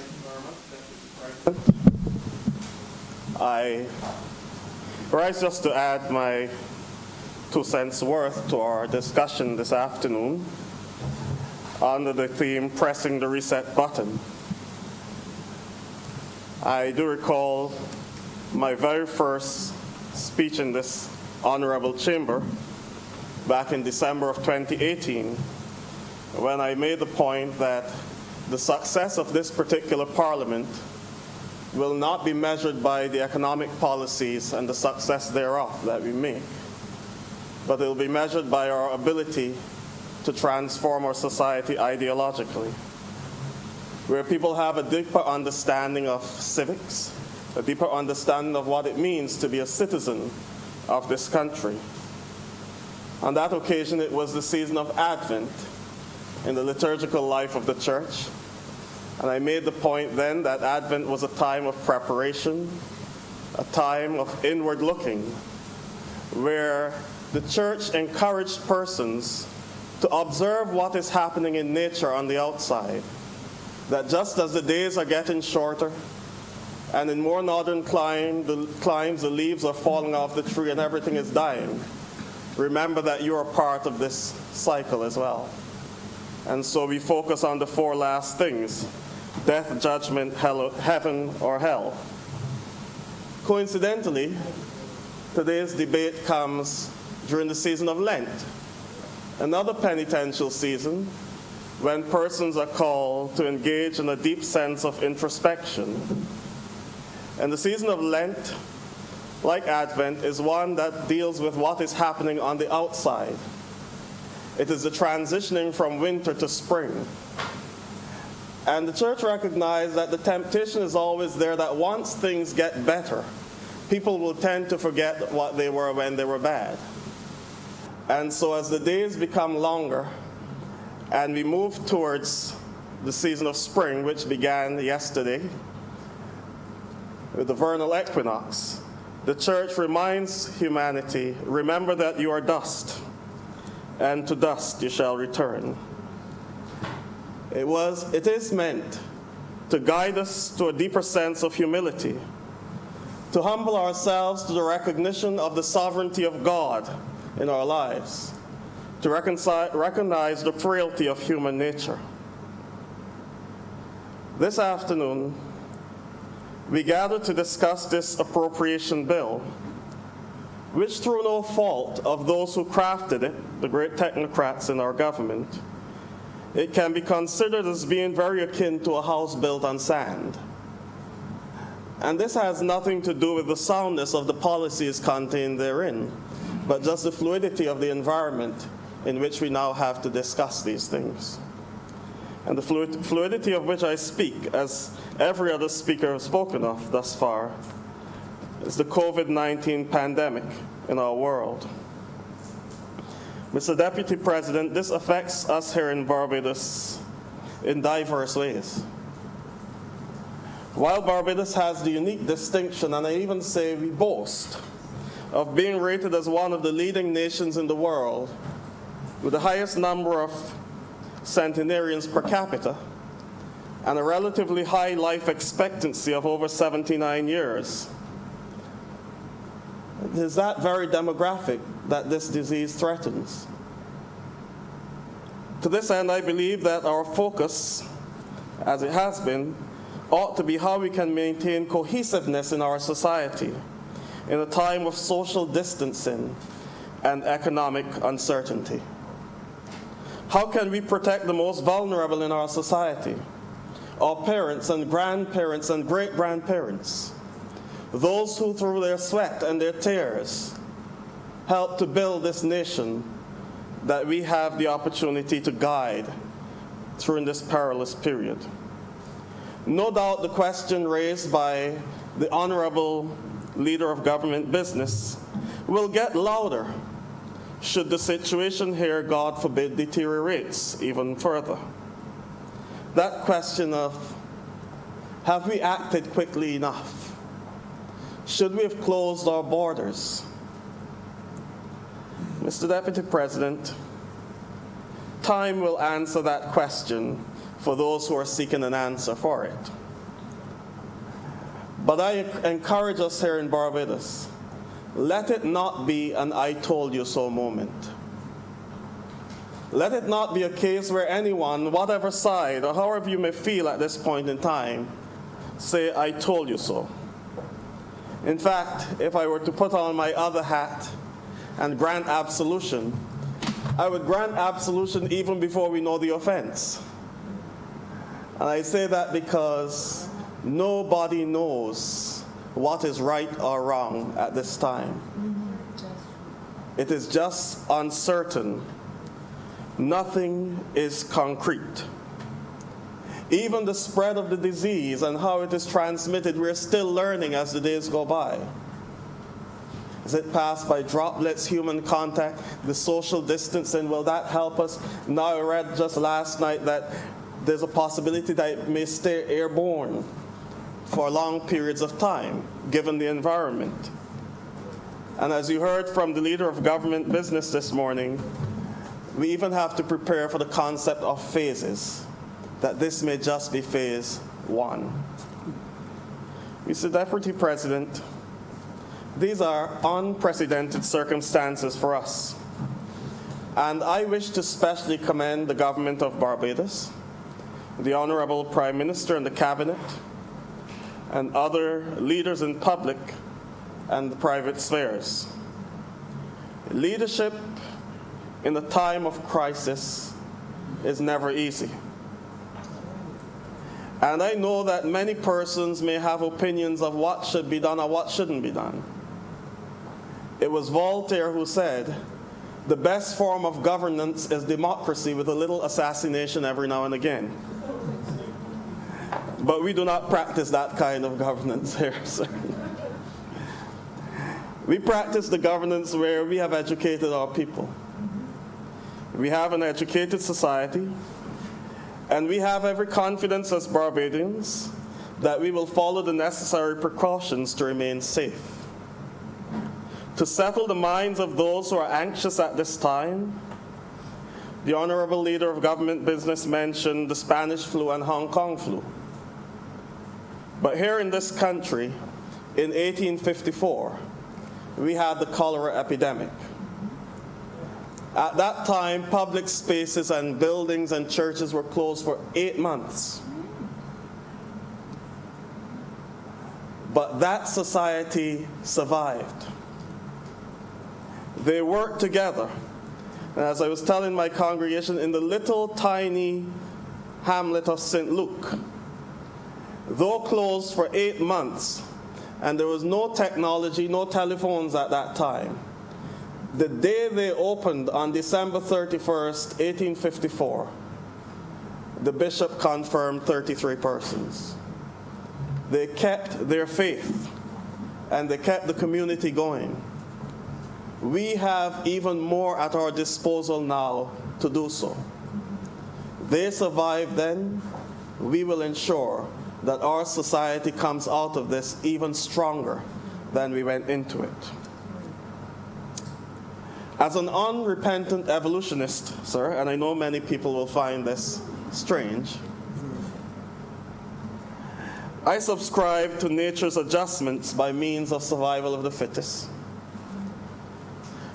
Thank you very much, Deputy President. I rise just to add my 2 cents worth to our discussion this afternoon under the theme Pressing the Reset Button. I do recall my very first speech in this honorable chamber back in December of 2018, when I made the point that the success of this particular parliament will not be measured by the economic policies and the success thereof that we make, but it will be measured by our ability to transform our society ideologically, where people have a deeper understanding of civics, a deeper understanding of what it means to be a citizen of this country. On that occasion, it was the season of Advent in the liturgical life of the church. And I made the point then that Advent was a time of preparation, a time of inward looking, where the church encouraged persons to observe what is happening in nature on the outside. That just as the days are getting shorter, and in more northern climes, the leaves are falling off the tree and everything is dying, remember that you are part of this cycle as well. And so we focus on the 4 last things: death, judgment, heaven, or hell. Coincidentally, today's debate comes during the season of Lent, another penitential season when persons are called to engage in a deep sense of introspection. And the season of Lent, like Advent, is one that deals with what is happening on the outside. It is the transitioning from winter to spring. And the church recognized that the temptation is always there that once things get better, people will tend to forget what they were when they were bad. And so as the days become longer and we move towards the season of spring, which began yesterday with the vernal equinox, the church reminds humanity, remember that you are dust, and to dust you shall return. It is meant to guide us to a deeper sense of humility, to humble ourselves to the recognition of the sovereignty of God in our lives, to recognize the frailty of human nature. This afternoon, we gather to discuss this appropriation bill, which through no fault of those who crafted it, the great technocrats in our government, it can be considered as being very akin to a house built on sand. And this has nothing to do with the soundness of the policies contained therein, but just the fluidity of the environment in which we now have to discuss these things. And the fluidity of which I speak, as every other speaker has spoken of thus far, is the COVID-19 pandemic in our world. Mr. Deputy President, this affects us here in Barbados in diverse ways. While Barbados has the unique distinction, and I even say we boast, of being rated as one of the leading nations in the world with the highest number of centenarians per capita and a relatively high life expectancy of over 79 years, it is that very demographic that this disease threatens. To this end, I believe that our focus, as it has been, ought to be how we can maintain cohesiveness in our society in a time of social distancing and economic uncertainty. How can we protect the most vulnerable in our society? Our parents and grandparents and great-grandparents, those who through their sweat and their tears helped to build this nation that we have the opportunity to guide through this perilous period. No doubt the question raised by the Honorable Leader of Government Business will get louder should the situation here, God forbid, deteriorates even further. That question of, have we acted quickly enough? Should we have closed our borders? Mr. Deputy President, time will answer that question for those who are seeking an answer for it. But I encourage us here in Barbados, let it not be an I told you so moment. Let it not be a case where anyone, whatever side or however you may feel at this point in time, say, I told you so. In fact, if I were to put on my other hat and grant absolution, I would grant absolution even before we know the offense. And I say that because nobody knows what is right or wrong at this time. It is just uncertain. Nothing is concrete. Even the spread of the disease and how it is transmitted, we're still learning as the days go by. Is it passed by droplets, human contact, the social distancing? Will that help us? Now I read just last night that there's a possibility that it may stay airborne for long periods of time, given the environment. And as you heard from the leader of government business this morning, we even have to prepare for the concept of phases, that this may just be phase one. Mr. Deputy President, these are unprecedented circumstances for us. And I wish to specially commend the government of Barbados, the Honorable Prime Minister and the Cabinet, and other leaders in public and the private spheres. Leadership in a time of crisis is never easy. And I know that many persons may have opinions of what should be done or what shouldn't be done. It was Voltaire who said, the best form of governance is democracy with a little assassination every now and again. But we do not practice that kind of governance here, sir. We practice the governance where we have educated our people. We have an educated society, and we have every confidence as Barbadians that we will follow the necessary precautions to remain safe. To settle the minds of those who are anxious at this time, the Honorable Leader of Government Business mentioned the Spanish flu and Hong Kong flu. But here in this country, in 1854, we had the cholera epidemic. At that time, public spaces and buildings and churches were closed for 8 months. But that society survived. They worked together. And as I was telling my congregation, in the little tiny hamlet of St. Luke, though closed for 8 months, and there was no technology, no telephones at that time, the day they opened on December 31st, 1854, the bishop confirmed 33 persons. They kept their faith, and they kept the community going. We have even more at our disposal now to do so. They survived then. We will ensure that our society comes out of this even stronger than we went into it. As an unrepentant evolutionist, sir, and I know many people will find this strange, I subscribe to nature's adjustments by means of survival of the fittest,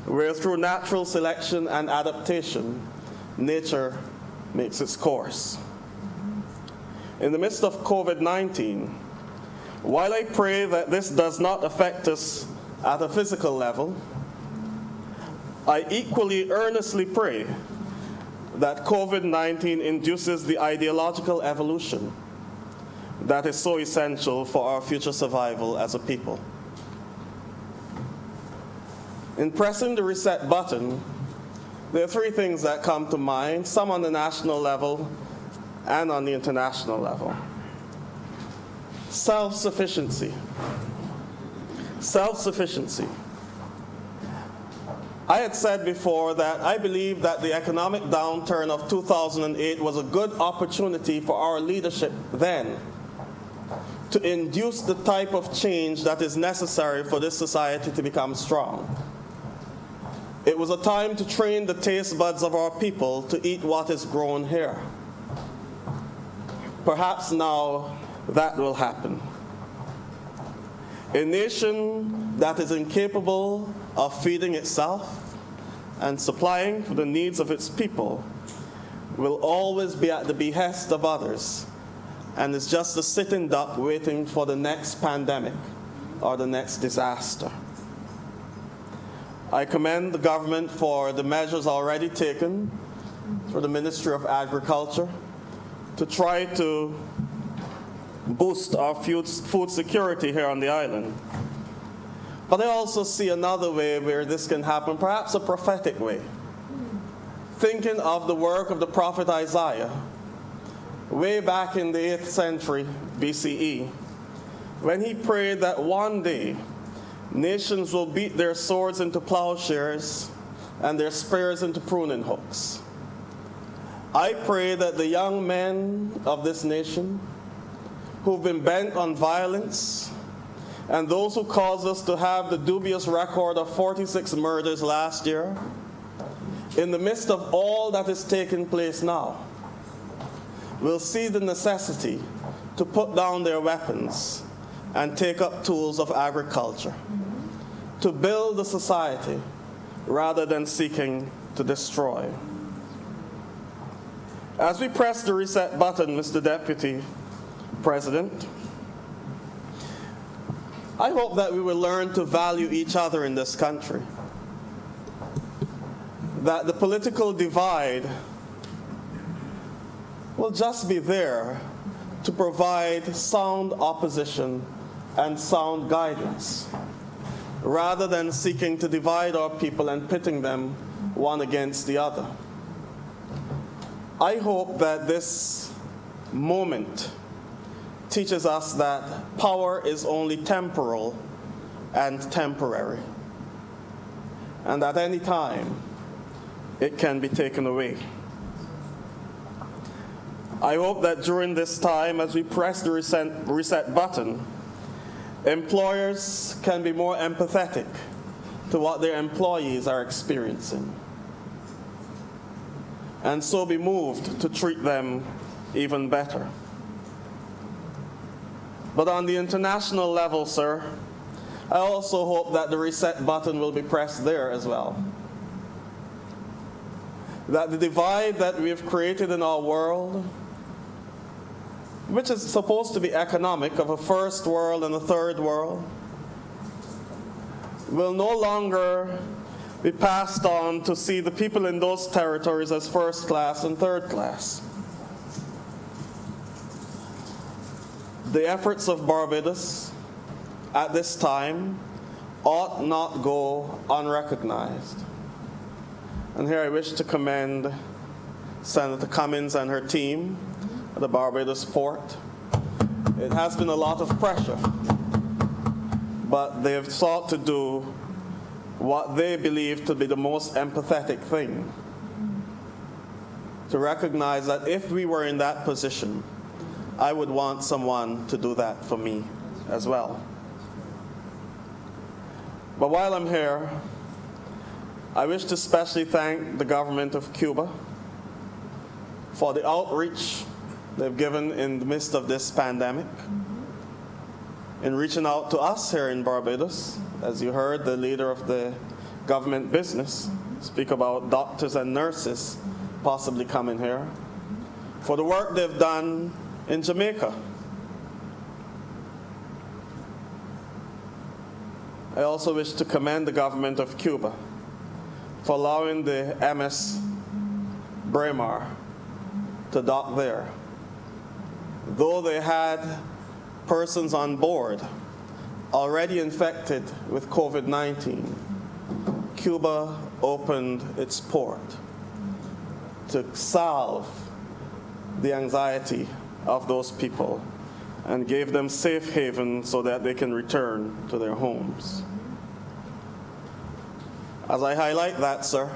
where through natural selection and adaptation, nature makes its course. In the midst of COVID-19, while I pray that this does not affect us at a physical level, I equally earnestly pray that COVID-19 induces the ideological evolution that is so essential for our future survival as a people. In pressing the reset button, there are three things that come to mind, some on the national level and on the international level. Self-sufficiency. Self-sufficiency. I had said before that I believe that the economic downturn of 2008 was a good opportunity for our leadership then to induce the type of change that is necessary for this society to become strong. It was a time to train the taste buds of our people to eat what is grown here. Perhaps now that will happen. A nation that is incapable of feeding itself and supplying for the needs of its people will always be at the behest of others and is just a sitting duck waiting for the next pandemic or the next disaster. I commend the government for the measures already taken through the Ministry of Agriculture to try to boost our food security here on the island. But I also see another way where this can happen, perhaps a prophetic way. Thinking of the work of the prophet Isaiah, way back in the 8th century BCE, when he prayed that one day nations will beat their swords into plowshares and their spears into pruning hooks. I pray that the young men of this nation who've been bent on violence and those who caused us to have the dubious record of 46 murders last year, in the midst of all that is taking place now, will see the necessity to put down their weapons and take up tools of agriculture, to build a society rather than seeking to destroy. As we press the reset button, Mr. Deputy President, I hope that we will learn to value each other in this country, that the political divide will just be there to provide sound opposition and sound guidance, rather than seeking to divide our people and pitting them one against the other. I hope that this moment teaches us that power is only temporal and temporary, and at any time it can be taken away. I hope that during this time, as we press the reset button, employers can be more empathetic to what their employees are experiencing, and so be moved to treat them even better. But on the international level, sir, I also hope that the reset button will be pressed there as well. That the divide that we have created in our world, which is supposed to be economic, of a first world and a third world, will no longer be passed on to see the people in those territories as first class and third class. The efforts of Barbados at this time ought not go unrecognized. And here I wish to commend Senator Cummins and her team at the Barbados port. It has been a lot of pressure, but they have sought to do what they believe to be the most empathetic thing, to recognize that if we were in that position, I would want someone to do that for me as well. But while I'm here, I wish to especially thank the government of Cuba for the outreach they've given in the midst of this pandemic, in reaching out to us here in Barbados. As you heard the leader of the government business speak about doctors and nurses possibly coming here, for the work they've done in Jamaica. I also wish to commend the government of Cuba for allowing the MS Braemar to dock there. Though they had persons on board already infected with COVID-19, Cuba opened its port to salve the anxiety of those people and gave them safe haven so that they can return to their homes. As I highlight that, sir,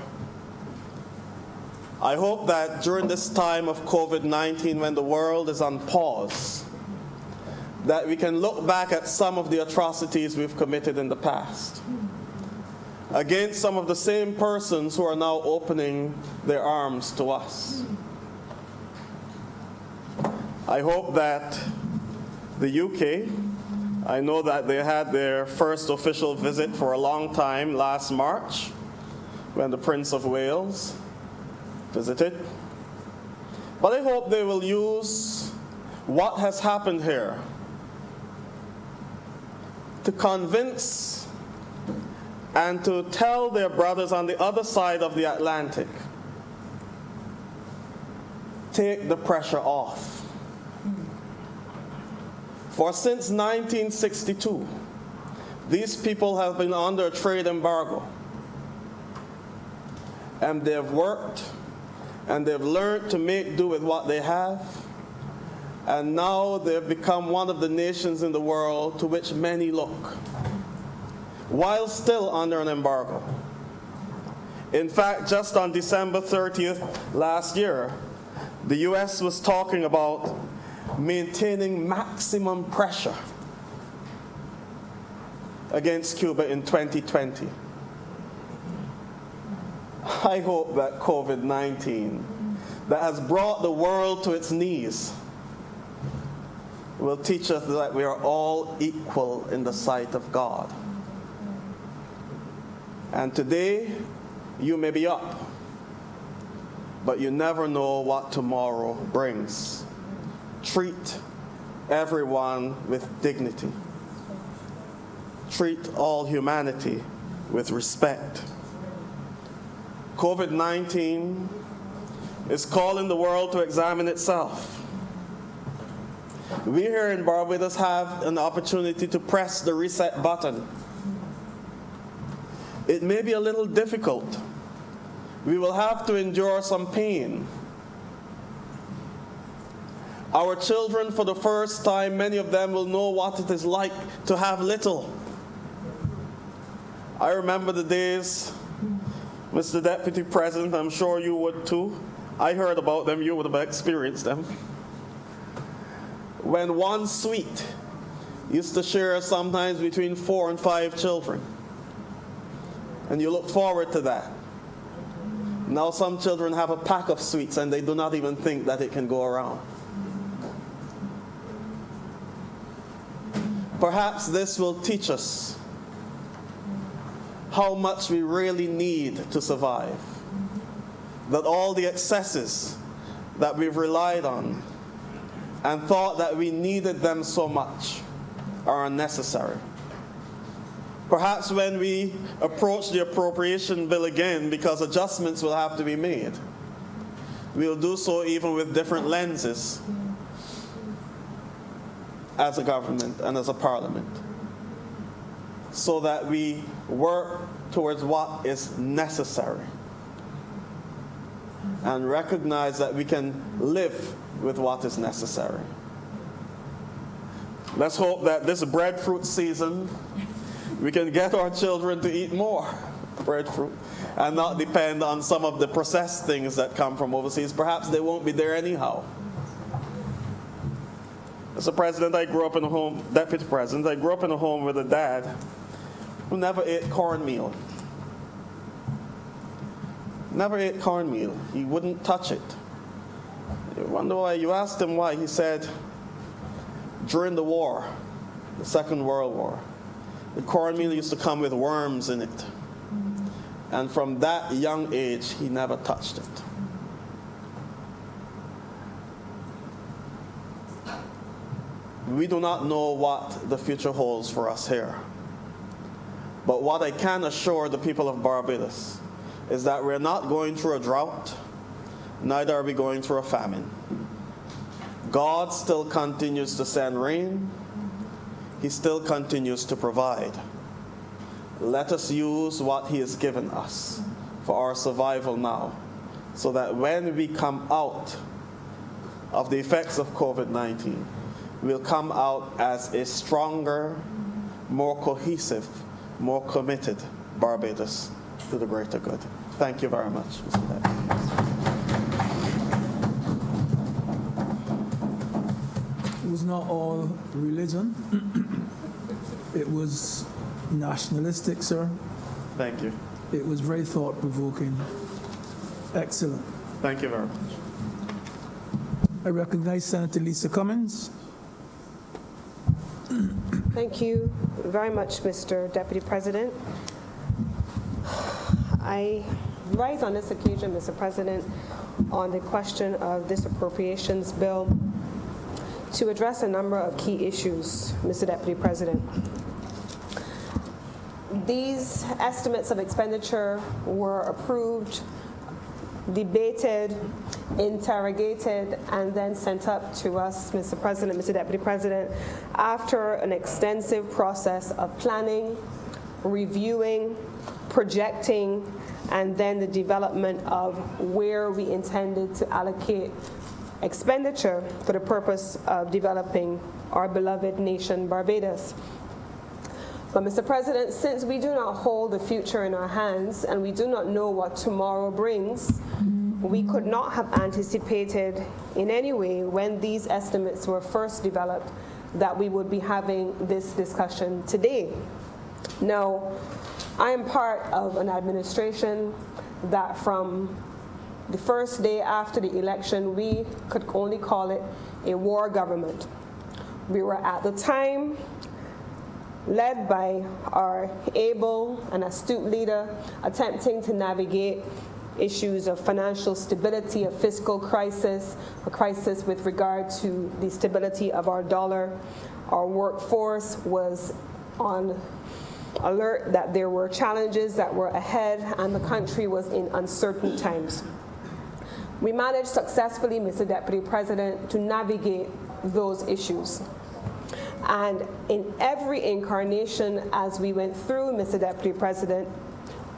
I hope that during this time of COVID-19, when the world is on pause, that we can look back at some of the atrocities we've committed in the past against some of the same persons who are now opening their arms to us. I hope that the UK I know that they had their first official visit for a long time last March when the Prince of Wales visited. But I hope they will use what has happened here to convince and to tell their brothers on the other side of the Atlantic, take the pressure off. For since 1962, these people have been under a trade embargo. And they've worked and they've learned to make do with what they have. And now they've become one of the nations in the world to which many look, while still under an embargo. In fact, just on December 30th last year, the U.S. was talking about maintaining maximum pressure against Cuba in 2020. I hope that COVID-19, that has brought the world to its knees, will teach us that we are all equal in the sight of God. And today, you may be up, but you never know what tomorrow brings. Treat everyone with dignity. Treat all humanity with respect. COVID-19 is calling the world to examine itself. We here in Barbados have an opportunity to press the reset button. It may be a little difficult. We will have to endure some pain. Our children, for the first time, many of them will know what it is like to have little. I remember the days, Mr. Deputy President, I'm sure you would too. I heard about them, you would have experienced them. When one suite used to share sometimes between 4 and 5 children. And you look forward to that. Now some children have a pack of sweets and they do not even think that it can go around. Perhaps this will teach us how much we really need to survive. That all the excesses that we've relied on and thought that we needed them so much are unnecessary. Perhaps when we approach the appropriation bill again, because adjustments will have to be made, we'll do so even with different lenses as a government and as a parliament, so that we work towards what is necessary and recognize that we can live with what is necessary. Let's hope that this breadfruit season we can get our children to eat more breadfruit and not depend on some of the processed things that come from overseas. Perhaps they won't be there anyhow. Mr. President, I grew up in a home, Deputy President, I grew up in a home with a dad who never ate cornmeal. Never ate cornmeal. He wouldn't touch it. You wonder why? You asked him why. He said, during the war, the Second World War, the cornmeal used to come with worms in it. And from that young age, he never touched it. We do not know what the future holds for us here. But what I can assure the people of Barbados is that we're not going through a drought, neither are we going through a famine. God still continues to send rain. He still continues to provide. Let us use what He has given us for our survival now, so that when we come out of the effects of COVID-19, we'll come out as a stronger, more cohesive, more committed Barbados to the greater good. Thank you very much, Mr. Deputy. It was not all religion. It was nationalistic, sir. Thank you. It was very thought-provoking. Excellent. Thank you very much. I recognize Senator Lisa Cummins. Thank you very much, Mr. Deputy President. I rise on this occasion, Mr. President, on the question of this appropriations bill to address a number of key issues, Mr. Deputy President. These estimates of expenditure were approved, debated, interrogated, and then sent up to us, Mr. President, Mr. Deputy President, after an extensive process of planning, reviewing, projecting, and then the development of where we intended to allocate expenditure for the purpose of developing our beloved nation, Barbados. But, Mr. President, since we do not hold the future in our hands and we do not know what tomorrow brings, we could not have anticipated in any way when these estimates were first developed that we would be having this discussion today. Now, I am part of an administration that from the first day after the election, we could only call it a war government. We were at the time led by our able and astute leader attempting to navigate issues of financial stability, a fiscal crisis, a crisis with regard to the stability of our dollar. Our workforce was on alert that there were challenges that were ahead and the country was in uncertain times. We managed successfully, Mr. Deputy President, to navigate those issues. And in every incarnation as we went through, Mr. Deputy President,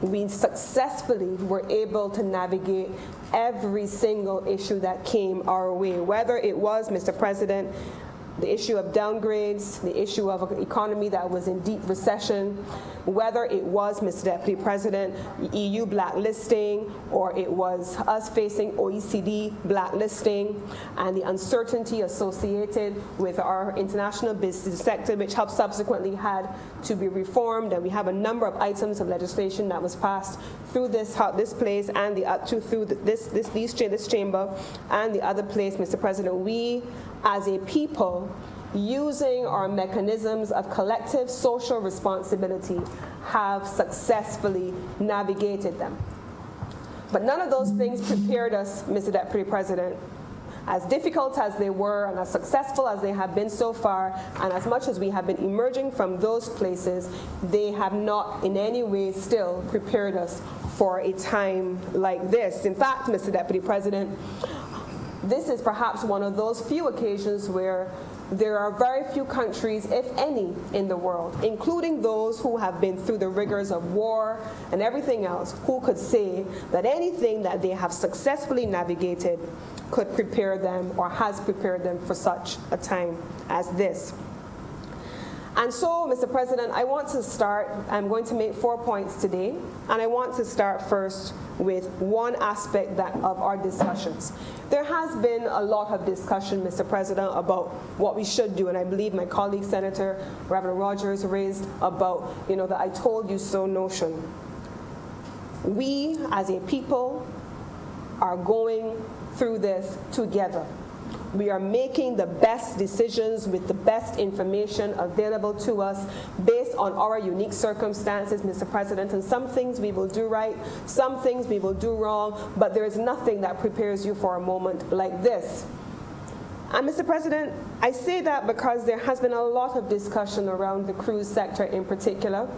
we successfully were able to navigate every single issue that came our way, whether it was, Mr. President, the issue of downgrades, the issue of an economy that was in deep recession, whether it was, Mr. Deputy President, EU blacklisting, or it was us facing OECD blacklisting, and the uncertainty associated with our international business sector, which have subsequently had to be reformed. And we have a number of items of legislation that was passed through this place and through this chamber and the other place, Mr. President. We, as a people, using our mechanisms of collective social responsibility, have successfully navigated them. But none of those things prepared us, Mr. Deputy President, as difficult as they were and as successful as they have been so far, and as much as we have been emerging from those places, they have not in any way still prepared us for a time like this. In fact, Mr. Deputy President, this is perhaps one of those few occasions where there are very few countries, if any, in the world, including those who have been through the rigors of war and everything else, who could say that anything that they have successfully navigated could prepare them or has prepared them for such a time as this. And so, Mr. President, I'm going to make 4 points today, and I want to start first with one aspect of our discussions. There has been a lot of discussion, Mr. President, about what we should do, and I believe my colleague, Senator Reverend Rogers, raised about, the I told you so notion. We, as a people, are going through this together. We are making the best decisions with the best information available to us based on our unique circumstances, Mr. President. And some things we will do right, some things we will do wrong, but there is nothing that prepares you for a moment like this. And Mr. President, I say that because there has been a lot of discussion around the cruise sector in particular.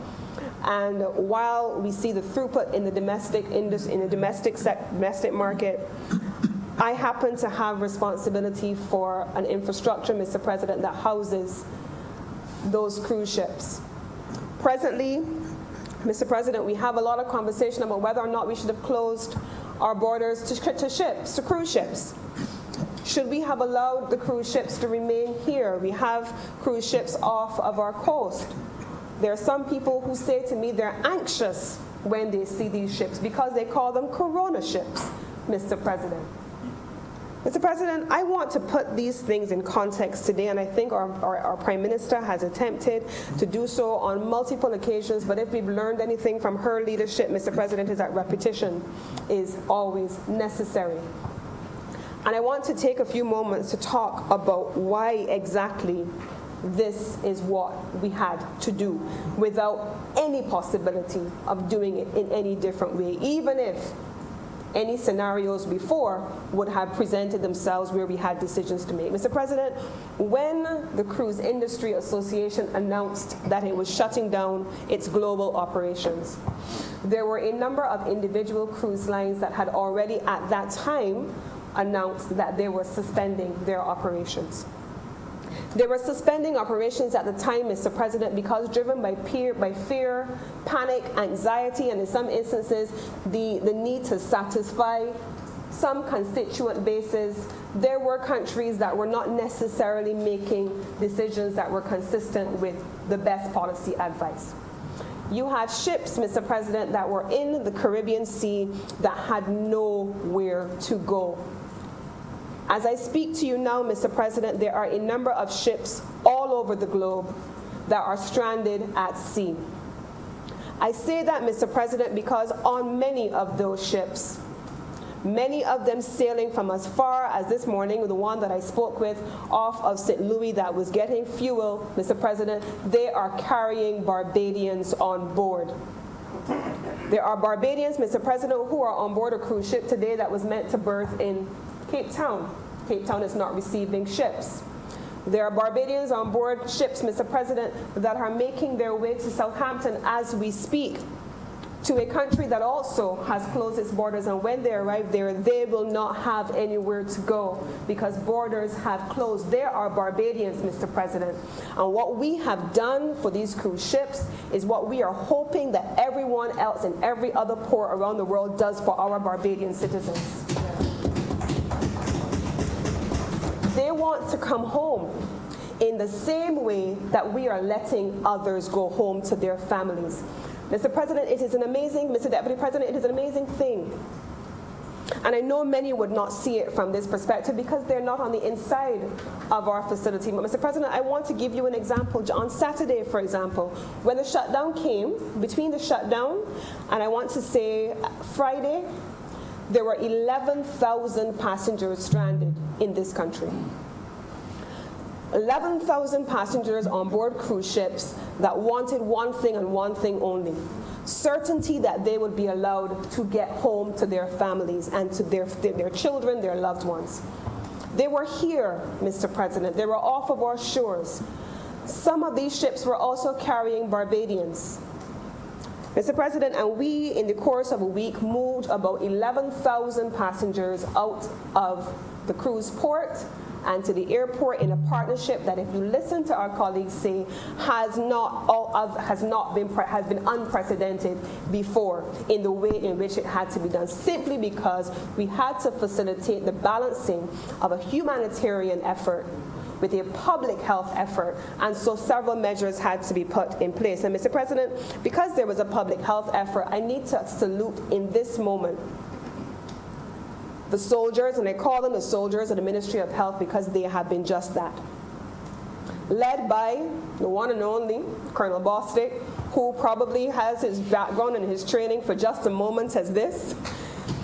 And while we see the throughput in the domestic market, I happen to have responsibility for an infrastructure, Mr. President, that houses those cruise ships. Presently, Mr. President, we have a lot of conversation about whether or not we should have closed our borders to cruise ships. Should we have allowed the cruise ships to remain here? We have cruise ships off of our coast. There are some people who say to me they're anxious when they see these ships because they call them Corona ships, Mr. President. Mr. President, I want to put these things in context today, and I think our Prime Minister has attempted to do so on multiple occasions, but if we've learned anything from her leadership, Mr. President, is that repetition is always necessary. And I want to take a few moments to talk about why exactly this is what we had to do without any possibility of doing it in any different way, even if any scenarios before would have presented themselves where we had decisions to make. Mr. President, when the Cruise Industry Association announced that it was shutting down its global operations, there were a number of individual cruise lines that had already at that time announced that they were suspending their operations. They were suspending operations at the time, Mr. President, because driven by fear, panic, anxiety, and in some instances, the need to satisfy some constituent bases. There were countries that were not necessarily making decisions that were consistent with the best policy advice. You had ships, Mr. President, that were in the Caribbean Sea that had nowhere to go. As I speak to you now, Mr. President, there are a number of ships all over the globe that are stranded at sea. I say that, Mr. President, because on many of those ships, many of them sailing from as far as this morning, the one that I spoke with off of St. Louis that was getting fuel, Mr. President, they are carrying Barbadians on board. There are Barbadians, Mr. President, who are on board a cruise ship today that was meant to berth in Cape Town. Cape Town is not receiving ships. There are Barbadians on board ships, Mr. President, that are making their way to Southampton as we speak, to a country that also has closed its borders, and when they arrive there, they will not have anywhere to go because borders have closed. There are Barbadians, Mr. President, and what we have done for these cruise ships is what we are hoping that everyone else in every other port around the world does for our Barbadian citizens. They want to come home in the same way that we are letting others go home to their families. Mr. President, it is an amazing, Mr. Deputy President, it is an amazing thing. And I know many would not see it from this perspective because they're not on the inside of our facility. But Mr. President, I want to give you an example. On Saturday, for example, when the shutdown came, between the shutdown and I want to say Friday, there were 11,000 passengers stranded in this country. 11,000 passengers on board cruise ships that wanted one thing and one thing only: certainty that they would be allowed to get home to their families and to their children, their loved ones. They were here, Mr. President. They were off of our shores. Some of these ships were also carrying Barbadians. Mr. President, and we, in the course of a week, moved about 11,000 passengers out of the cruise port and to the airport in a partnership that, if you listen to our colleagues say, has been unprecedented before in the way in which it had to be done, simply because we had to facilitate the balancing of a humanitarian effort with a public health effort, and so several measures had to be put in place. And Mr. President, because there was a public health effort, I need to salute in this moment the soldiers, and I call them the soldiers of the Ministry of Health because they have been just that. Led by the one and only Colonel Bostic, who probably has his background and his training for just a moment as this.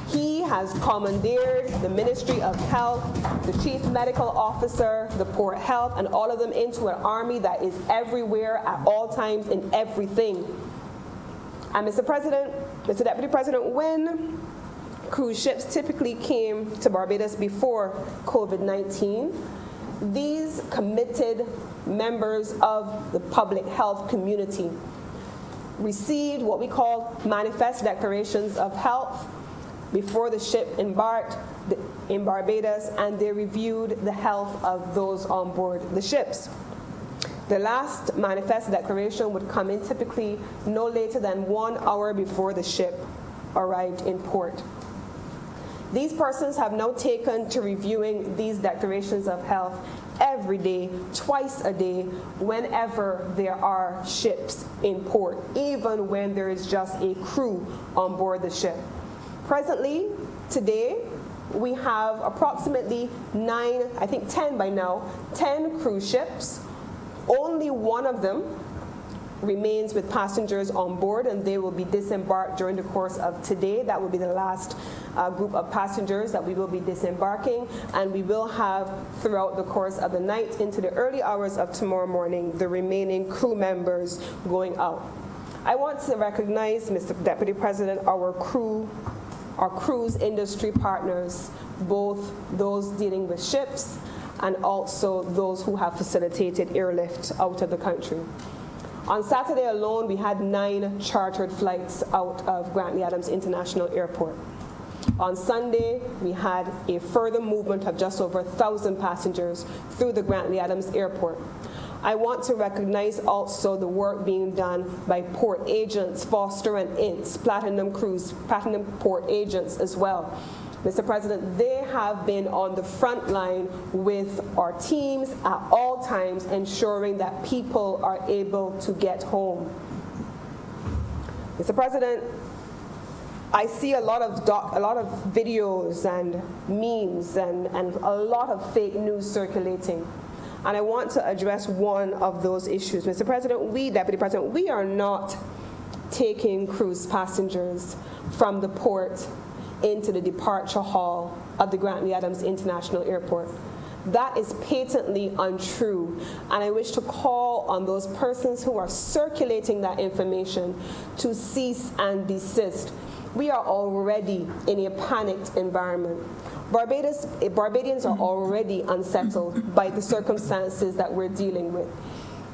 He has commandeered the Ministry of Health, the Chief Medical Officer, the Port Health, and all of them into an army that is everywhere at all times in everything. And Mr. President, Mr. Deputy President, when cruise ships typically came to Barbados before COVID-19, these committed members of the public health community received what we call manifest declarations of health before the ship embarked in Barbados, and they reviewed the health of those on board the ships. The last manifest declaration would come in typically no later than 1 hour before the ship arrived in port. These persons have now taken to reviewing these declarations of health every day, twice a day, whenever there are ships in port, even when there is just a crew on board the ship. Presently, today, we have approximately 9, I think 10 by now, 10 cruise ships. Only one of them remains with passengers on board, and they will be disembarked during the course of today. That will be the last group of passengers that we will be disembarking, and we will have throughout the course of the night into the early hours of tomorrow morning the remaining crew members going out. I want to recognize, Mr. Deputy President, our cruise industry partners, both those dealing with ships and also those who have facilitated airlift out of the country. On Saturday alone, we had 9 chartered flights out of Grantley Adams International Airport. On Sunday, we had a further movement of just over 1,000 passengers through the Grantley Adams Airport. I want to recognize also the work being done by port agents, Foster and Ince, Platinum Port agents as well. Mr. President, they have been on the front line with our teams at all times, ensuring that people are able to get home. Mr. President, I see a lot of videos and memes and a lot of fake news circulating. And I want to address one of those issues. Mr. President, Deputy President, we are not taking cruise passengers from the port into the departure hall of the Grantley Adams International Airport. That is patently untrue, and I wish to call on those persons who are circulating that information to cease and desist. We are already in a panicked environment. Barbadians are already unsettled by the circumstances that we're dealing with.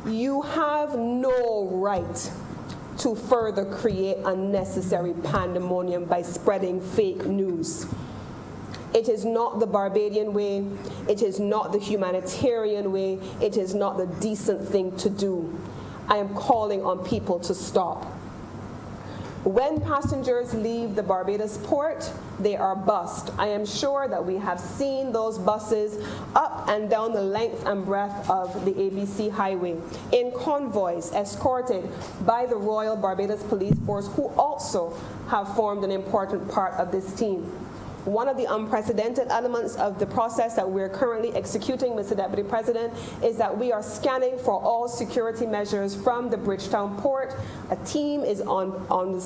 You have no right to further create unnecessary pandemonium by spreading fake news. It is not the Barbadian way, it is not the humanitarian way, it is not the decent thing to do. I am calling on people to stop. When passengers leave the Barbados port, they are bussed. I am sure that we have seen those buses up and down the length and breadth of the ABC highway in convoys escorted by the Royal Barbados Police Force, who also have formed an important part of this team. One of the unprecedented elements of the process that we're currently executing, Mr. Deputy President, is that we are scanning for all security measures from the Bridgetown port. A team is on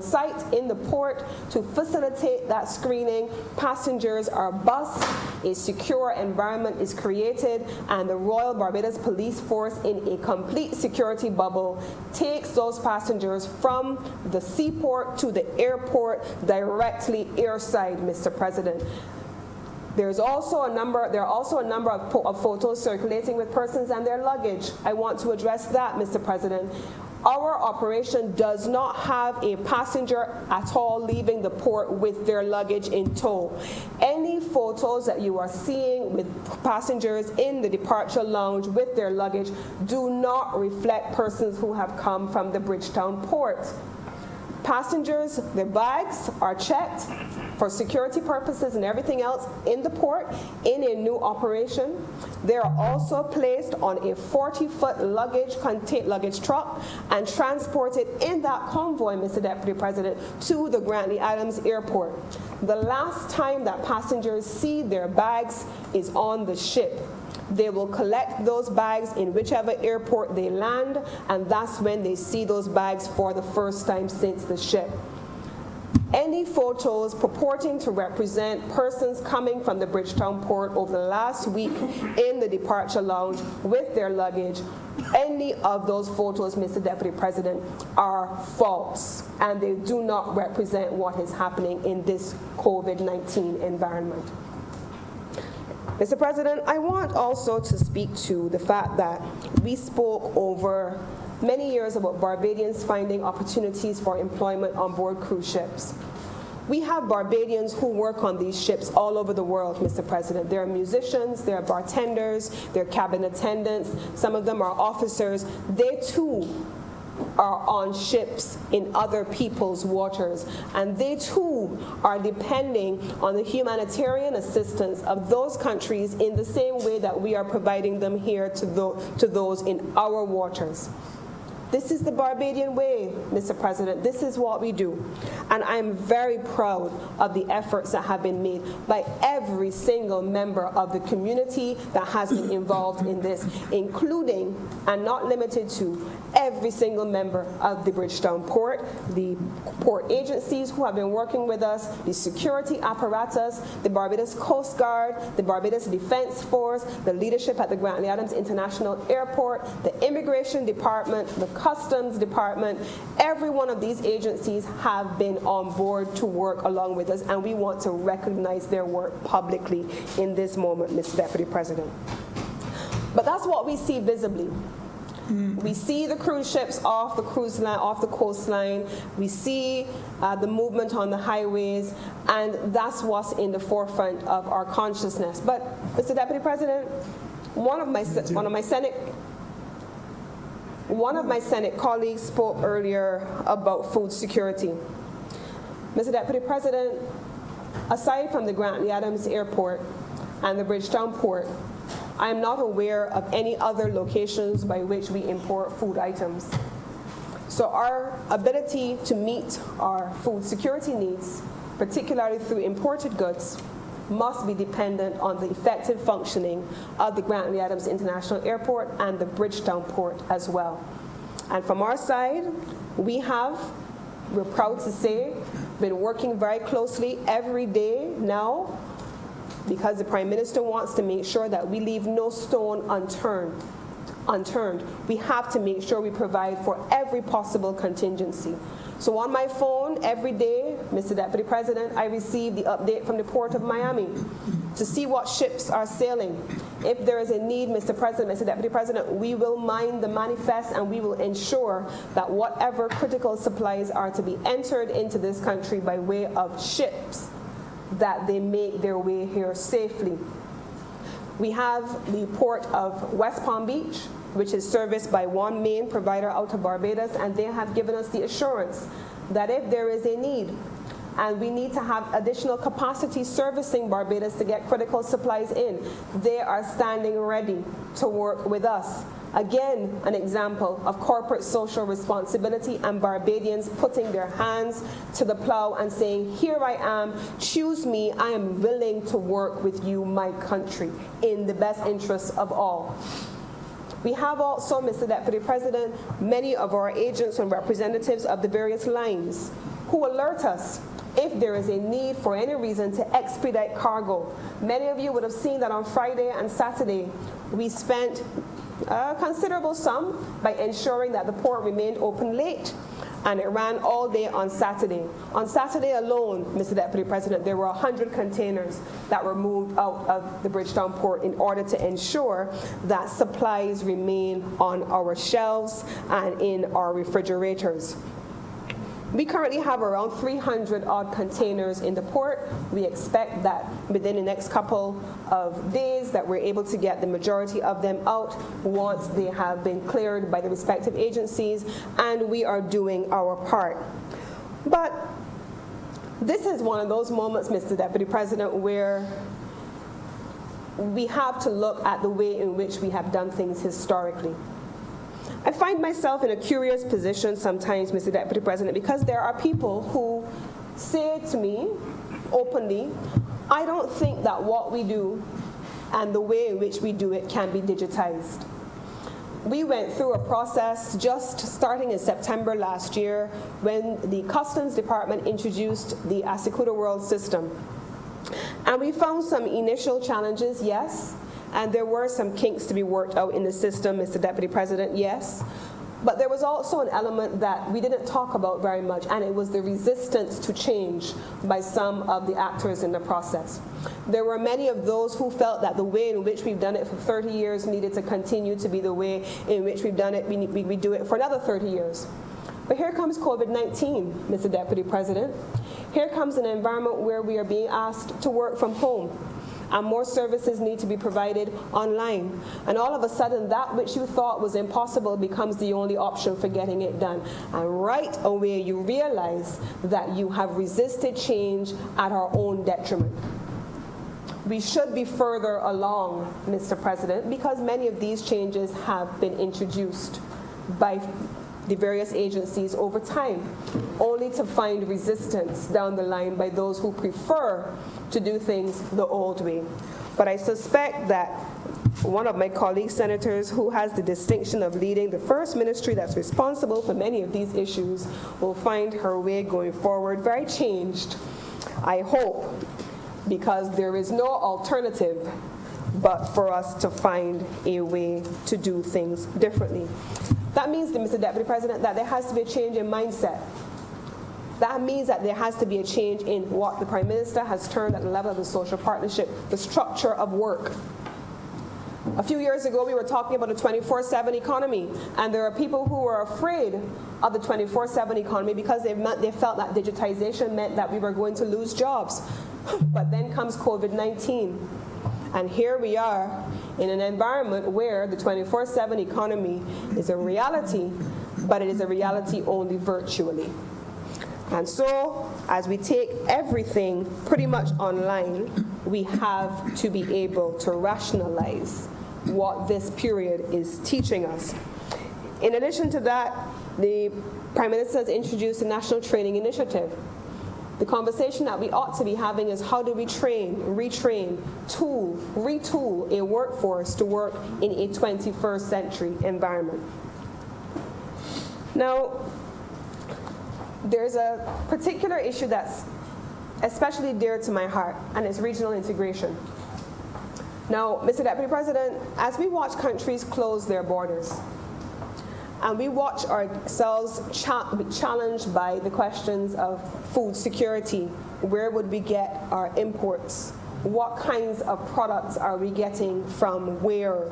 site in the port to facilitate that screening. Passengers are bussed, a secure environment is created, and the Royal Barbados Police Force, in a complete security bubble, takes those passengers from the seaport to the airport directly airside, Mr. President. There are also a number of photos circulating with persons and their luggage. I want to address that, Mr. President. Our operation does not have a passenger at all leaving the port with their luggage in tow. Any photos that you are seeing with passengers in the departure lounge with their luggage do not reflect persons who have come from the Bridgetown port. Passengers, their bags are checked for security purposes and everything else in the port in a new operation. They are also placed on a 40-foot luggage truck and transported in that convoy, Mr. Deputy President, to the Grantley Adams Airport. The last time that passengers see their bags is on the ship. They will collect those bags in whichever airport they land, and that's when they see those bags for the first time since the ship. Any photos purporting to represent persons coming from the Bridgetown port over the last week in the departure lounge with their luggage, any of those photos, Mr. Deputy President, are false, and they do not represent what is happening in this COVID-19 environment. Mr. President, I want also to speak to the fact that we spoke over many years about Barbadians finding opportunities for employment on board cruise ships. We have Barbadians who work on these ships all over the world, Mr. President. There are musicians, there are bartenders, there are cabin attendants, some of them are officers. They too are on ships in other people's waters, and they too are depending on the humanitarian assistance of those countries in the same way that we are providing them here to those in our waters. This is the Barbadian way, Mr. President. This is what we do. And I am very proud of the efforts that have been made by every single member of the community that has been involved in this, including and not limited to every single member of the Bridgetown Port, the port agencies who have been working with us, the security apparatus, the Barbados Coast Guard, the Barbados Defense Force, the leadership at the Grantley Adams International Airport, the Immigration Department, the Customs Department. Every one of these agencies have been on board to work along with us, and we want to recognize their work publicly in this moment, Mr. Deputy President. But that's what we see visibly. We see the cruise ships off the cruise line, off the coastline. We see the movement on the highways, and that's what's in the forefront of our consciousness. But, Mr. Deputy President, one of my Senate colleagues spoke earlier about food security. Mr. Deputy President, aside from the Grantley Adams Airport and the Bridgetown Port, I am not aware of any other locations by which we import food items. So our ability to meet our food security needs, particularly through imported goods, must be dependent on the effective functioning of the Grantley Adams International Airport and the Bridgetown Port as well. And from our side, we're proud to say, been working very closely every day now, because the Prime Minister wants to make sure that we leave no stone unturned. We have to make sure we provide for every possible contingency. So on my phone every day, Mr. Deputy President, I receive the update from the Port of Miami to see what ships are sailing. If there is a need, Mr. Deputy President, we will mind the manifest and we will ensure that whatever critical supplies are to be entered into this country by way of ships, that they make their way here safely. We have the Port of West Palm Beach, which is serviced by one main provider out of Barbados, and they have given us the assurance that if there is a need and we need to have additional capacity servicing Barbados to get critical supplies in, they are standing ready to work with us. Again, an example of corporate social responsibility and Barbadians putting their hands to the plow and saying, here I am, choose me, I am willing to work with you, my country, in the best interests of all. We have also, Mr. Deputy President, many of our agents and representatives of the various lines who alert us if there is a need for any reason to expedite cargo. Many of you would have seen that on Friday and Saturday, we spent a considerable sum by ensuring that the port remained open late, and it ran all day on Saturday. On Saturday alone, Mr. Deputy President, there were 100 containers that were moved out of the Bridgetown Port in order to ensure that supplies remain on our shelves and in our refrigerators. We currently have around 300 odd containers in the port. We expect that within the next couple of days that we're able to get the majority of them out once they have been cleared by the respective agencies, and we are doing our part. But this is one of those moments, Mr. Deputy President, where we have to look at the way in which we have done things historically. I find myself in a curious position sometimes, Mr. Deputy President, because there are people who say to me openly, I don't think that what we do and the way in which we do it can be digitized. We went through a process just starting in September last year when the Customs Department introduced the Asecuda World System. And we found some initial challenges, yes. And there were some kinks to be worked out in the system, Mr. Deputy President, yes. But there was also an element that we didn't talk about very much, and it was the resistance to change by some of the actors in the process. There were many of those who felt that the way in which we've done it for 30 years needed to continue to be the way in which we've done it. We do it for another 30 years. But here comes COVID-19, Mr. Deputy President. Here comes an environment where we are being asked to work from home, and more services need to be provided online. And all of a sudden, that which you thought was impossible becomes the only option for getting it done. And right away, you realize that you have resisted change at our own detriment. We should be further along, Mr. President, because many of these changes have been introduced by the various agencies over time, only to find resistance down the line by those who prefer to do things the old way. But I suspect that one of my colleague senators who has the distinction of leading the first ministry that's responsible for many of these issues will find her way going forward very changed, I hope, because there is no alternative but for us to find a way to do things differently. That means, Mr. Deputy President, that there has to be a change in mindset. That means that there has to be a change in what the Prime Minister has termed at the level of the social partnership, the structure of work. A few years ago, we were talking about a 24/7 economy, and there are people who were afraid of the 24/7 economy because they felt that digitization meant that we were going to lose jobs. But then comes COVID-19, and here we are in an environment where the 24/7 economy is a reality, but it is a reality only virtually. And so, as we take everything pretty much online, we have to be able to rationalize what this period is teaching us. In addition to that, the Prime Minister has introduced a national training initiative. The conversation that we ought to be having is how do we train, retrain, retool a workforce to work in a 21st century environment. Now, there's a particular issue that's especially dear to my heart, and it's regional integration. Now, Mr. Deputy President, as we watch countries close their borders, and we watch ourselves be challenged by the questions of food security, where would we get our imports? What kinds of products are we getting from where?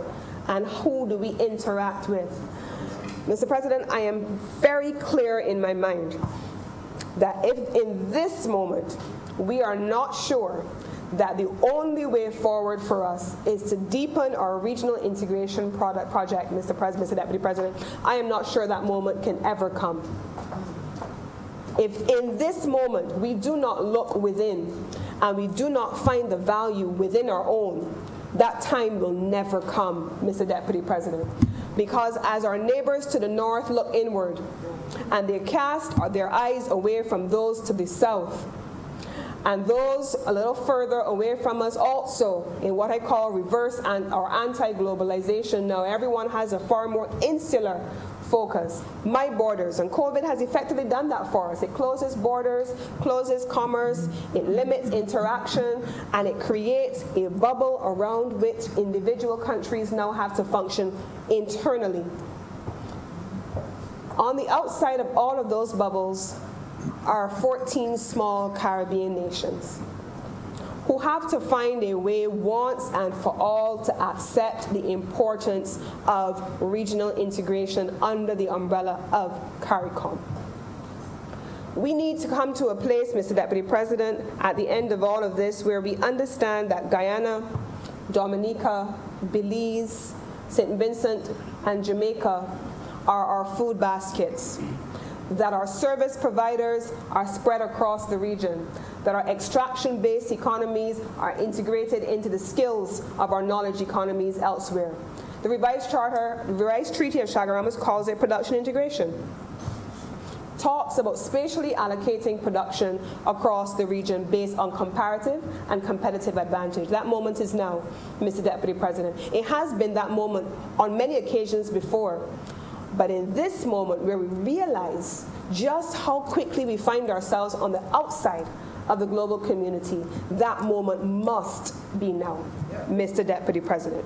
And who do we interact with? Mr. President, I am very clear in my mind that if in this moment we are not sure that the only way forward for us is to deepen our regional integration project, Mr. Deputy President, I am not sure that moment can ever come. If in this moment we do not look within and we do not find the value within our own, that time will never come, Mr. Deputy President. Because as our neighbors to the north look inward and they cast their eyes away from those to the south, and those a little further away from us also in what I call reverse or anti-globalization. Now everyone has a far more insular focus. My borders, and COVID has effectively done that for us. It closes borders, closes commerce, it limits interaction, and it creates a bubble around which individual countries now have to function internally. On the outside of all of those bubbles are 14 small Caribbean nations who have to find a way once and for all to accept the importance of regional integration under the umbrella of CARICOM. We need to come to a place, Mr. Deputy President, at the end of all of this where we understand that Guyana, Dominica, Belize, St. Vincent, and Jamaica are our food baskets, that our service providers are spread across the region, that our extraction-based economies are integrated into the skills of our knowledge economies elsewhere. The revised Treaty of Chaguaramas calls it production integration. Talks about spatially allocating production across the region based on comparative and competitive advantage. That moment is now, Mr. Deputy President. It has been that moment on many occasions before. But in this moment where we realize just how quickly we find ourselves on the outside of the global community, that moment must be now, Mr. Deputy President.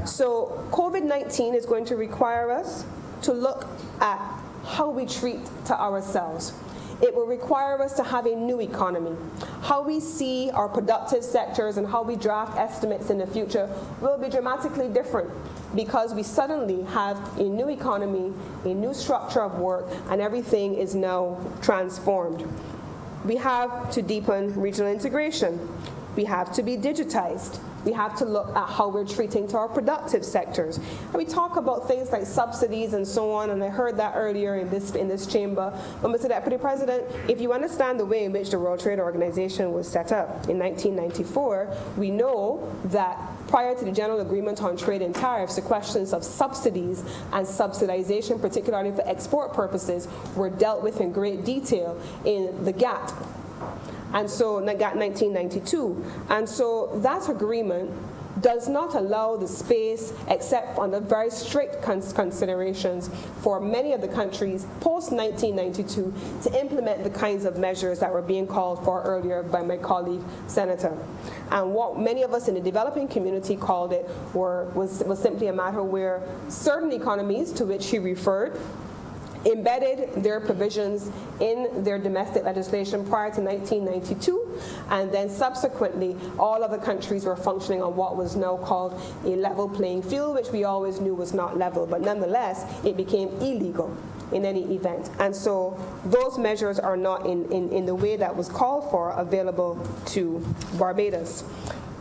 So COVID-19 is going to require us to look at how we treat to ourselves. It will require us to have a new economy. How we see our productive sectors and how we draft estimates in the future will be dramatically different because we suddenly have a new economy, a new structure of work, and everything is now transformed. We have to deepen regional integration. We have to be digitized. We have to look at how we're treating to our productive sectors. And we talk about things like subsidies and so on, and I heard that earlier in this chamber. But Mr. Deputy President, if you understand the way in which the World Trade Organization was set up in 1994, we know that Prior to the General Agreement on Trade and Tariffs, the questions of subsidies and subsidization, particularly for export purposes, were dealt with in great detail in the GATT. And so, GATT 1992. And so that agreement does not allow the space, except under very strict considerations, for many of the countries post-1992 to implement the kinds of measures that were being called for earlier by my colleague, Senator. And what many of us in the developing community called it was simply a matter where certain economies, to which he referred, embedded their provisions in their domestic legislation prior to 1992, and then subsequently all of the countries were functioning on what was now called a level playing field, which we always knew was not level, but nonetheless it became illegal in any event. And so those measures are not in the way that was called for available to Barbados.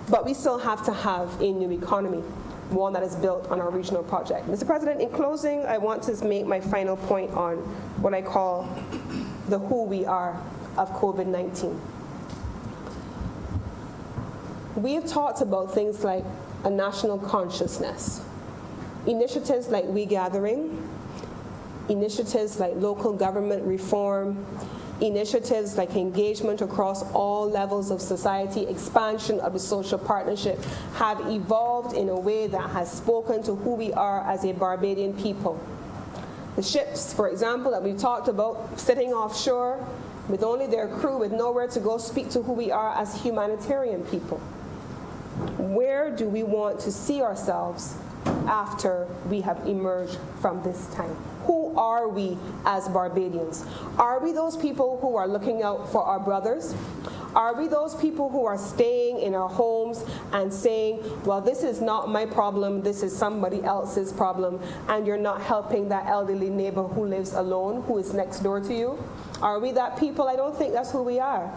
But we still have to have a new economy, one that is built on our regional project. Mr. President, in closing, I want to make my final point on what I call the who we are of COVID-19. We have talked about things like a national consciousness, initiatives like We Gathering, initiatives like local government reform, initiatives like engagement across all levels of society, expansion of the social partnership, have evolved in a way that has spoken to who we are as a Barbadian people. The ships, for example, that we've talked about, sitting offshore with only their crew, with nowhere to go, speak to who we are as humanitarian people. Where do we want to see ourselves after we have emerged from this time? Who are we as Barbadians? Are we those people who are looking out for our brothers? Are we those people who are staying in our homes and saying, well, this is not my problem, this is somebody else's problem, and you're not helping that elderly neighbor who lives alone, who is next door to you? Are we that people? I don't think that's who we are.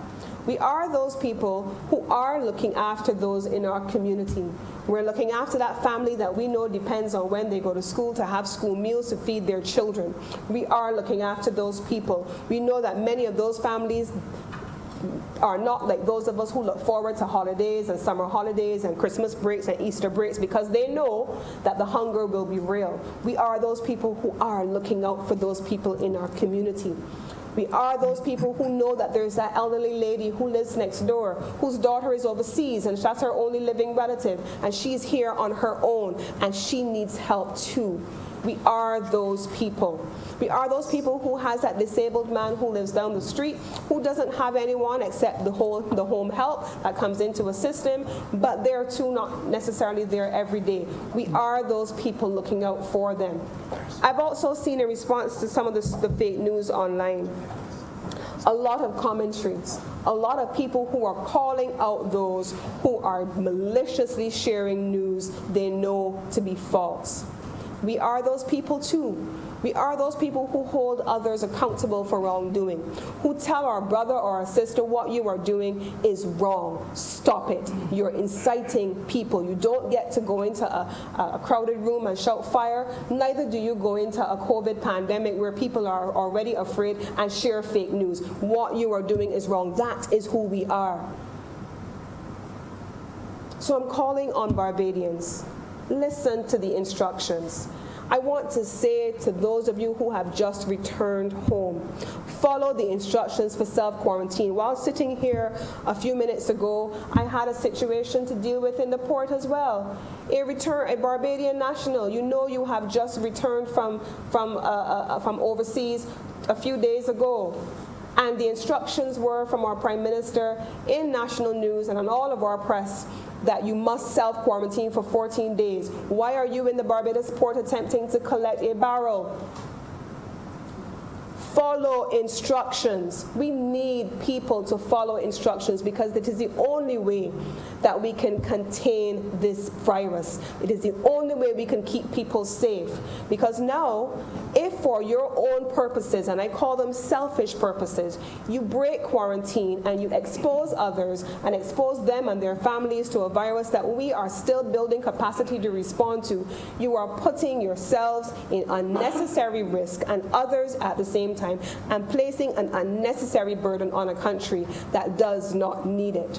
We are those people who are looking after those in our community. We're looking after that family that we know depends on when they go to school to have school meals to feed their children. We are looking after those people. We know that many of those families are not like those of us who look forward to holidays and summer holidays and Christmas breaks and Easter breaks because they know that the hunger will be real. We are those people who are looking out for those people in our community. We are those people who know that there's that elderly lady who lives next door, whose daughter is overseas, and that's her only living relative, and she's here on her own, and she needs help too. We are those people. We are those people who has that disabled man who lives down the street, who doesn't have anyone except the home help that comes into a system, but they're too not necessarily there every day. We are those people looking out for them. I've also seen in response to some of the fake news online, a lot of commentaries, a lot of people who are calling out those who are maliciously sharing news they know to be false. We are those people too. We are those people who hold others accountable for wrongdoing, who tell our brother or our sister what you are doing is wrong. Stop it. You're inciting people. You don't get to go into a crowded room and shout fire. Neither do you go into a COVID pandemic where people are already afraid and share fake news. What you are doing is wrong. That is who we are. So I'm calling on Barbadians. Listen to the instructions. I want to say to those of you who have just returned home, follow the instructions for self-quarantine. While sitting here a few minutes ago, I had a situation to deal with in the port as well. A Barbadian national, you know you have just returned from overseas a few days ago. And the instructions were from our Prime Minister in national news and on all of our press that you must self-quarantine for 14 days. Why are you in the Barbados port attempting to collect a barrel? Follow instructions. We need people to follow instructions because it is the only way that we can contain this virus. It is the only way we can keep people safe. Because now, if for your own purposes, and I call them selfish purposes, you break quarantine and you expose others and expose them and their families to a virus that we are still building capacity to respond to, you are putting yourselves in unnecessary risk and others at the same time, and placing an unnecessary burden on a country that does not need it.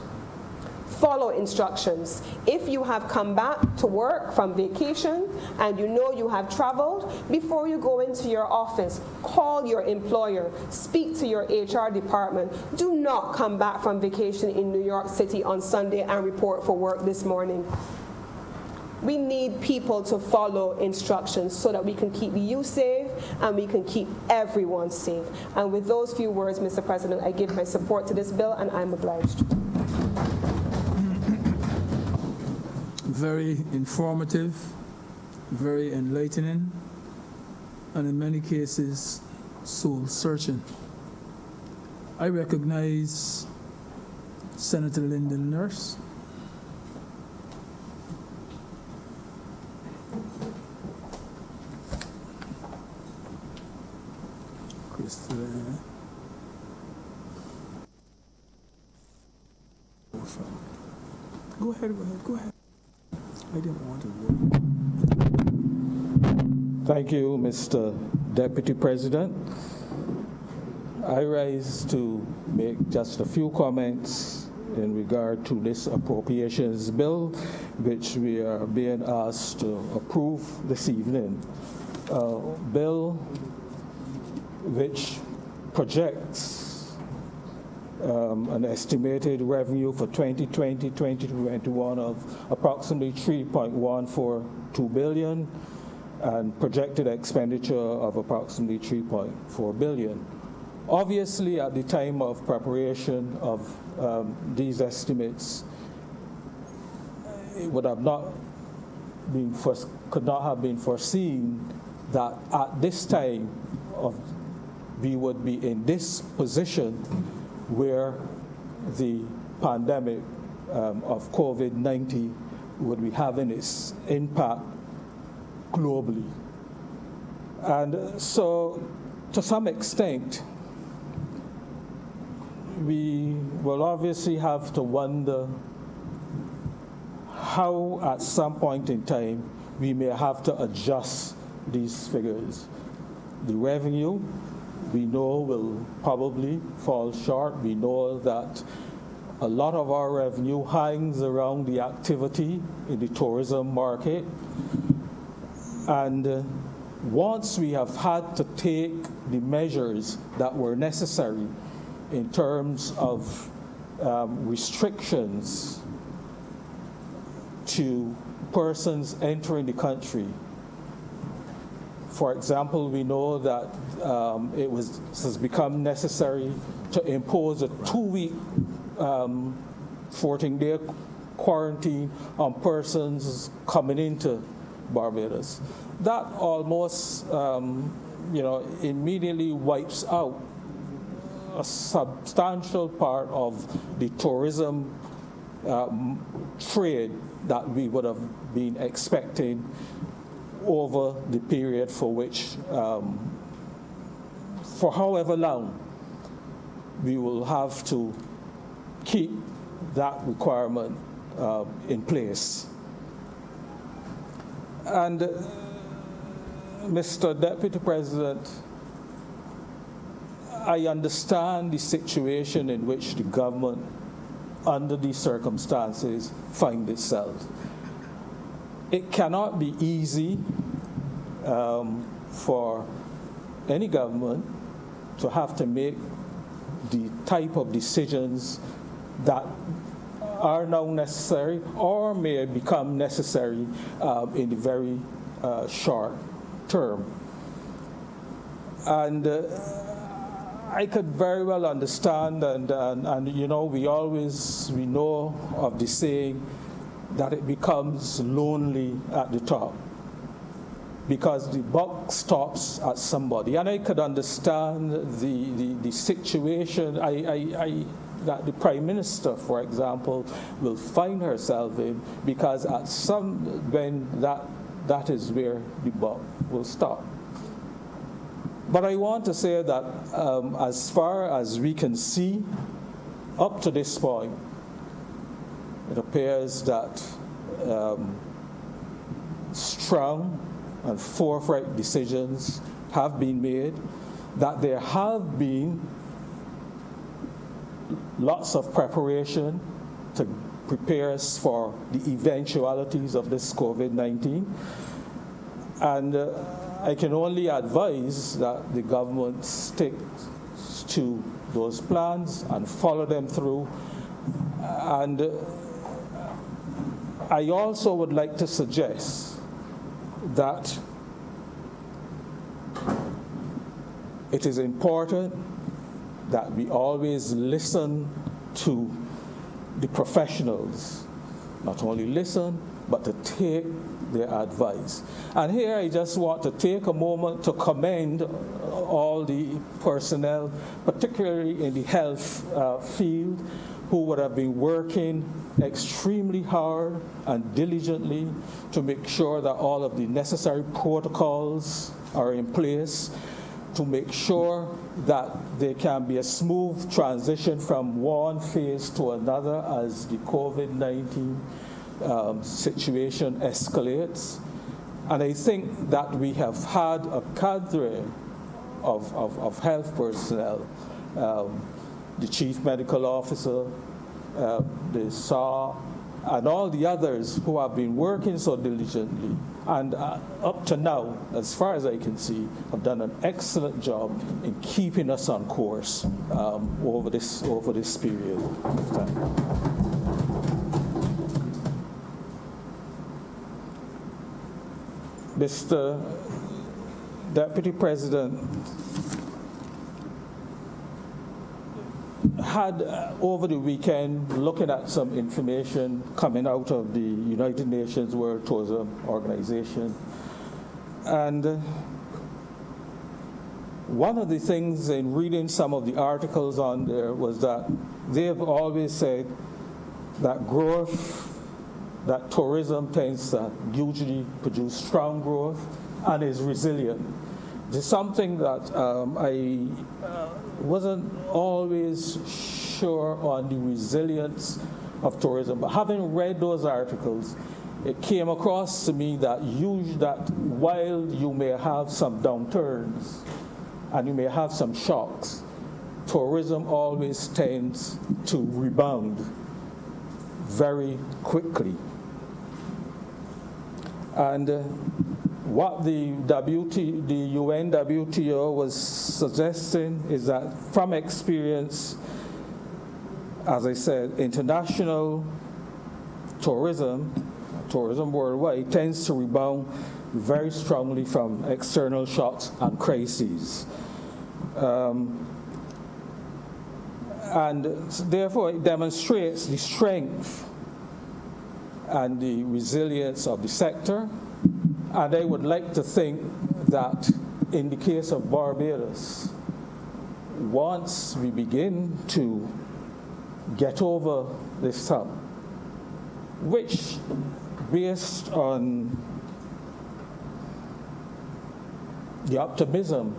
follow instructions. If you have come back to work from vacation and you know you have traveled, before you go into your office, call your employer, speak to your HR department. Do not come back from vacation in New York City on Sunday and report for work this morning. We need people to follow instructions so that we can keep you safe and we can keep everyone safe. And with those few words, Mr. President, I give my support to this bill, and I'm obliged. Very informative, very enlightening, and in many cases, soul-searching. I recognize Senator Lyndon Nurse. Go ahead. I didn't want to work. Thank you, Mr. Deputy President. I rise to make just a few comments in regard to this appropriations bill, which we are being asked to approve this evening. Bill which projects an estimated revenue for 2020-2021 of approximately $3.142 billion and projected expenditure of approximately $3.4 billion. Obviously, at the time of preparation of these estimates, it would have not been could not have been foreseen that at this time we would be in this position where the pandemic of COVID-19 would be having its impact globally. And so, to some extent, we will obviously have to wonder how at some point in time we may have to adjust these figures. The revenue, we know, will probably fall short. We know that a lot of our revenue hangs around the activity in the tourism market. And once we have had to take the measures that were necessary in terms of restrictions to persons entering the country. For example, we know that it has become necessary to impose a 2-week 14-day quarantine on persons coming into Barbados. That almost, immediately wipes out a substantial part of the tourism trade that we would have been expecting over the period for which, for however long, we will have to keep that requirement in place. And Mr. Deputy President, I understand the situation in which the government, under these circumstances, find itself. It cannot be easy for any government to have to make the type of decisions that are now necessary or may become necessary in the very short term. And I could very well understand, and we know of the saying that it becomes lonely at the top because the buck stops at somebody. And I could understand the situation that the Prime Minister, for example, will find herself in, because when that is where the buck will stop. But I want to say that as far as we can see, up to this point, it appears that strong and forthright decisions have been made, that there have been lots of preparation to prepare us for the eventualities of this COVID-19. And I can only advise that the government stick to those plans and follow them through. And I also would like to suggest that it is important that we always listen to the professionals. Not only listen, but to take their advice. And here I just want to take a moment to commend all the personnel, particularly in the health field, who would have been working extremely hard and diligently to make sure that all of the necessary protocols are in place, to make sure that there can be a smooth transition from one phase to another as the COVID-19 situation escalates. And I think that we have had a cadre of health personnel, the chief medical officer, the SAR, and all the others who have been working so diligently. And up to now, as far as I can see, have done an excellent job in keeping us on course over this period of time. Mr. Deputy President, had over the weekend looking at some information coming out of the United Nations World Tourism Organization, and one of the things in reading some of the articles on there was that they've always said that growth, that tourism tends to usually produce strong growth and is resilient. It's something that I wasn't always sure on the resilience of tourism, but having read those articles, it came across to me that while you may have some downturns and you may have some shocks, tourism always tends to rebound very quickly. And what the UN WTO was suggesting is that from experience, as I said, international tourism worldwide tends to rebound very strongly from external shocks and crises. And therefore it demonstrates the strength and the resilience of the sector. And I would like to think that in the case of Barbados, once we begin to get over this hump, which based on the optimism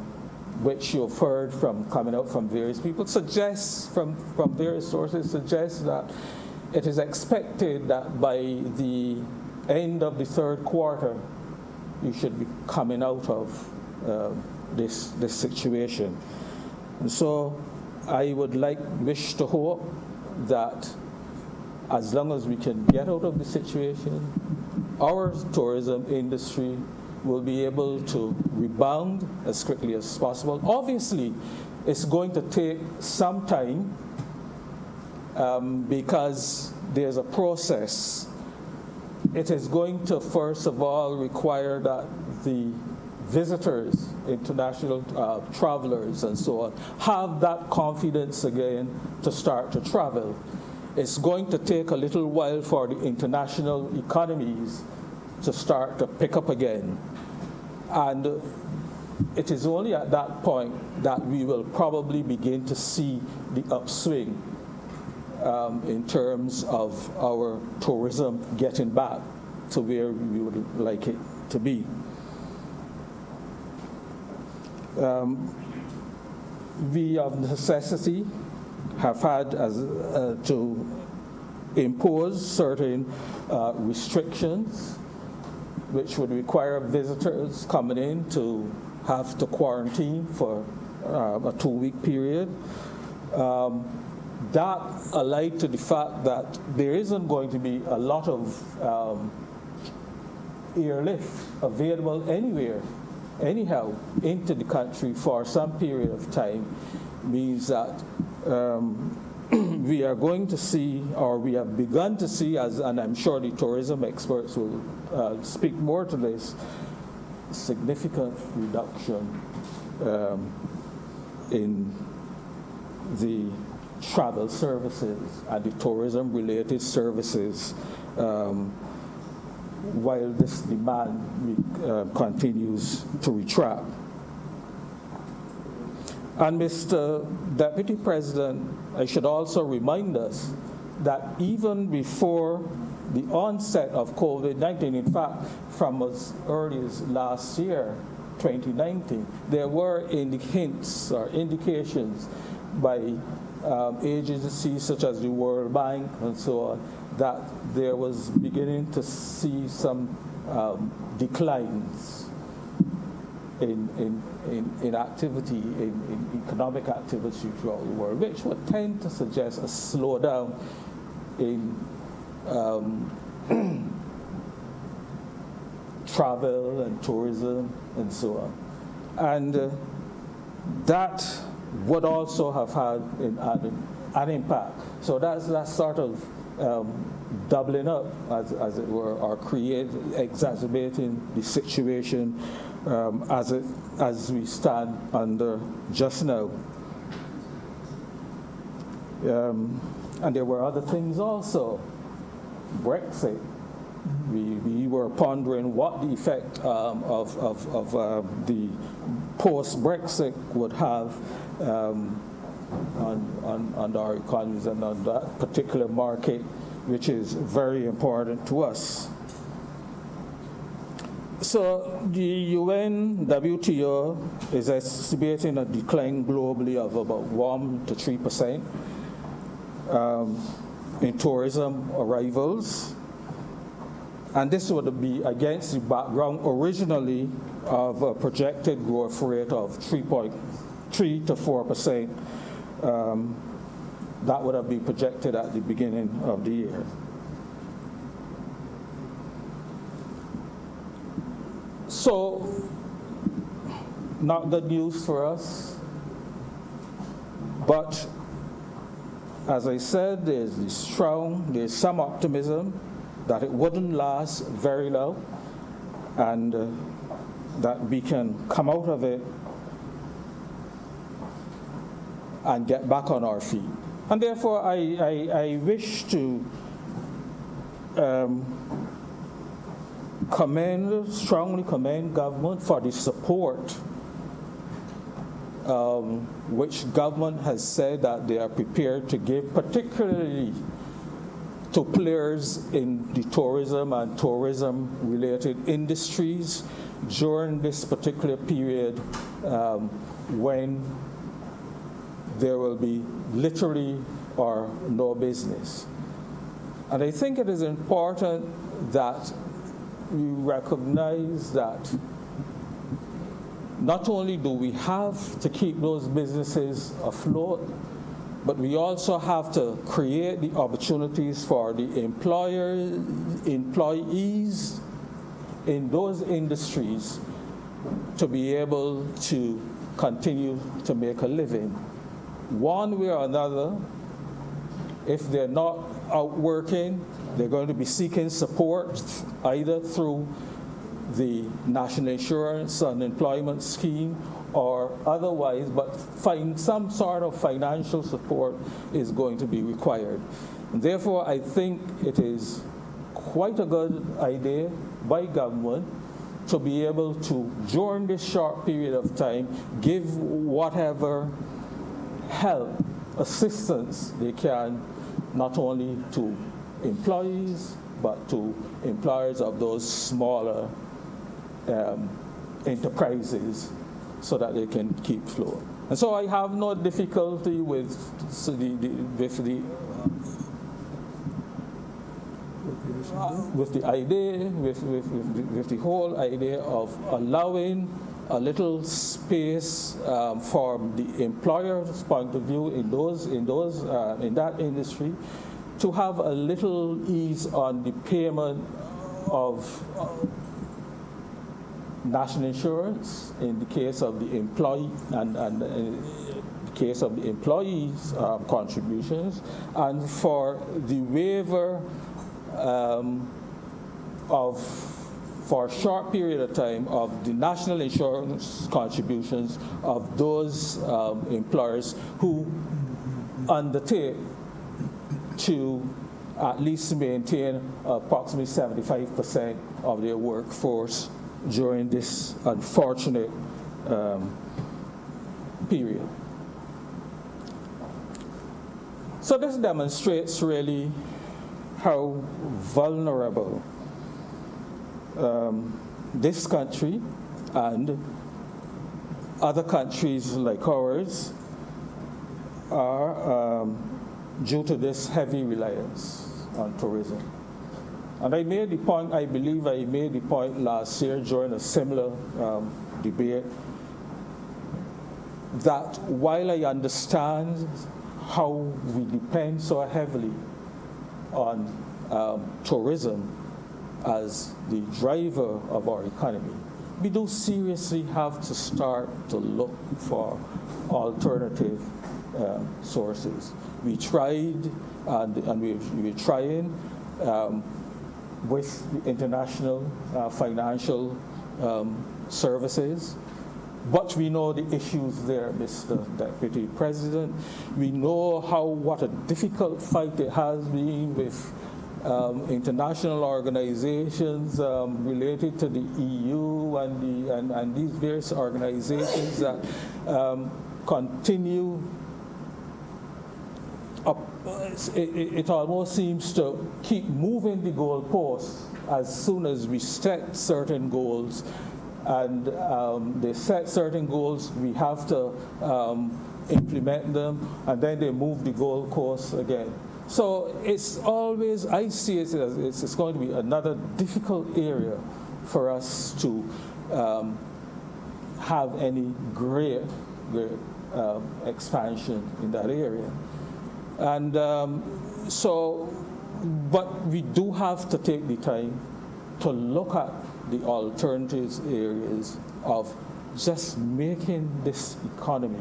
which you've heard from coming out from various people, suggests from various sources, suggests that it is expected that by the end of the third quarter, you should be coming out of this situation. And so I would wish to hope that as long as we can get out of the situation, our tourism industry will be able to rebound as quickly as possible. Obviously, it's going to take some time because there's a process. It is going to, first of all, require that the visitors, international travelers and so on, have that confidence again to start to travel. It's going to take a little while for the international economies to start to pick up again. And it is only at that point that we will probably begin to see the upswing in terms of our tourism getting back to where we would like it to be. We of necessity have had to impose certain restrictions which would require visitors coming in to have to quarantine for a 2-week period. that allied to the fact that there isn't going to be a lot of airlift available anywhere, anyhow, into the country for some period of time, means that we are going to see, or we have begun to see, and I'm sure the tourism experts will speak more to this, significant reduction in the travel services and the tourism-related services while this demand continues to retract. And Mr. Deputy President, I should also remind us that even before the onset of COVID-19, in fact, from as early as last year, 2019, there were hints or indications by agencies such as the World Bank and so on, that there was beginning to see some declines in activity, in economic activity throughout the world, which would tend to suggest a slowdown in travel and tourism and so on. And that would also have had an impact. So that's sort of doubling up, as it were, or exacerbating the situation as we stand under just now. And there were other things also. Brexit. We were pondering what the effect of the post-Brexit would have on our economies and on that particular market, which is very important to us. So the UN WTO is estimating a decline globally of about 1 to 3% in tourism arrivals. And this would be against the background originally of a projected growth rate of 3.3 to 4%. That would have been projected at the beginning of the year. So, not good news for us, but as I said, there's some optimism that it wouldn't last very long, and that we can come out of it and get back on our feet. And therefore, I wish to strongly commend government for the support which government has said that they are prepared to give, particularly to players in the tourism and tourism-related industries during this particular period when there will be literally or no business. And I think it is important that we recognize that not only do we have to keep those businesses afloat, but we also have to create the opportunities for the employees in those industries to be able to continue to make a living. One way or another, if they're not out working, they're going to be seeking support either through the National Insurance and Employment Scheme or otherwise, but find some sort of financial support is going to be required. And therefore, I think it is quite a good idea by government to be able to, during this short period of time, give whatever help, assistance they can, not only to employees, but to employers of those smaller enterprises, so that they can keep afloat. And so I have no difficulty with the idea, with the whole idea of allowing a little space from the employer's point of view in that industry to have a little ease on the payment of national insurance in the case of the employee and in the case of the employees' contributions, and for the waiver for a short period of time of the national insurance contributions of those employers who undertake to at least maintain approximately 75% of their workforce during this unfortunate period. So this demonstrates really how vulnerable this country and other countries like ours are due to this heavy reliance on tourism. And I made the point, I believe I made the point last year during a similar debate, that while I understand how we depend so heavily on tourism as the driver of our economy, we do seriously have to start to look for alternative sources. We tried, and we're trying with the international financial services, but we know the issues there, Mr. Deputy President. We know what a difficult fight it has been with international organizations related to the EU and these various organizations that continue. It almost seems to keep moving the goalposts as soon as we set certain goals, and they set certain goals, we have to implement them, and then they move the goalposts again. So it's always, I see it as it's going to be another difficult area for us to have any great expansion in that area. And but we do have to take the time to look at the alternatives areas of just making this economy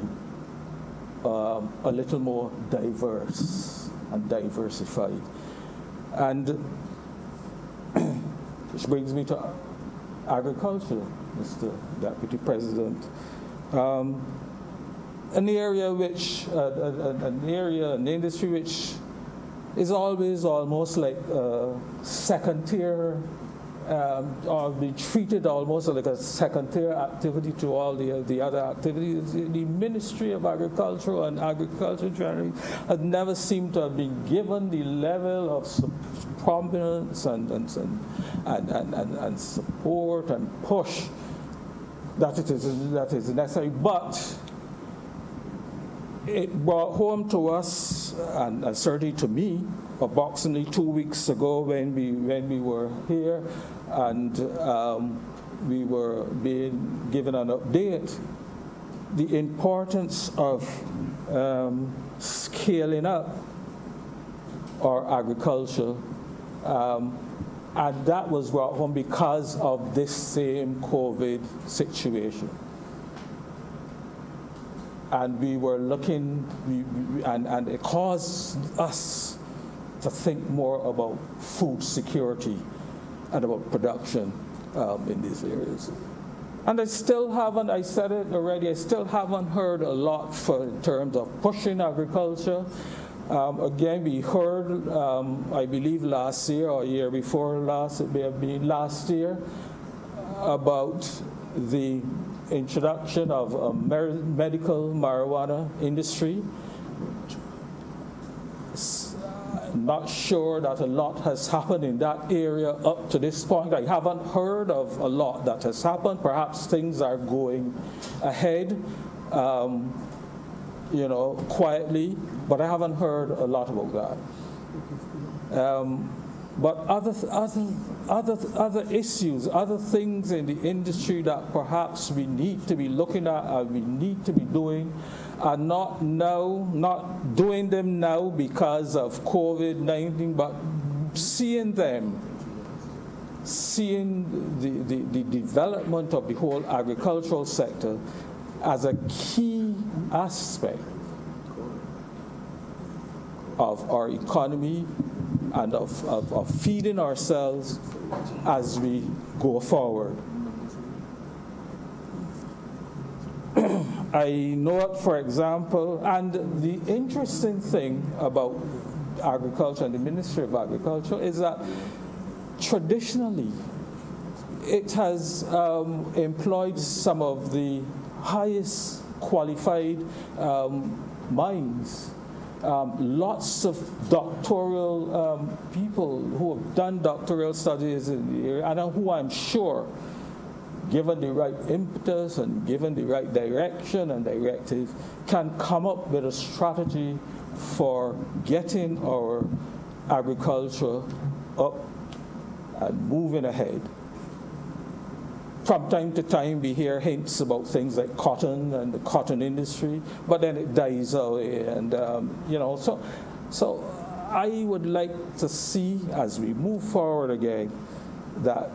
a little more diverse and diversified. And which brings me to agriculture, Mr. Deputy President. An industry which is always almost like second tier, or be treated almost like a second tier activity to all the other activities. The Ministry of Agriculture and Agriculture generally has never seemed to have been given the level of prominence and support and push that is necessary. But it brought home to us, and certainly to me, approximately 2 weeks ago when we were here and we were being given an update, the importance of scaling up our agriculture, and that was brought home because of this same COVID situation. And we were looking, and it caused us to think more about food security and about production in these areas. And I still haven't, I said it already, I still haven't heard a lot in terms of pushing agriculture. Again, we heard, I believe last year or year before last, it may have been last year, about the introduction of a medical marijuana industry. Not sure that a lot has happened in that area up to this point. I haven't heard of a lot that has happened. Perhaps things are going ahead, quietly, but I haven't heard a lot about that. But other issues, other things in the industry that perhaps we need to be looking at and we need to be doing are not doing them now because of COVID-19, but seeing the development of the whole agricultural sector as a key aspect of our economy and of feeding ourselves as we go forward. I know, for example, and the interesting thing about agriculture and the Ministry of Agriculture is that traditionally it has employed some of the highest qualified minds. Lots of doctoral people who have done doctoral studies in the area, and who I'm sure, given the right impetus and given the right direction and directive, can come up with a strategy for getting our agriculture up and moving ahead. From time to time, we hear hints about things like cotton and the cotton industry, but then it dies away. And, so I would like to see, as we move forward again, that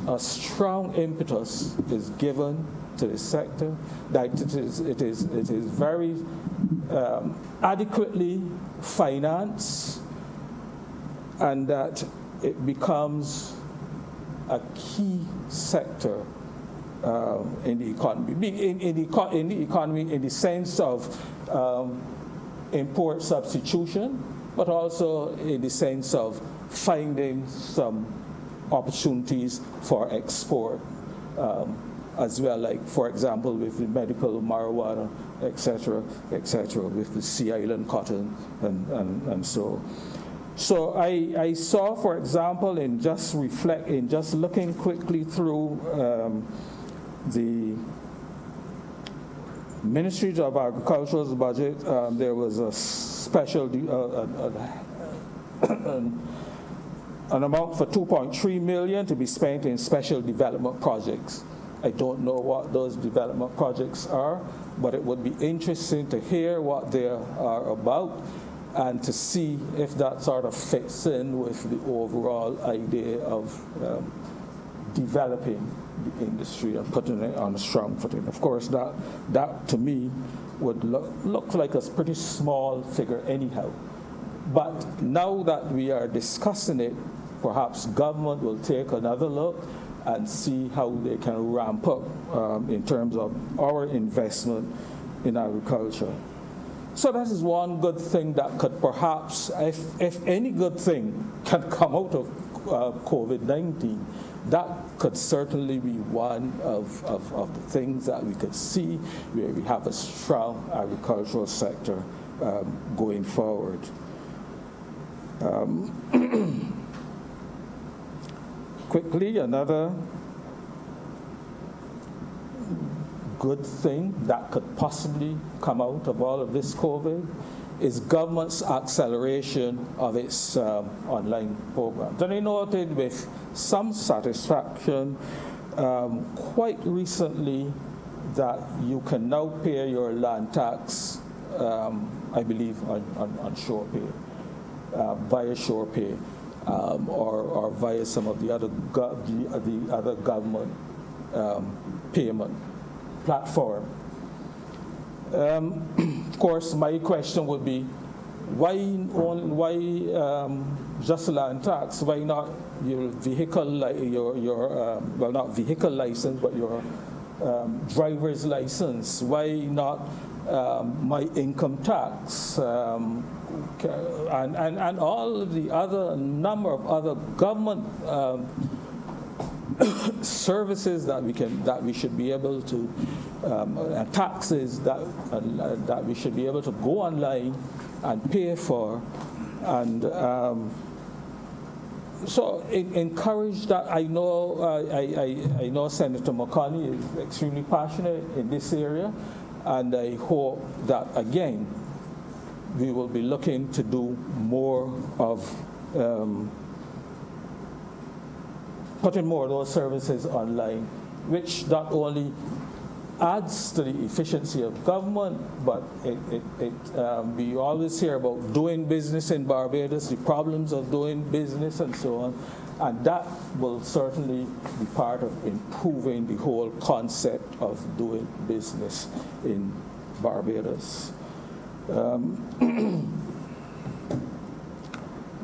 a strong impetus is given to the sector, that it is very adequately financed, and that it becomes a key sector in the economy. In the economy, in the sense of import substitution, but also in the sense of finding some opportunities for export as well, like, for example, with the medical marijuana, et cetera, with the Sea Island cotton and so. So I saw, for example, in just looking quickly through the Ministry of Agriculture's budget, there was a special an amount for $2.3 million to be spent in special development projects. I don't know what those development projects are, but it would be interesting to hear what they are about, and to see if that sort of fits in with the overall idea of developing the industry and putting it on a strong footing. Of course, that to me would look like a pretty small figure anyhow. But now that we are discussing it, perhaps government will take another look and see how they can ramp up in terms of our investment in agriculture. So that is one good thing that could perhaps, if any good thing can come out of COVID-19, that could certainly be one of the things that we could see where we have a strong agricultural sector going forward. Quickly, another good thing that could possibly come out of all of this COVID is government's acceleration of its online programs. And I noted with some satisfaction quite recently that you can now pay your land tax, I believe, on SurePay, via SurePay, or via some of the other government payment platform. Of course, my question would be, why just land tax? Why not your vehicle, well, not vehicle license, but your driver's license? Why not my income tax? And all of the other number of other government services that we should be able to, taxes that we should be able to go online and pay for, and so encourage that. I know Senator McConney is extremely passionate in this area, and I hope that again we will be looking to do more of putting more of those services online, which not only adds to the efficiency of government, but we always hear about doing business in Barbados, the problems of doing business and so on, and that will certainly be part of improving the whole concept of doing business in Barbados.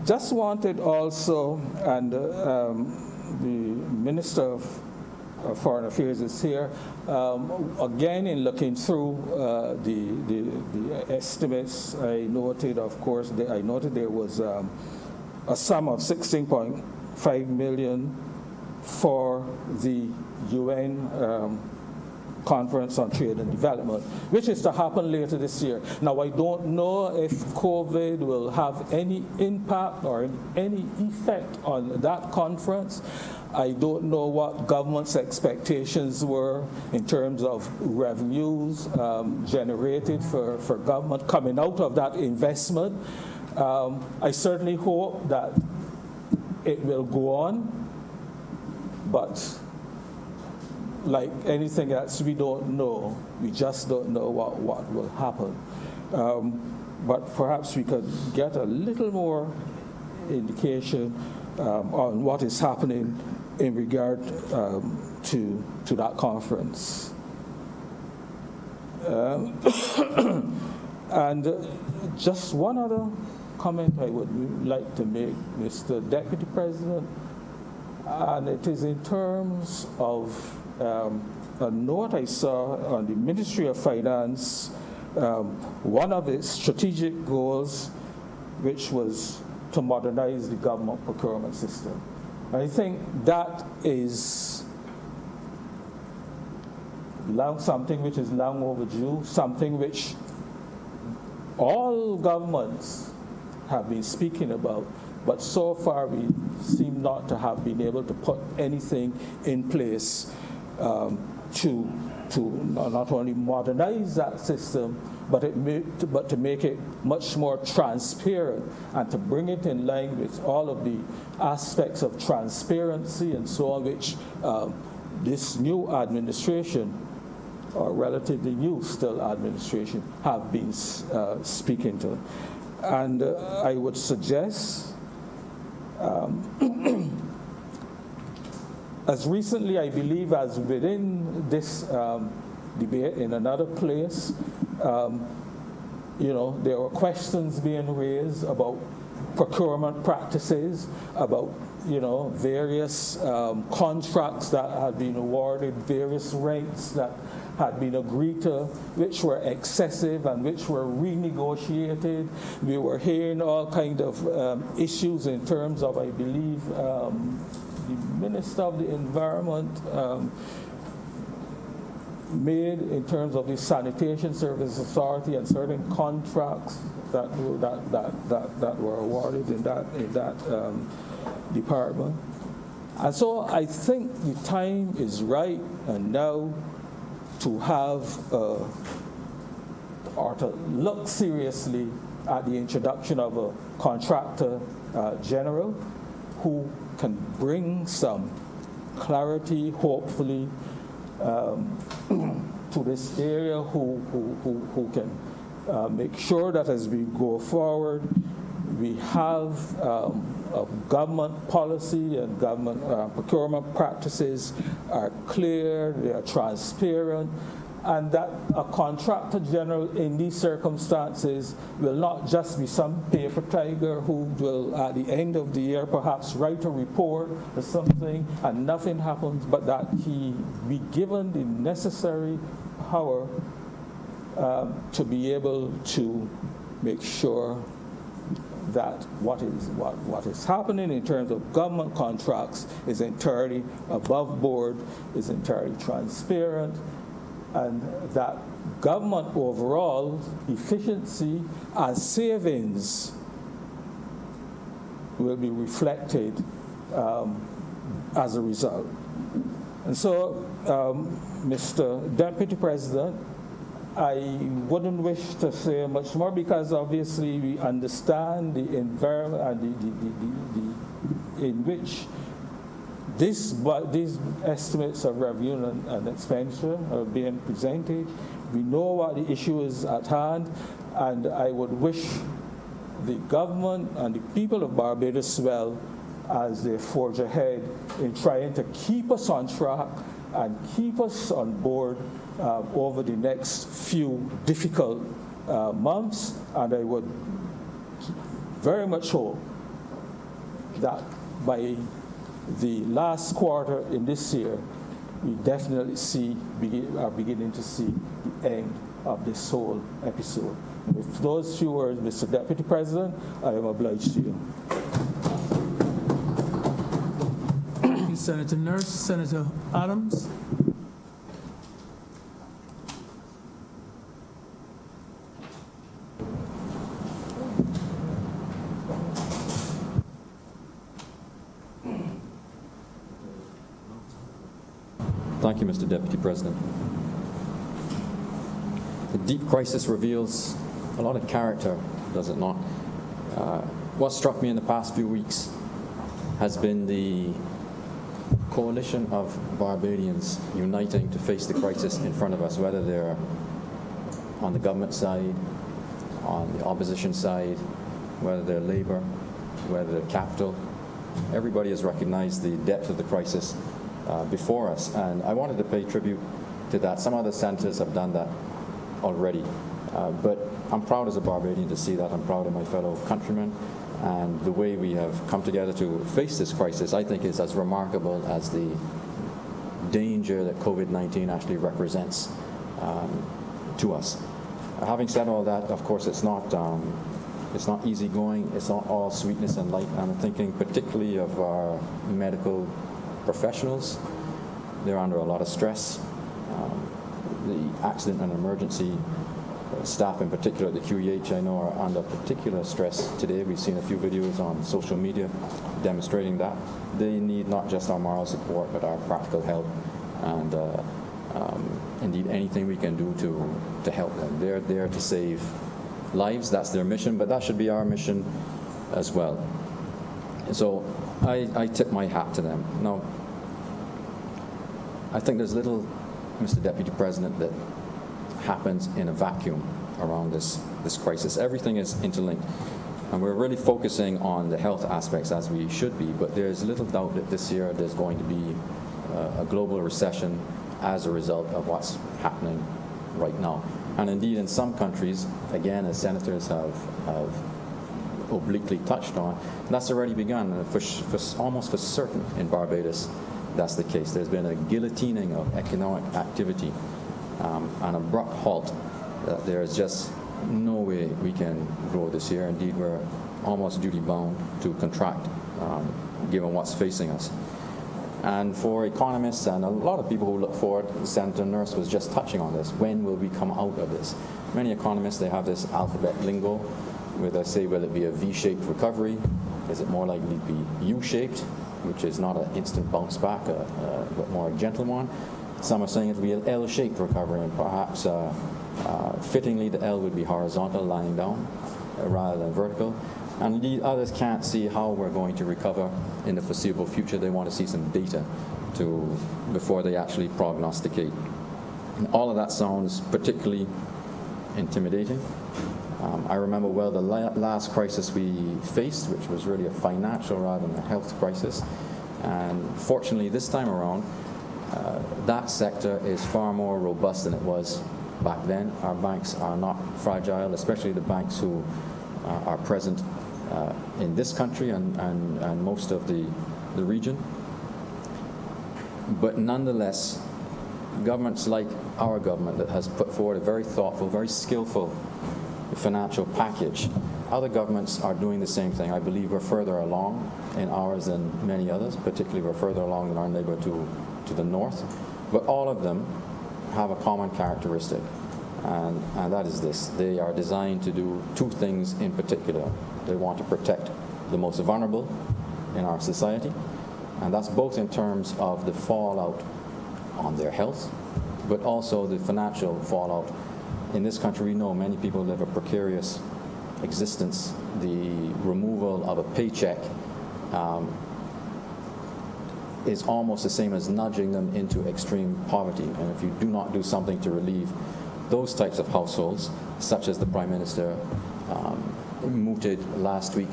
Just wanted also, and the Minister of Foreign Affairs is here, again in looking through the estimates, I noted, of course, there was a sum of 16.5 million for the UN Conference on Trade and Development, which is to happen later this year. Now, I don't know if COVID will have any impact or any effect on that conference. I don't know what government's expectations were in terms of revenues generated for government coming out of that investment. I certainly hope that it will go on, but like anything else, we don't know. We just don't know what will happen. But perhaps we could get a little more indication on what is happening in regard to that conference. And just one other comment I would like to make, Mr. Deputy President, and it is in terms of a note I saw on the Ministry of Finance, one of its strategic goals, which was to modernize the government procurement system. I think that is something which is long overdue, something which all governments have been speaking about, but so far we seem not to have been able to put anything in place to not only modernize that system, but to make it much more transparent and to bring it in line with all of the aspects of transparency and so on, which this new administration, or relatively new still administration, have been speaking to. And I would suggest, as recently, I believe, as within this debate in another place, there were questions being raised about procurement practices, about various contracts that had been awarded, various rates that had been agreed to, which were excessive and which were renegotiated. We were hearing all kind of issues in terms of, I believe, the Minister of the Environment made in terms of the Sanitation Services Authority and certain contracts that were awarded in that department. And so I think the time is right and now to have or to look seriously at the introduction of a contractor general who can bring some clarity, hopefully, to this area, who can make sure that as we go forward, we have a government policy and government procurement practices are clear, they are transparent, and that a contractor general in these circumstances will not just be some paper tiger who will, at the end of the year, perhaps write a report or something and nothing happens, but that he be given the necessary power to be able to make sure that what is happening in terms of government contracts is entirely above board, is entirely transparent, and that government overall efficiency and savings will be reflected as a result. And so, Mr. Deputy President, I wouldn't wish to say much more because obviously we understand the environment and in which these estimates of revenue and expenditure are being presented. We know what the issue is at hand, and I would wish the government and the people of Barbados well as they forge ahead in trying to keep us on track and keep us on board over the next few difficult months. And I would very much hope that by the last quarter in this year, we definitely are beginning to see the end of this whole episode. With those few words, Mr. Deputy President, I am obliged to you. Thank you, Senator Nurse. Senator Adams. Thank you, Mr. Deputy President. The deep crisis reveals a lot of character, does it not? What struck me in the past few weeks has been the coalition of Barbadians uniting to face the crisis in front of us, whether they're on the government side, on the opposition side, whether they're Labour, whether they're Capital. Everybody has recognized the depth of the crisis before us, and I wanted to pay tribute to that. Some other senators have done that already, but I'm proud as a Barbadian to see that. I'm proud of my fellow countrymen, and the way we have come together to face this crisis, I think, is as remarkable as the danger that COVID-19 actually represents to us. Having said all that, of course, it's not easy going. It's not all sweetness and light. I'm thinking particularly of our medical professionals. They're under a lot of stress. The accident and emergency staff in particular at the QEH, I know, are under particular stress today. We've seen a few videos on social media demonstrating that. They need not just our moral support, but our practical help, and indeed anything we can do to help them. They're there to save lives. That's their mission, but that should be our mission as well. So I tip my hat to them. Now, I think there's little, Mr. Deputy President, that happens in a vacuum around this crisis. Everything is interlinked, and we're really focusing on the health aspects as we should be, but there's little doubt that this year there's going to be a global recession as a result of what's happening right now. And indeed, in some countries, again, as senators have obliquely touched on, that's already begun. Almost for certain in Barbados, that's the case. There's been a guillotining of economic activity, an abrupt halt. There is just no way we can grow this year. Indeed, we're almost duty-bound to contract, given what's facing us. And for economists and a lot of people who look forward, Senator Nurse was just touching on this, when will we come out of this? Many economists, they have this alphabet lingo where they say, will it be a V-shaped recovery? Is it more likely to be U-shaped, which is not an instant bounce back, but more a gentle one? Some are saying it will be an L-shaped recovery, and perhaps fittingly the L would be horizontal, lying down, rather than vertical. And indeed, others can't see how we're going to recover in the foreseeable future. They want to see some data before they actually prognosticate. And all of that sounds particularly intimidating. I remember well the last crisis we faced, which was really a financial rather than a health crisis. And fortunately, this time around, that sector is far more robust than it was back then. Our banks are not fragile, especially the banks who are present in this country and most of the region. But nonetheless, governments like our government that has put forward a very thoughtful, very skillful financial package, other governments are doing the same thing. I believe we're further along in ours than many others, particularly we're further along than our neighbor to the north. But all of them have a common characteristic, and that is this. They are designed to do two things in particular. They want to protect the most vulnerable in our society, and that's both in terms of the fallout on their health, but also the financial fallout in this country, we know many people live a precarious existence. The removal of a paycheck is almost the same as nudging them into extreme poverty. And if you do not do something to relieve those types of households, such as the Prime Minister mooted last week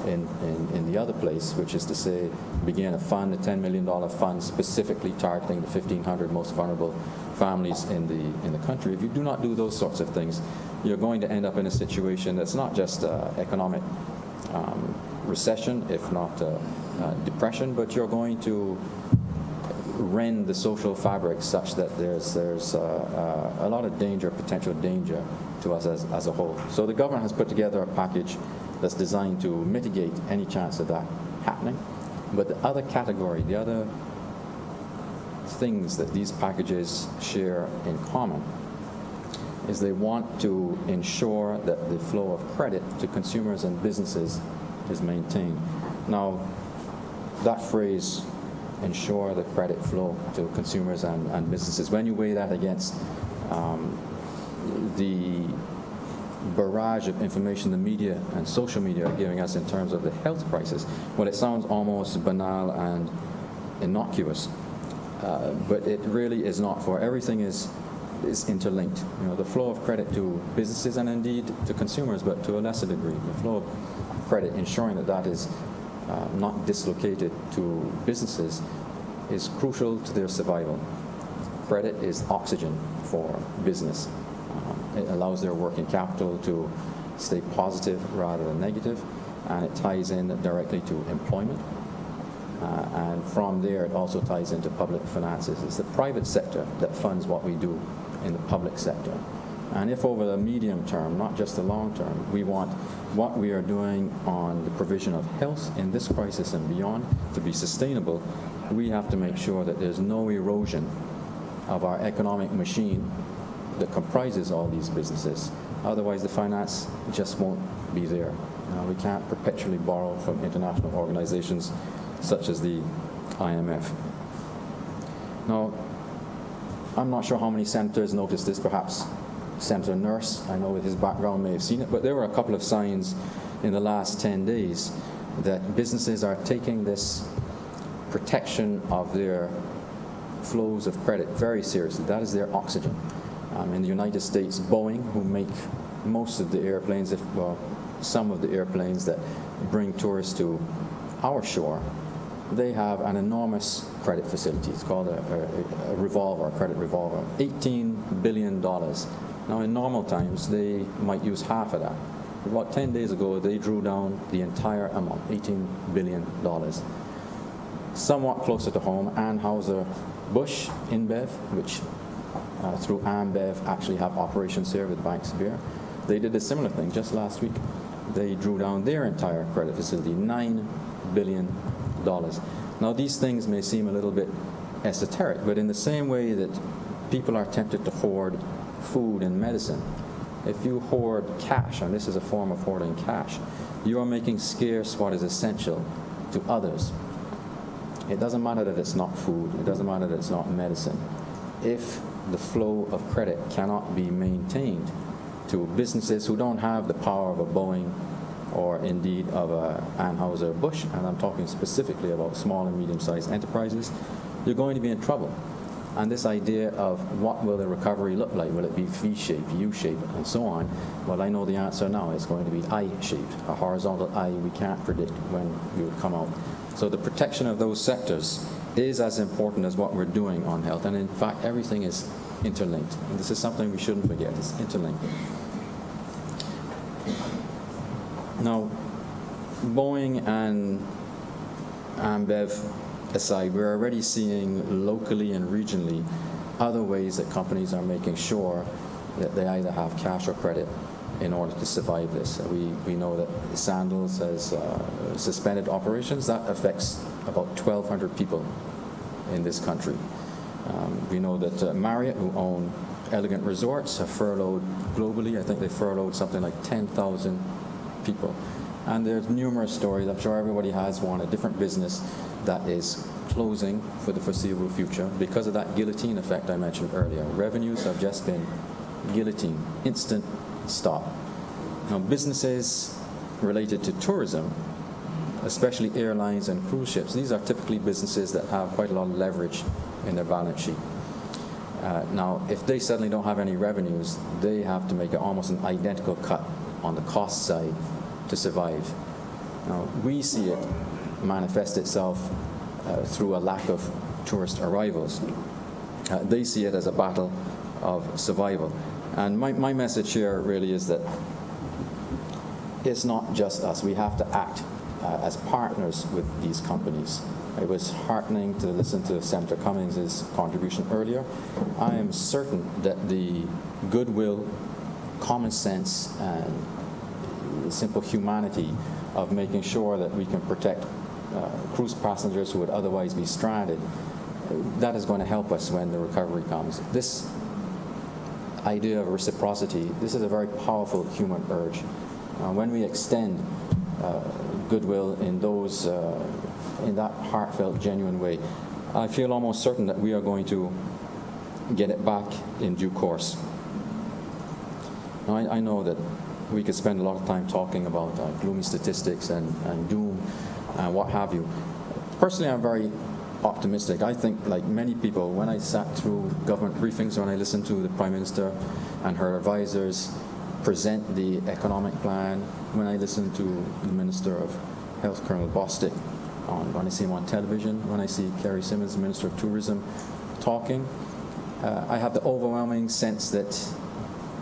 in the other place, which is to say, began a fund, a $10 million fund specifically targeting the 1,500 most vulnerable families in the country. If you do not do those sorts of things, you're going to end up in a situation that's not just economic recession, if not depression, but you're going to rend the social fabric such that there's a lot of danger, potential danger to us as a whole. So the government has put together a package that's designed to mitigate any chance of that happening. But the other category, the other things that these packages share in common is they want to ensure that the flow of credit to consumers and businesses is maintained. Now, that phrase, ensure the credit flow to consumers and businesses, when you weigh that against the barrage of information the media and social media are giving us in terms of the health crisis, well, it sounds almost banal and innocuous, but it really is not. For everything is interlinked. You know, the flow of credit to businesses and indeed to consumers, but to a lesser degree, the flow of credit, ensuring that that is not dislocated to businesses, is crucial to their survival. Credit is oxygen for business. It allows their working capital to stay positive rather than negative, and it ties in directly to employment. And from there, it also ties into public finances. It's the private sector that funds what we do in the public sector. And if over the medium term, not just the long term, we want what we are doing on the provision of health in this crisis and beyond to be sustainable, we have to make sure that there's no erosion of our economic machine that comprises all these businesses. Otherwise, the finance just won't be there. We can't perpetually borrow from international organizations such as the IMF. Now, I'm not sure how many senators noticed this. Perhaps Senator Nurse, I know with his background, may have seen it, but there were a couple of signs in the last 10 days that businesses are taking this protection of their flows of credit very seriously. That is their oxygen. In the United States, Boeing, who make most of the airplanes, some of the airplanes that bring tourists to our shore, they have an enormous credit facility. It's called a revolver, a credit revolver, $18 billion. Now, in normal times, they might use half of that. About 10 days ago, they drew down the entire amount, $18 billion. Somewhat closer to home, Anheuser-Busch InBev, which through Ambev actually have operations here with Banks Beer. They did a similar thing just last week. They drew down their entire credit facility, $9 billion. Now, these things may seem a little bit esoteric, but in the same way that people are tempted to hoard food and medicine, if you hoard cash, and this is a form of hoarding cash, you are making scarce what is essential to others. It doesn't matter that it's not food. It doesn't matter that it's not medicine. If the flow of credit cannot be maintained to businesses who don't have the power of a Boeing or indeed of a Anheuser-Busch, and I'm talking specifically about small and medium-sized enterprises, you're going to be in trouble. And this idea of what will the recovery look like, will it be V-shaped, U-shaped, and so on, well, I know the answer now. It's going to be I-shaped, a horizontal I. We can't predict when we would come out. So the protection of those sectors is as important as what we're doing on health. And in fact, everything is interlinked. And this is something we shouldn't forget. It's interlinked. Now, Boeing and Ambev aside, we're already seeing locally and regionally other ways that companies are making sure that they either have cash or credit in order to survive this. We know that Sandals has suspended operations. That affects about 1,200 people in this country. We know that Marriott, who own Elegant Resorts, have furloughed globally. I think they furloughed something like 10,000 people. And there's numerous stories. I'm sure everybody has one, a different business that is closing for the foreseeable future because of that guillotine effect I mentioned earlier. Revenues have just been guillotine, instant stop. Now, businesses related to tourism, especially airlines and cruise ships, these are typically businesses that have quite a lot of leverage in their balance sheet. Now, if they suddenly don't have any revenues, they have to make almost an identical cut on the cost side to survive. Now, we see it manifest itself through a lack of tourist arrivals. They see it as a battle of survival. And my message here really is that it's not just us. We have to act as partners with these companies. It was heartening to listen to Senator Cummings' contribution earlier. I am certain that the goodwill, common sense, and simple humanity of making sure that we can protect cruise passengers who would otherwise be stranded, that is going to help us when the recovery comes. This idea of reciprocity, this is a very powerful human urge. When we extend goodwill in those in that heartfelt, genuine way, I feel almost certain that we are going to get it back in due course. Now, I know that we could spend a lot of time talking about gloomy statistics and doom and what have you. Personally, I'm very optimistic. I think, like many people, when I sat through government briefings, when I listened to the Prime Minister and her advisors present the economic plan, when I listened to the Minister of Health, Colonel Bostic, when I see him on television, when I see Kerry Simmons, Minister of Tourism, talking, I have the overwhelming sense that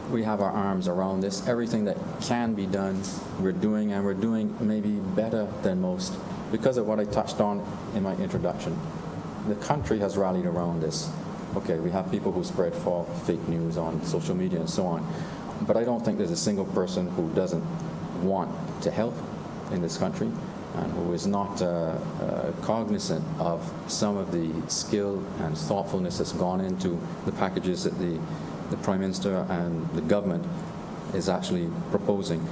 we have our arms around this. Everything that can be done, we're doing, and we're doing maybe better than most because of what I touched on in my introduction. The country has rallied around this. Okay, we have people who spread fake news on social media and so on, but I don't think there's a single person who doesn't want to help in this country and who is not cognizant of some of the skill and thoughtfulness that's gone into the packages that the Prime Minister and the government is actually proposing.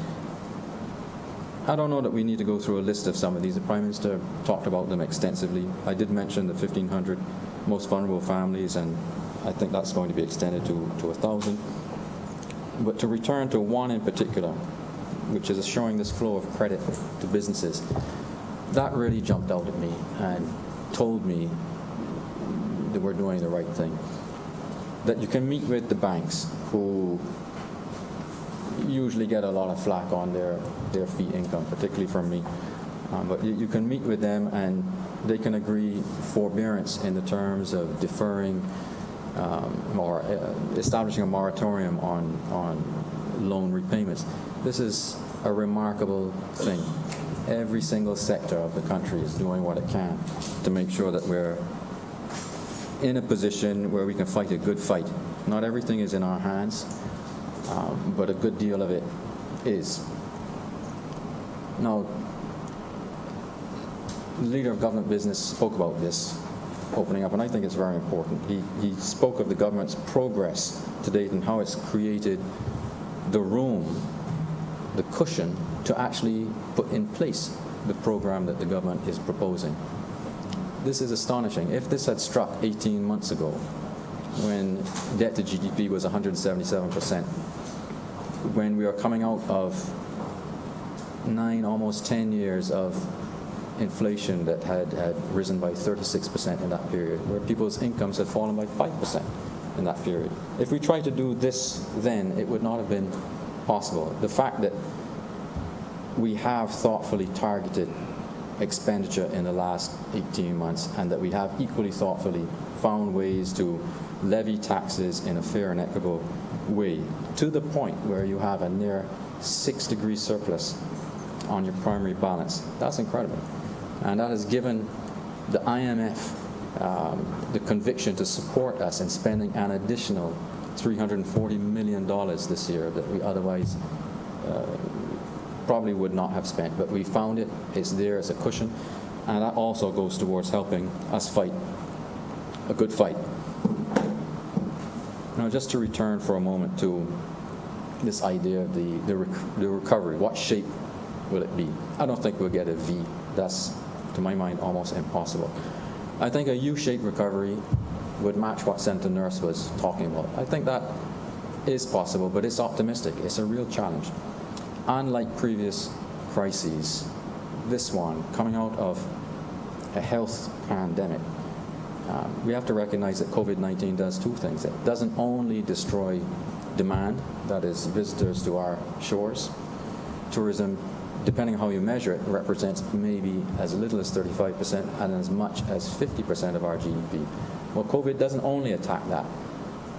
I don't know that we need to go through a list of some of these. The Prime Minister talked about them extensively. I did mention the 1,500 most vulnerable families, and I think that's going to be extended to 1,000. But to return to one in particular, which is showing this flow of credit to businesses, that really jumped out at me and told me that we're doing the right thing. That you can meet with the banks who usually get a lot of flack on their fee income, particularly from me. But you can meet with them and they can agree forbearance in the terms of deferring or establishing a moratorium on loan repayments. This is a remarkable thing. Every single sector of the country is doing what it can to make sure that we're in a position where we can fight a good fight. Not everything is in our hands, but a good deal of it is. Now, the leader of government business spoke about this opening up, and I think it's very important. He spoke of the government's progress to date and how it's created the room, the cushion, to actually put in place the program that the government is proposing. This is astonishing. If this had struck 18 months ago, when debt to GDP was 177%, when we are coming out of 9, almost 10 years of inflation that had risen by 36% in that period, where people's incomes had fallen by 5% in that period. If we tried to do this then, it would not have been possible. The fact that we have thoughtfully targeted expenditure in the last 18 months and that we have equally thoughtfully found ways to levy taxes in a fair and equitable way to the point where you have a near 6-degree surplus on your primary balance, that's incredible. And that has given the IMF the conviction to support us in spending an additional $340 million this year that we otherwise probably would not have spent. But we found it, it's there as a cushion, and that also goes towards helping us fight a good fight. Now, just to return for a moment to this idea of the recovery, what shape will it be? I don't think we'll get a V. That's, to my mind, almost impossible. I think a U-shaped recovery would match what Senator Nurse was talking about. I think that is possible, but it's optimistic. It's a real challenge. Unlike previous crises, this one, coming out of a health pandemic, we have to recognize that COVID-19 does two things. It doesn't only destroy demand, that is visitors to our shores. Tourism, depending on how you measure it, represents maybe as little as 35% and as much as 50% of our GDP. Well, COVID doesn't only attack that.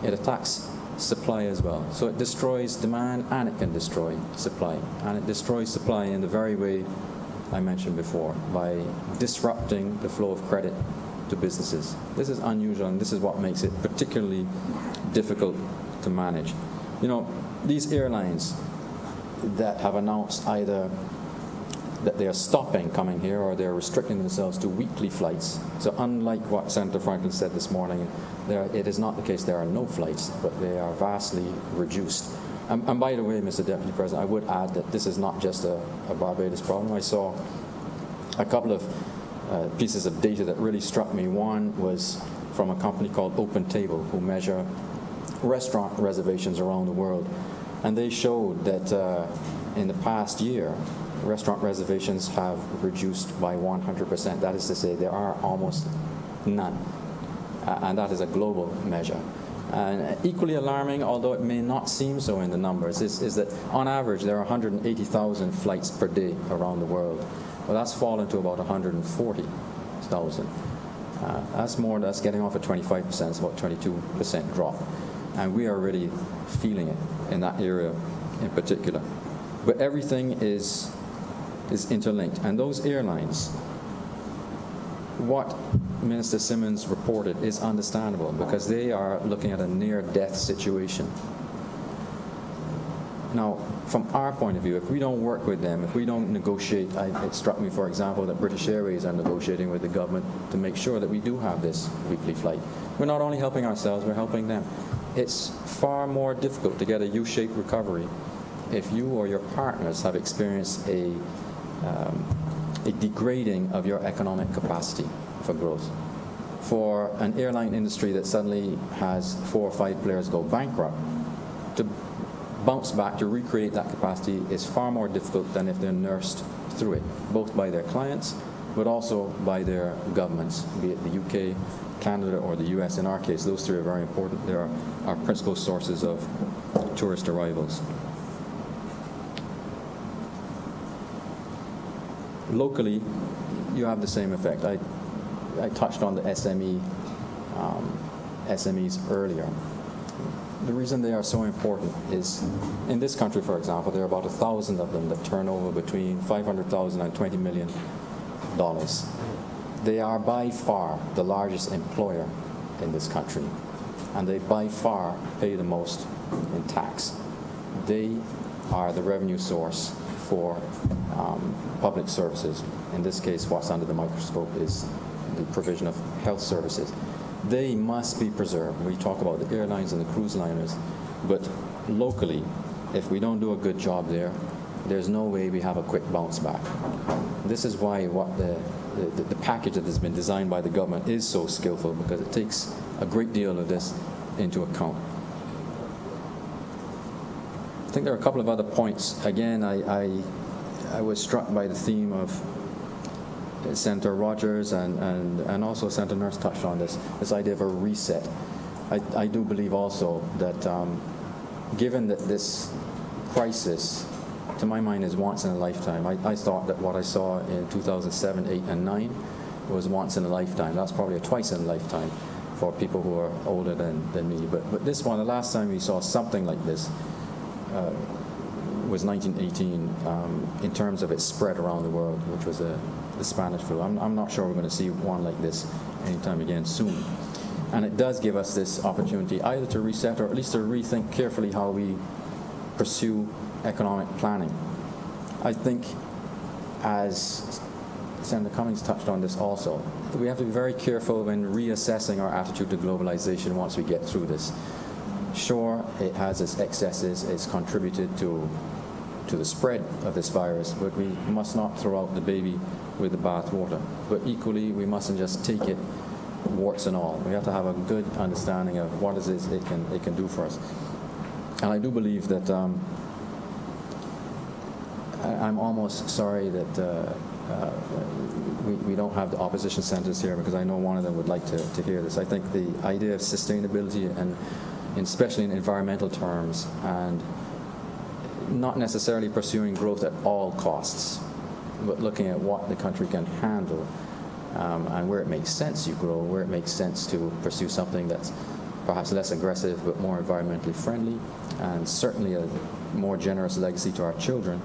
It attacks supply as well. So it destroys demand and it can destroy supply. And it destroys supply in the very way I mentioned before, by disrupting the flow of credit to businesses. This is unusual, and this is what makes it particularly difficult to manage. You know, these airlines that have announced either that they are stopping coming here or they're restricting themselves to weekly flights. So unlike what Senator Franklin said this morning, it is not the case there are no flights, but they are vastly reduced. And by the way, Mr. Deputy President, I would add that this is not just a Barbados problem. I saw a couple of pieces of data that really struck me. One was from a company called Open Table, who measure restaurant reservations around the world. And they showed that in the past year, restaurant reservations have reduced by 100%. That is to say, there are almost none. And that is a global measure. And equally alarming, although it may not seem so in the numbers, is that on average there are 180,000 flights per day around the world. Well, that's fallen to about 140,000. That's getting off at 25%, it's about 22% drop. And we are really feeling it in that area in particular. But everything is interlinked. And those airlines, what Minister Simmons reported is understandable because they are looking at a near-death situation. Now, from our point of view, if we don't work with them, if we don't negotiate, it struck me, for example, that British Airways are negotiating with the government to make sure that we do have this weekly flight. We're not only helping ourselves, we're helping them. It's far more difficult to get a U-shaped recovery if you or your partners have experienced a degrading of your economic capacity for growth. For an airline industry that suddenly has 4 or 5 players go bankrupt, to bounce back, to recreate that capacity is far more difficult than if they're nursed through it, both by their clients, but also by their governments, be it the UK, Canada, or the US. In our case, those three are very important. They are our principal sources of tourist arrivals. Locally, you have the same effect. I touched on the SMEs earlier. The reason they are so important is, in this country, for example, there are about 1,000 of them that turn over between $500,000 and $20 million. They are by far the largest employer in this country, and they by far pay the most in tax. They are the revenue source for public services. In this case, what's under the microscope is the provision of health services. They must be preserved. We talk about the airlines and the cruise liners, but locally, if we don't do a good job there, there's no way we have a quick bounce back. This is why what the package that has been designed by the government is so skillful, because it takes a great deal of this into account. I think there are a couple of other points. Again, I was struck by the theme of Senator Rogers and also Senator Nurse touched on this idea of a reset. I do believe also that given that this crisis, to my mind, is once in a lifetime. I thought that what I saw in 2007, 8, and 9 was once in a lifetime. That's probably a twice in a lifetime for people who are older than me. But this one, the last time we saw something like this was 1918 in terms of its spread around the world, which was the Spanish flu. I'm not sure we're going to see one like this anytime again soon. And it does give us this opportunity either to reset or at least to rethink carefully how we pursue economic planning. I think, as Senator Cummings touched on this also, we have to be very careful when reassessing our attitude to globalization once we get through this. Sure, it has its excesses, it's contributed to the spread of this virus, but we must not throw out the baby with the bathwater. But equally, we mustn't just take it warts and all. We have to have a good understanding of what it is it can do for us. And I do believe that I'm almost sorry that we don't have the opposition senators here, because I know one of them would like to hear this. I think the idea of sustainability, and especially in environmental terms, and not necessarily pursuing growth at all costs, but looking at what the country can handle, and where it makes sense you grow, where it makes sense to pursue something that's perhaps less aggressive but more environmentally friendly, and certainly a more generous legacy to our children.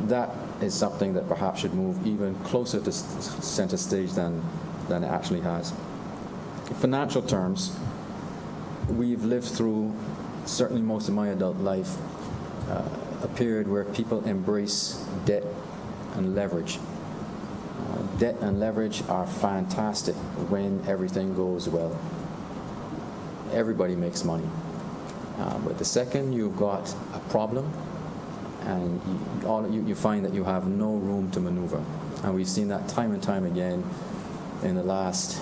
That is something that perhaps should move even closer to center stage than it actually has. In financial terms, we've lived through, certainly most of my adult life, a period where people embrace debt and leverage. Debt and leverage are fantastic when everything goes well. Everybody makes money. But the second you've got a problem, and you find that you have no room to maneuver. And we've seen that time and time again in the last,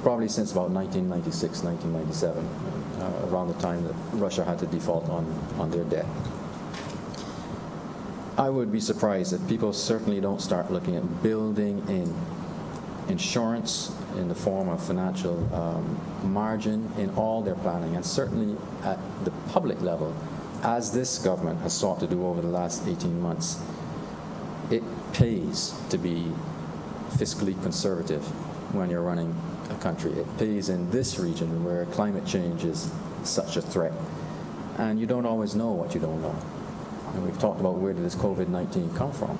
probably since about 1996, 1997, around the time that Russia had to default on their debt. I would be surprised if people certainly don't start looking at building in insurance in the form of financial margin in all their planning, and certainly at the public level, as this government has sought to do over the last 18 months. It pays to be fiscally conservative when you're running a country. It pays in this region where climate change is such a threat, and you don't always know what you don't know. And we've talked about, where did this COVID-19 come from?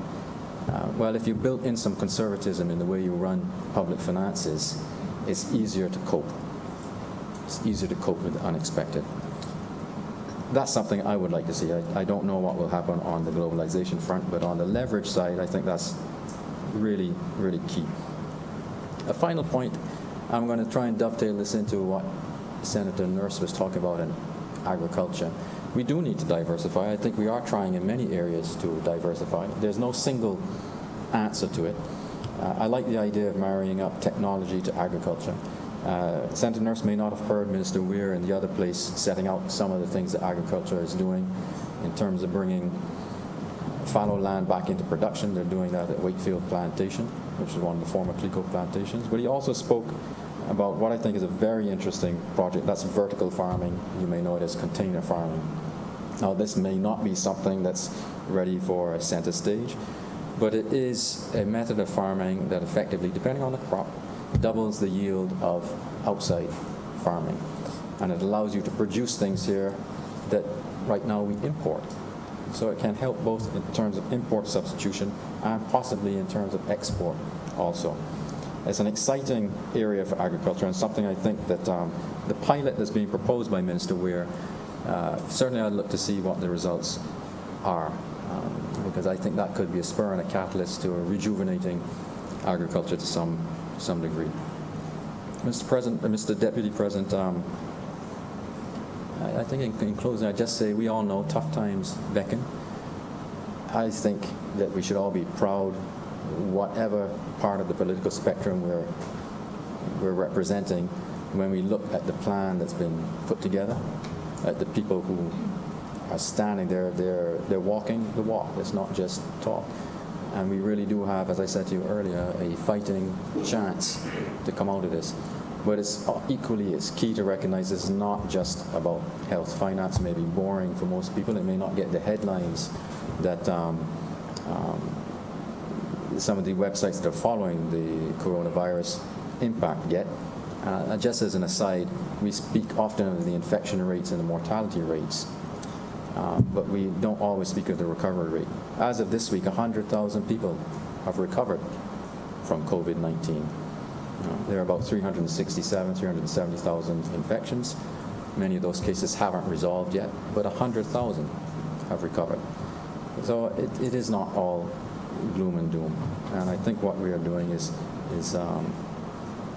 Well, if you built in some conservatism in the way you run public finances, it's easier to cope. It's easier to cope with the unexpected. That's something I would like to see. I don't know what will happen on the globalization front, but on the leverage side, I think that's really, really key. A final point, I'm going to try and dovetail this into what Senator Nurse was talking about in agriculture. We do need to diversify. I think we are trying in many areas to diversify. There's no single answer to it. I like the idea of marrying up technology to agriculture. Senator Nurse may not have heard Minister Weir in the other place setting out some of the things that agriculture is doing in terms of bringing fallow land back into production. They're doing that at Wakefield Plantation, which is one of the former Clico plantations. But he also spoke about what I think is a very interesting project. That's vertical farming. You may know it as container farming. Now, this may not be something that's ready for a center stage, but it is a method of farming that effectively, depending on the crop, doubles the yield of outside farming. And it allows you to produce things here that right now we import. So it can help both in terms of import substitution and possibly in terms of export also. It's an exciting area for agriculture, and something I think that the pilot that's being proposed by Minister Weir, certainly I'd look to see what the results are, because I think that could be a spur and a catalyst to a rejuvenating agriculture to some degree. Mr. Deputy President, I think in closing, I just say we all know tough times beckon. I think that we should all be proud, whatever part of the political spectrum we're representing, when we look at the plan that's been put together, at the people who are standing there, they're walking the walk. It's not just talk. And we really do have, as I said to you earlier, a fighting chance to come out of this. But it's key to recognize this is not just about health. Finance may be boring for most people. It may not get the headlines that some of the websites that are following the coronavirus impact get. Just as an aside, we speak often of the infection rates and the mortality rates, but we don't always speak of the recovery rate. As of this week, 100,000 people have recovered from COVID-19. There are about 370,000 infections. Many of those cases haven't resolved yet, but 100,000 have recovered. So it is not all gloom and doom. And I think what we are doing is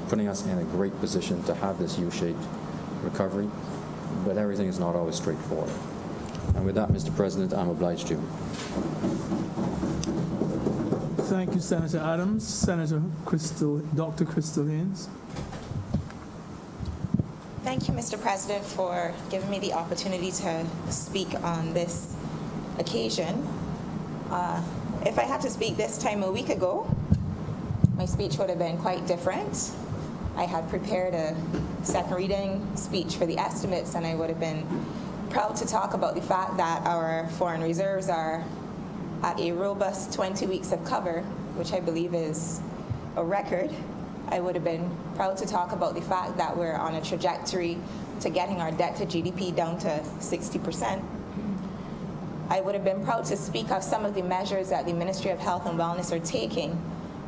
putting us in a great position to have this U-shaped recovery, but everything is not always straightforward. And with that, Mr. President, I'm obliged to you. Thank you, Senator Adams. Dr. Crystal Haynes. Thank you, Mr. President, for giving me the opportunity to speak on this occasion. If I had to speak this time a week ago, my speech would have been quite different. I had prepared a second reading speech for the estimates, and I would have been proud to talk about the fact that our foreign reserves are at a robust 20 weeks of cover, which I believe is a record. I would have been proud to talk about the fact that we're on a trajectory to getting our debt to GDP down to 60%. I would have been proud to speak of some of the measures that the Ministry of Health and Wellness are taking,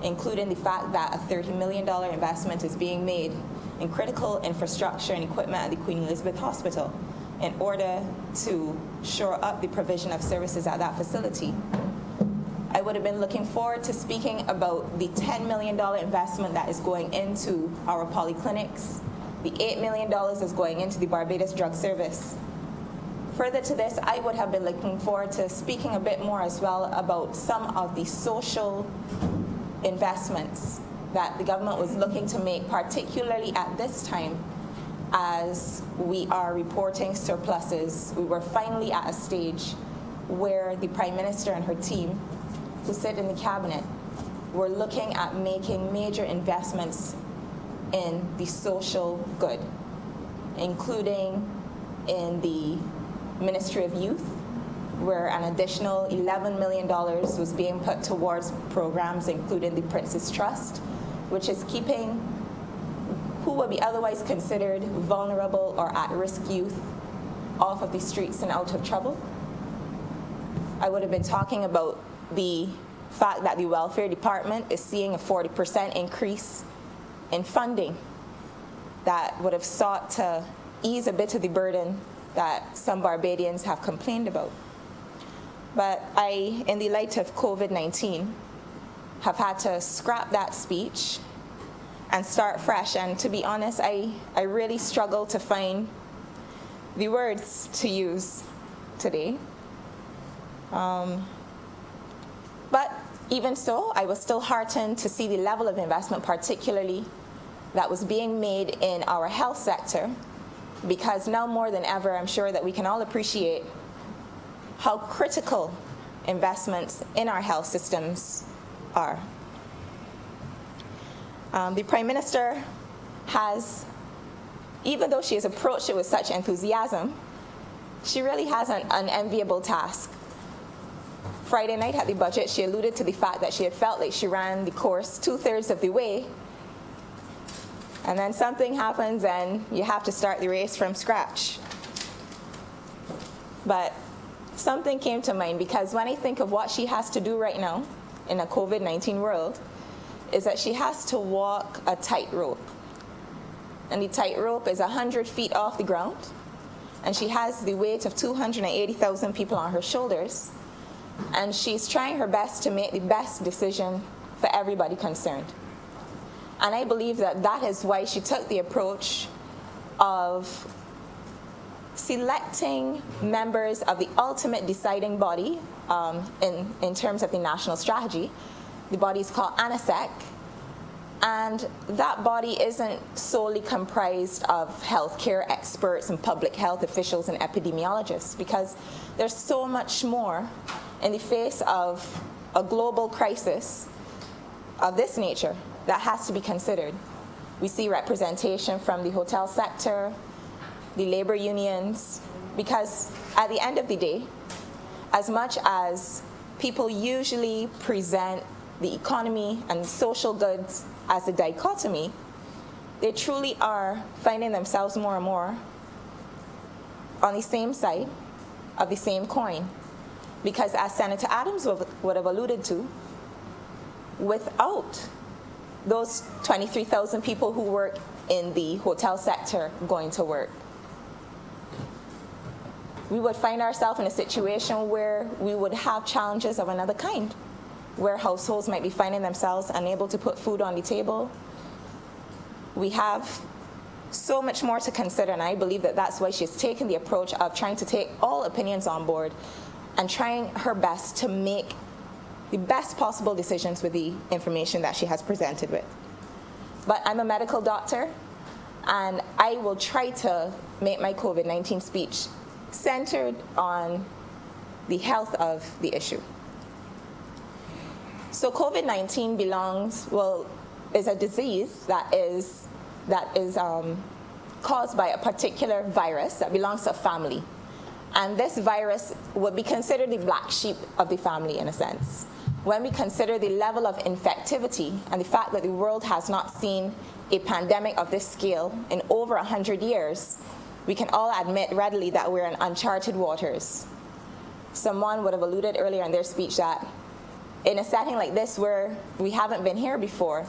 including the fact that a $30 million investment is being made in critical infrastructure and equipment at the Queen Elizabeth Hospital in order to shore up the provision of services at that facility. I would have been looking forward to speaking about the $10 million investment that is going into our polyclinics. The $8 million is going into the Barbados Drug Service. Further to this, I would have been looking forward to speaking a bit more as well about some of the social investments that the government was looking to make, particularly at this time as we are reporting surpluses. We were finally at a stage where the Prime Minister and her team, who sit in the cabinet, were looking at making major investments in the social good, including in the Ministry of Youth, where an additional $11 million was being put towards programs including the Prince's Trust, which is keeping who would be otherwise considered vulnerable or at-risk youth off of the streets and out of trouble. I would have been talking about the fact that the Welfare Department is seeing a 40% increase in funding that would have sought to ease a bit of the burden that some Barbadians have complained about. But I, in the light of COVID-19, have had to scrap that speech and start fresh. And to be honest, I really struggle to find the words to use today. But even so, I was still heartened to see the level of investment, particularly that was being made in our health sector, because now more than ever, I'm sure that we can all appreciate how critical investments in our health systems are. The Prime Minister has, even though she has approached it with such enthusiasm, she really has an unenviable task. Friday night at the budget, she alluded to the fact that she had felt like she ran the course 2/3 of the way, and then something happens and you have to start the race from scratch. But something came to mind, because when I think of what she has to do right now in a COVID-19 world, is that she has to walk a tightrope. And the tightrope is 100 feet off the ground, and she has the weight of 280,000 people on her shoulders, and she's trying her best to make the best decision for everybody concerned. And I believe that that is why she took the approach of selecting members of the ultimate deciding body in terms of the national strategy. The body is called ANASEC, and that body isn't solely comprised of healthcare experts and public health officials and epidemiologists, because there's so much more in the face of a global crisis of this nature that has to be considered. We see representation from the hotel sector, the labor unions, because at the end of the day, as much as people usually present the economy and social goods as a dichotomy, they truly are finding themselves more and more on the same side of the same coin. Because as Senator Adams would have alluded to, without those 23,000 people who work in the hotel sector going to work, we would find ourselves in a situation where we would have challenges of another kind, where households might be finding themselves unable to put food on the table. We have so much more to consider, and I believe that that's why she's taken the approach of trying to take all opinions on board and trying her best to make the best possible decisions with the information that she has presented with. But I'm a medical doctor, And I will try to make my COVID-19 speech centered on the health of the issue. So COVID-19 is a disease that is caused by a particular virus that belongs to a family. And this virus would be considered the black sheep of the family in a sense. When we consider the level of infectivity and the fact that the world has not seen a pandemic of this scale in over 100 years, we can all admit readily that we're in uncharted waters. Someone would have alluded earlier in their speech that in a setting like this where we haven't been here before,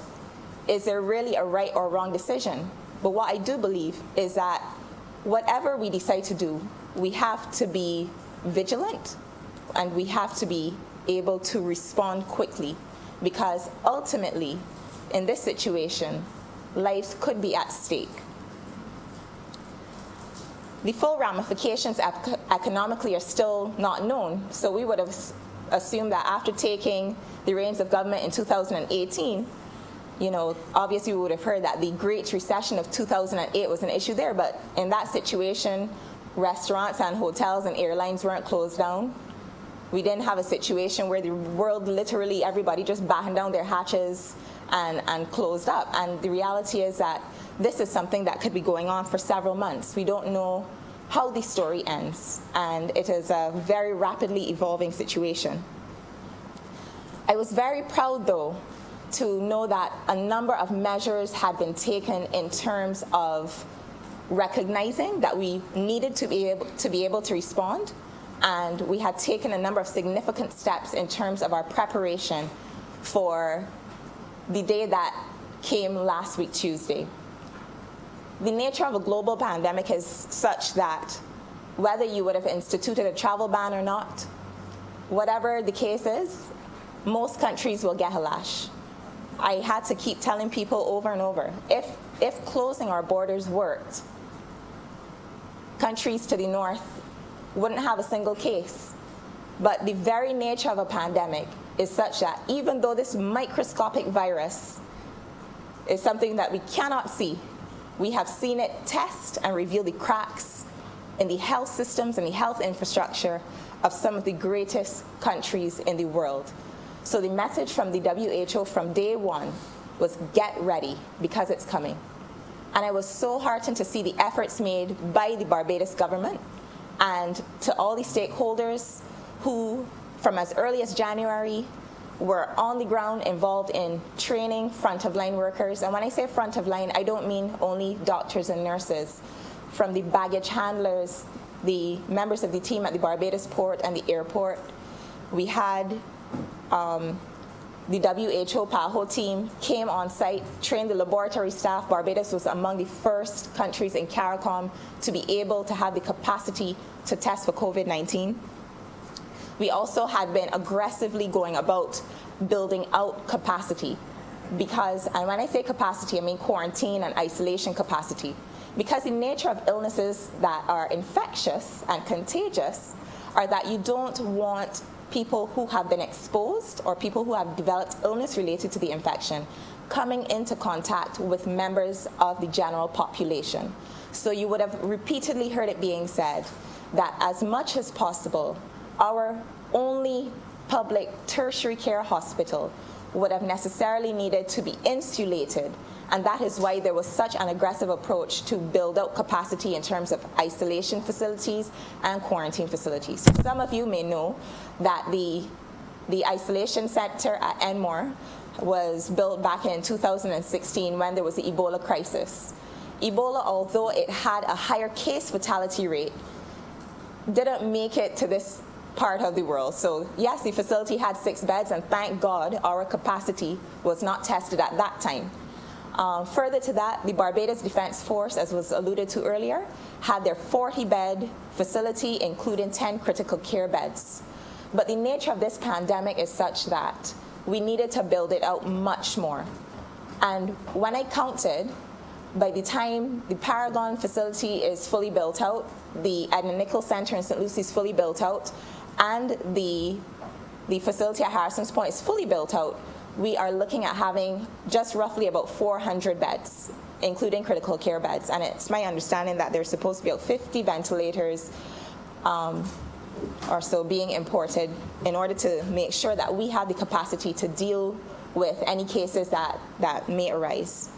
is there really a right or wrong decision? But what I do believe is that whatever we decide to do, we have to be vigilant and we have to be able to respond quickly, because ultimately, in this situation, lives could be at stake. The full ramifications economically are still not known, so we would have assumed that after taking the reins of government in 2018, obviously we would have heard that the Great Recession of 2008 was an issue there, but in that situation, restaurants and hotels and airlines weren't closed down. We didn't have a situation where the world, literally everybody just battened down their hatches and closed up. And the reality is that this is something that could be going on for several months. We don't know how the story ends, and it is a very rapidly evolving situation. I was very proud, though, to know that a number of measures had been taken in terms of recognizing that we needed to be able to respond, and we had taken a number of significant steps in terms of our preparation for the day that came last week, Tuesday. The nature of a global pandemic is such that whether you would have instituted a travel ban or not, whatever the case is, most countries will get a lash. I had to keep telling people over and over, if closing our borders worked, countries to the north wouldn't have a single case. But the very nature of a pandemic is such that even though this microscopic virus is something that we cannot see, we have seen it test and reveal the cracks in the health systems and the health infrastructure of some of the greatest countries in the world. So the message from the WHO from day one was get ready because it's coming. And I was so heartened to see the efforts made by the Barbados government and to all the stakeholders who, from as early as January, were on the ground involved in training front-of-line workers. And when I say front-of-line, I don't mean only doctors and nurses. From the baggage handlers, the members of the team at the Barbados port and the airport, we had the WHO PAHO team came on site, trained the laboratory staff. Barbados was among the first countries in CARICOM to be able to have the capacity to test for COVID-19. We also had been aggressively going about building out capacity because, and when I say capacity, I mean quarantine and isolation capacity, because the nature of illnesses that are infectious and contagious are that you don't want people who have been exposed or people who have developed illness related to the infection coming into contact with members of the general population. So you would have repeatedly heard it being said that as much as possible, our only public tertiary care hospital would have necessarily needed to be insulated, and that is why there was such an aggressive approach to build out capacity in terms of isolation facilities and quarantine facilities. So some of you may know that the isolation center at Enmore was built back in 2016 when there was the Ebola crisis. Ebola, although it had a higher case fatality rate, didn't make it to this part of the world. So yes, the facility had 6 beds, and thank God our capacity was not tested at that time. Further to that, the Barbados Defense Force, as was alluded to earlier, had their 40-bed facility, including 10 critical care beds. But the nature of this pandemic is such that we needed to build it out much more. And when I counted, by the time the Paragon facility is fully built out, the Edna Nichols Center in St. Lucie is fully built out, and the facility at Harrison's Point is fully built out, we are looking at having just roughly about 400 beds. including critical care beds. And it's my understanding that there's supposed to be about 50 ventilators or so being imported in order to make sure that we have the capacity to deal with any cases that may arise.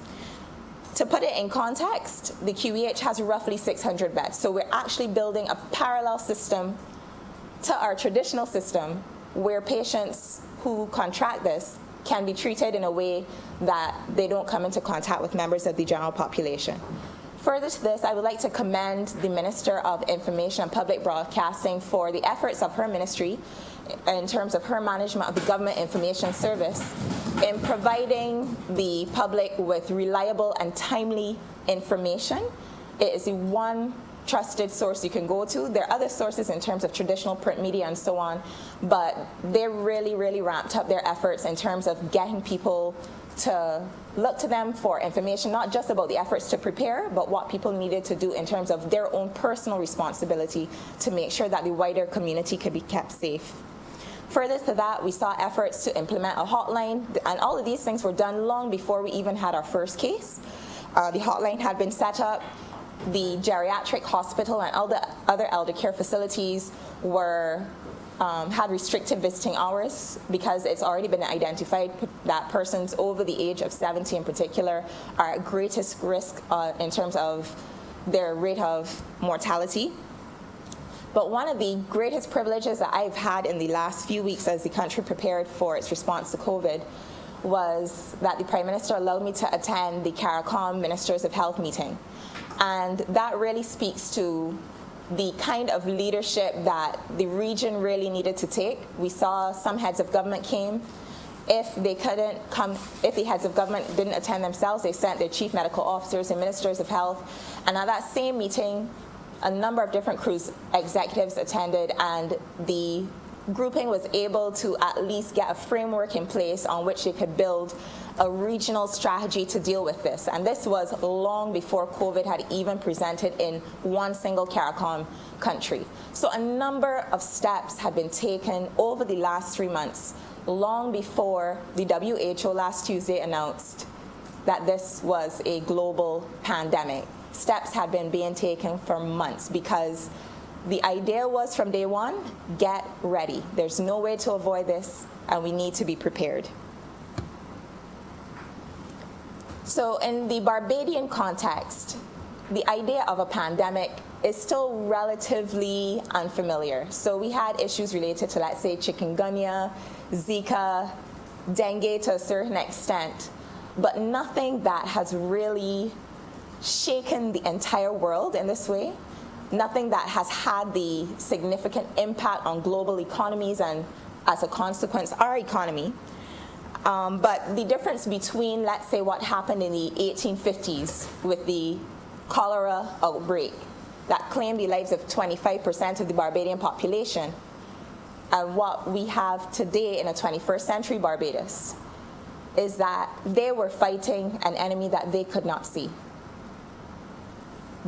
To put it in context, the QEH has roughly 600 beds. So we're actually building a parallel system to our traditional system where patients who contract this can be treated in a way that they don't come into contact with members of the general population. Further to this, I would like to commend the Minister of Information and Public Broadcasting for the efforts of her ministry in terms of her management of the Government Information Service in providing the public with reliable and timely information. It is the one trusted source you can go to. There are other sources in terms of traditional print media and so on, but they really, really ramped up their efforts in terms of getting people to look to them for information, not just about the efforts to prepare, but what people needed to do in terms of their own personal responsibility to make sure that the wider community could be kept safe. Further to that, we saw efforts to implement a hotline, and all of these things were done long before we even had our first case. The hotline had been set up. The geriatric hospital and all the other elder care facilities were had restricted visiting hours because it's already been identified that persons over the age of 70 in particular are at greatest risk in terms of their rate of mortality. But one of the greatest privileges that I've had in the last few weeks as the country prepared for its response to COVID was that the Prime Minister allowed me to attend the CARICOM Ministers of Health meeting. And that really speaks to the kind of leadership that the region really needed to take. We saw some heads of government came. If they couldn't come, if the heads of government didn't attend themselves, they sent their chief medical officers and ministers of health. And at that same meeting, a number of different cruise executives attended, and the grouping was able to at least get a framework in place on which they could build a regional strategy to deal with this. And this was long before COVID had even presented in one single CARICOM country. So a number of steps had been taken over the last 3 months, long before the WHO last Tuesday announced that this was a global pandemic. Steps had been being taken for months because the idea was from day one, get ready. There's no way to avoid this, and we need to be prepared. So in the Barbadian context, the idea of a pandemic is still relatively unfamiliar. So we had issues related to, let's say, chikungunya, Zika, dengue to a certain extent, but nothing that has really shaken the entire world in this way. Nothing that has had the significant impact on global economies and, as a consequence, our economy. But the difference between, let's say, what happened in the 1850s with the cholera outbreak that claimed the lives of 25% of the Barbadian population and what we have today in a 21st century Barbados is that they were fighting an enemy that they could not see.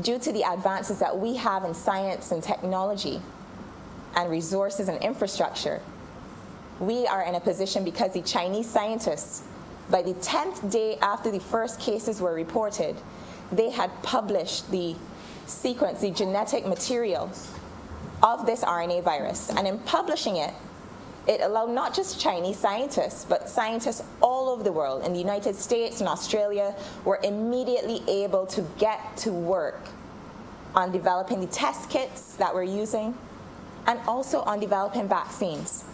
Due to the advances that we have in science and technology and resources and infrastructure, we are in a position because the Chinese scientists, by the 10th day after the first cases were reported, they had published the sequence, the genetic material of this RNA virus. And in publishing it, it allowed not just Chinese scientists, but scientists all over the world, in the United States and Australia, were immediately able to get to work on developing the test kits that we're using and also on developing vaccines.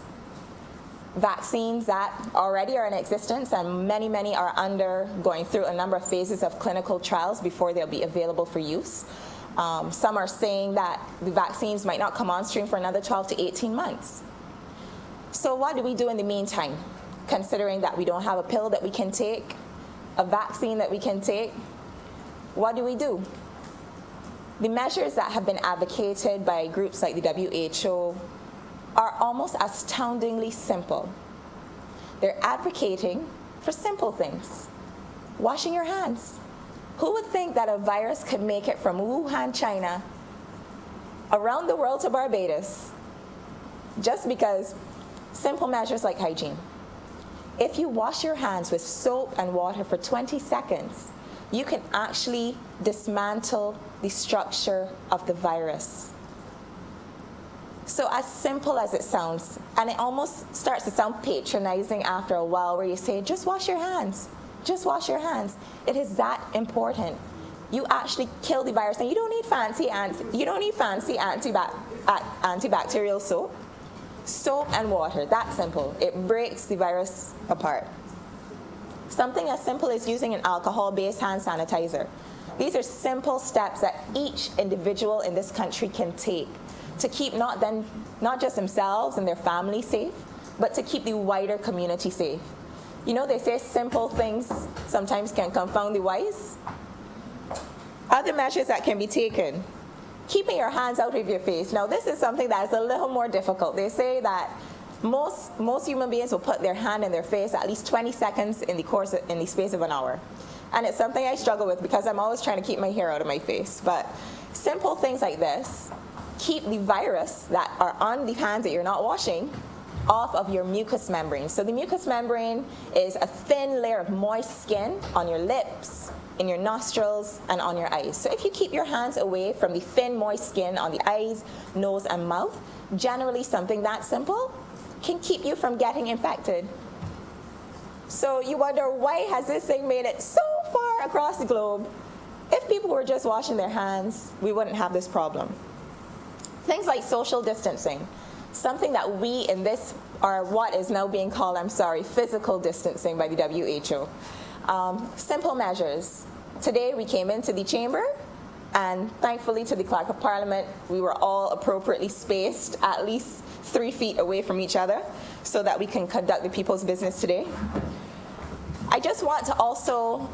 Vaccines that already are in existence, and many are going through a number of phases of clinical trials before they'll be available for use. Some are saying that the vaccines might not come on stream for another 12 to 18 months. So what do we do in the meantime, considering that we don't have a pill that we can take, a vaccine that we can take? What do we do? The measures that have been advocated by groups like the WHO are almost astoundingly simple. They're advocating for simple things. Washing your hands. Who would think that a virus could make it from Wuhan, China, around the world to Barbados, just because simple measures like hygiene. If you wash your hands with soap and water for 20 seconds, you can actually dismantle the structure of the virus. So as simple as it sounds, and it almost starts to sound patronizing after a while, where you say, just wash your hands, just wash your hands. It is that important. You actually kill the virus, and you don't need fancy antibacterial soap. Soap and water, that simple. It breaks the virus apart. Something as simple as using an alcohol-based hand sanitizer. These are simple steps that each individual in this country can take to keep not just themselves and their family safe, but to keep the wider community safe. You know, they say simple things sometimes can confound the wise. Other measures that can be taken: keeping your hands out of your face. Now, this is something that is a little more difficult. They say that most human beings will put their hand in their face at least 20 seconds in the space of an hour. And it's something I struggle with because I'm always trying to keep my hair out of my face. But simple things like this keep the virus that are on the hands that you're not washing off of your mucous membrane. So the mucous membrane is a thin layer of moist skin on your lips, in your nostrils, and on your eyes. So if you keep your hands away from the thin, moist skin on the eyes, nose, and mouth, generally something that simple can keep you from getting infected. So you wonder, why has this thing made it so far across the globe? If people were just washing their hands, we wouldn't have this problem. Things like social distancing, something that we in this are what is now being called, physical distancing by the WHO. Simple measures. Today we came into the chamber, and thankfully to the Clerk of Parliament, we were all appropriately spaced at least 3 feet away from each other so that we can conduct the people's business today. I just want to also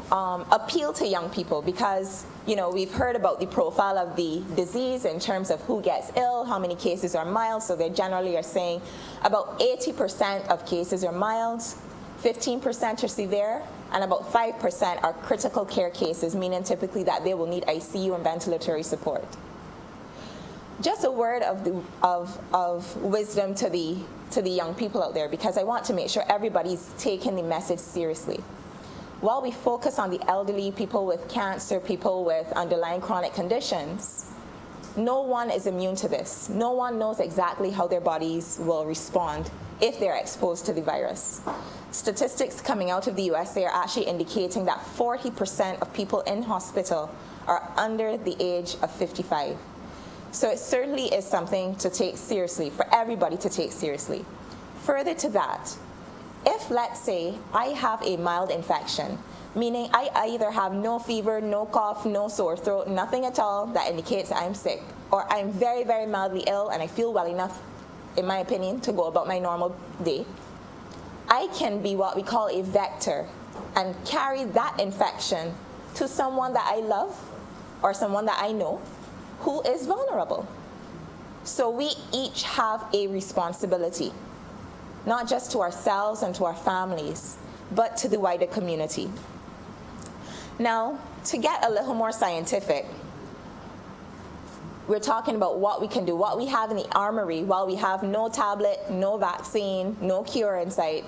appeal to young people because, you know, we've heard about the profile of the disease in terms of who gets ill, how many cases are mild. So they generally are saying about 80% of cases are mild, 15% are severe, and about 5% are critical care cases, meaning typically that they will need ICU and ventilatory support. Just a word of wisdom to the young people out there, because I want to make sure everybody's taking the message seriously. While we focus on the elderly, people with cancer, people with underlying chronic conditions, no one is immune to this. No one knows exactly how their bodies will respond if they're exposed to the virus. Statistics coming out of the USA are actually indicating that 40% of people in hospital are under the age of 55. So it certainly is something to take seriously, for everybody to take seriously. Further to that, if, let's say, I have a mild infection, meaning I either have no fever, no cough, no sore throat, nothing at all that indicates I'm sick, or I'm very, very mildly ill and I feel well enough, in my opinion, to go about my normal day, I can be what we call a vector and carry that infection to someone that I love or someone that I know who is vulnerable. So we each have a responsibility, not just to ourselves and to our families, but to the wider community. Now, to get a little more scientific, we're talking about what we can do, what we have in the armory while we have no tablet, no vaccine, no cure in sight.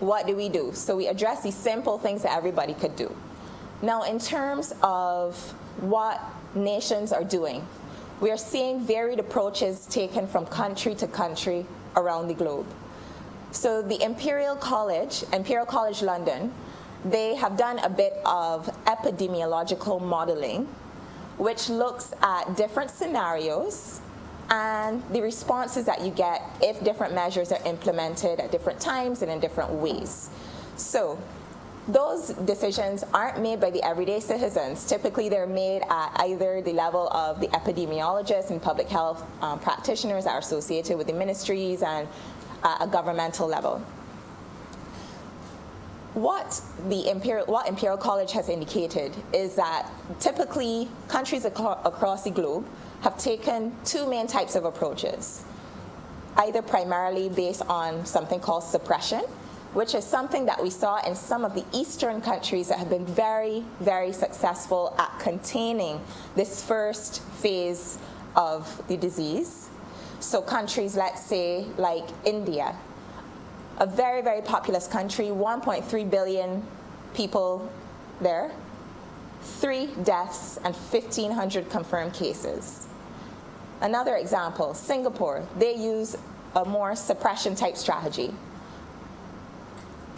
What do we do? So we address these simple things that everybody could do. Now, in terms of what nations are doing, we are seeing varied approaches taken from country to country around the globe. So the Imperial College London, they have done a bit of epidemiological modeling, which looks at different scenarios and the responses that you get if different measures are implemented at different times and in different ways. So those decisions aren't made by the everyday citizens. Typically, they're made at either the level of the epidemiologists and public health practitioners that are associated with the ministries and a governmental level. What Imperial College has indicated is that typically countries across the globe have taken two main types of approaches, either primarily based on something called suppression, which is something that we saw in some of the Eastern countries that have been very, very successful at containing this first phase of the disease. So countries, let's say, like India, a very, very populous country, 1.3 billion people there. 3 deaths and 1,500 confirmed cases. Another example, Singapore, they use a more suppression type strategy.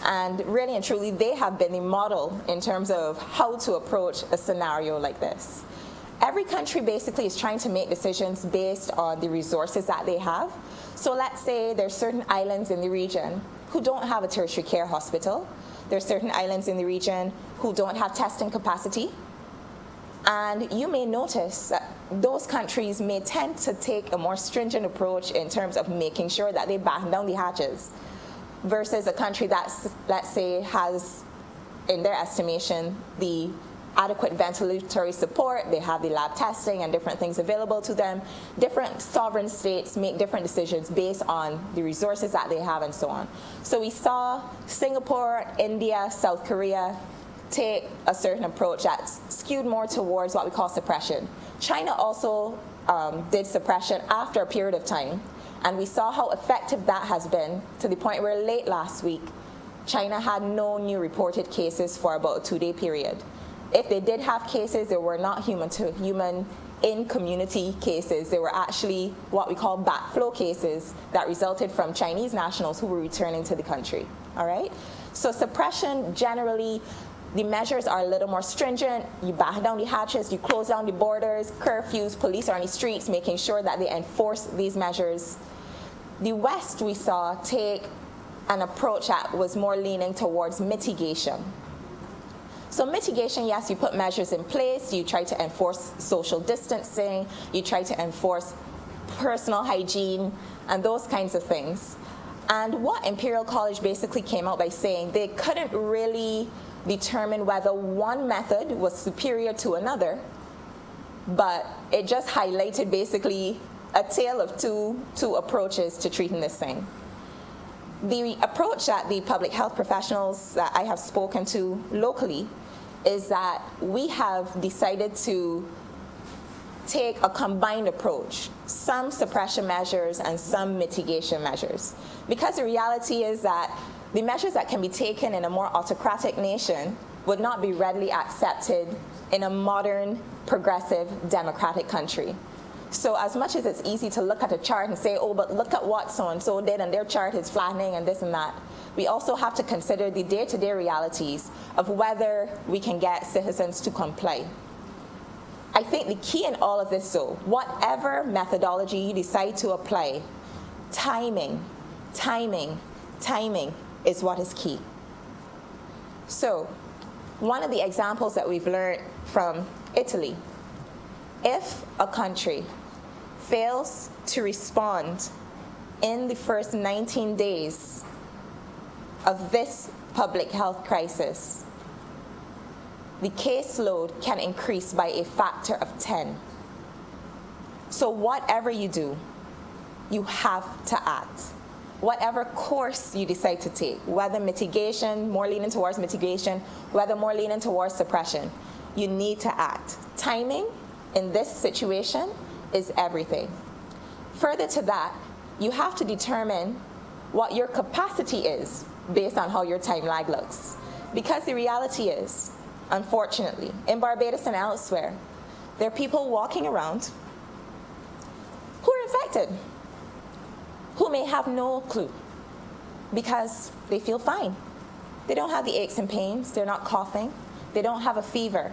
And really and truly, they have been the model in terms of how to approach a scenario like this. Every country basically is trying to make decisions based on the resources that they have. So let's say there's certain islands in the region who don't have a tertiary care hospital. There's certain islands in the region who don't have testing capacity. And you may notice that those countries may tend to take a more stringent approach in terms of making sure that they batten down the hatches versus a country that, let's say, has, in their estimation, the adequate ventilatory support, they have the lab testing and different things available to them. Different sovereign states make different decisions based on the resources that they have and so on. So we saw Singapore, India, South Korea take a certain approach that's skewed more towards what we call suppression. China also did suppression after a period of time, and we saw how effective that has been to the point where late last week, China had no new reported cases for about a 2-day period. If they did have cases, they were not human to human in community cases. They were actually what we call backflow cases that resulted from Chinese nationals who were returning to the country. All right? So suppression, generally, the measures are a little more stringent. You batten down the hatches, you close down the borders, curfews, police are on the streets making sure that they enforce these measures. The West, we saw, take an approach that was more leaning towards mitigation. So mitigation, yes, you put measures in place, you try to enforce social distancing, you try to enforce personal hygiene, and those kinds of things. And what Imperial College basically came out by saying, they couldn't really determine whether one method was superior to another, but it just highlighted basically a tale of two approaches to treating this thing. The approach that the public health professionals that I have spoken to locally is that we have decided to take a combined approach, some suppression measures and some mitigation measures. Because the reality is that the measures that can be taken in a more autocratic nation would not be readily accepted in a modern, progressive, democratic country. So as much as it's easy to look at a chart and say, oh, but look at what so-and-so did and their chart is flattening and this and that, we also have to consider the day-to-day realities of whether we can get citizens to comply. I think the key in all of this, though, whatever methodology you decide to apply, timing is what is key. So one of the examples that we've learned from Italy, if a country fails to respond in the first 19 days of this public health crisis, the caseload can increase by a factor of 10. So whatever you do, you have to act. Whatever course you decide to take, whether mitigation, more leaning towards mitigation, whether more leaning towards suppression, you need to act. Timing in this situation is everything. Further to that, you have to determine what your capacity is based on how your time lag looks. Because the reality is, unfortunately, in Barbados and elsewhere, there are people walking around who are infected, who may have no clue because they feel fine. They don't have the aches and pains, they're not coughing, they don't have a fever.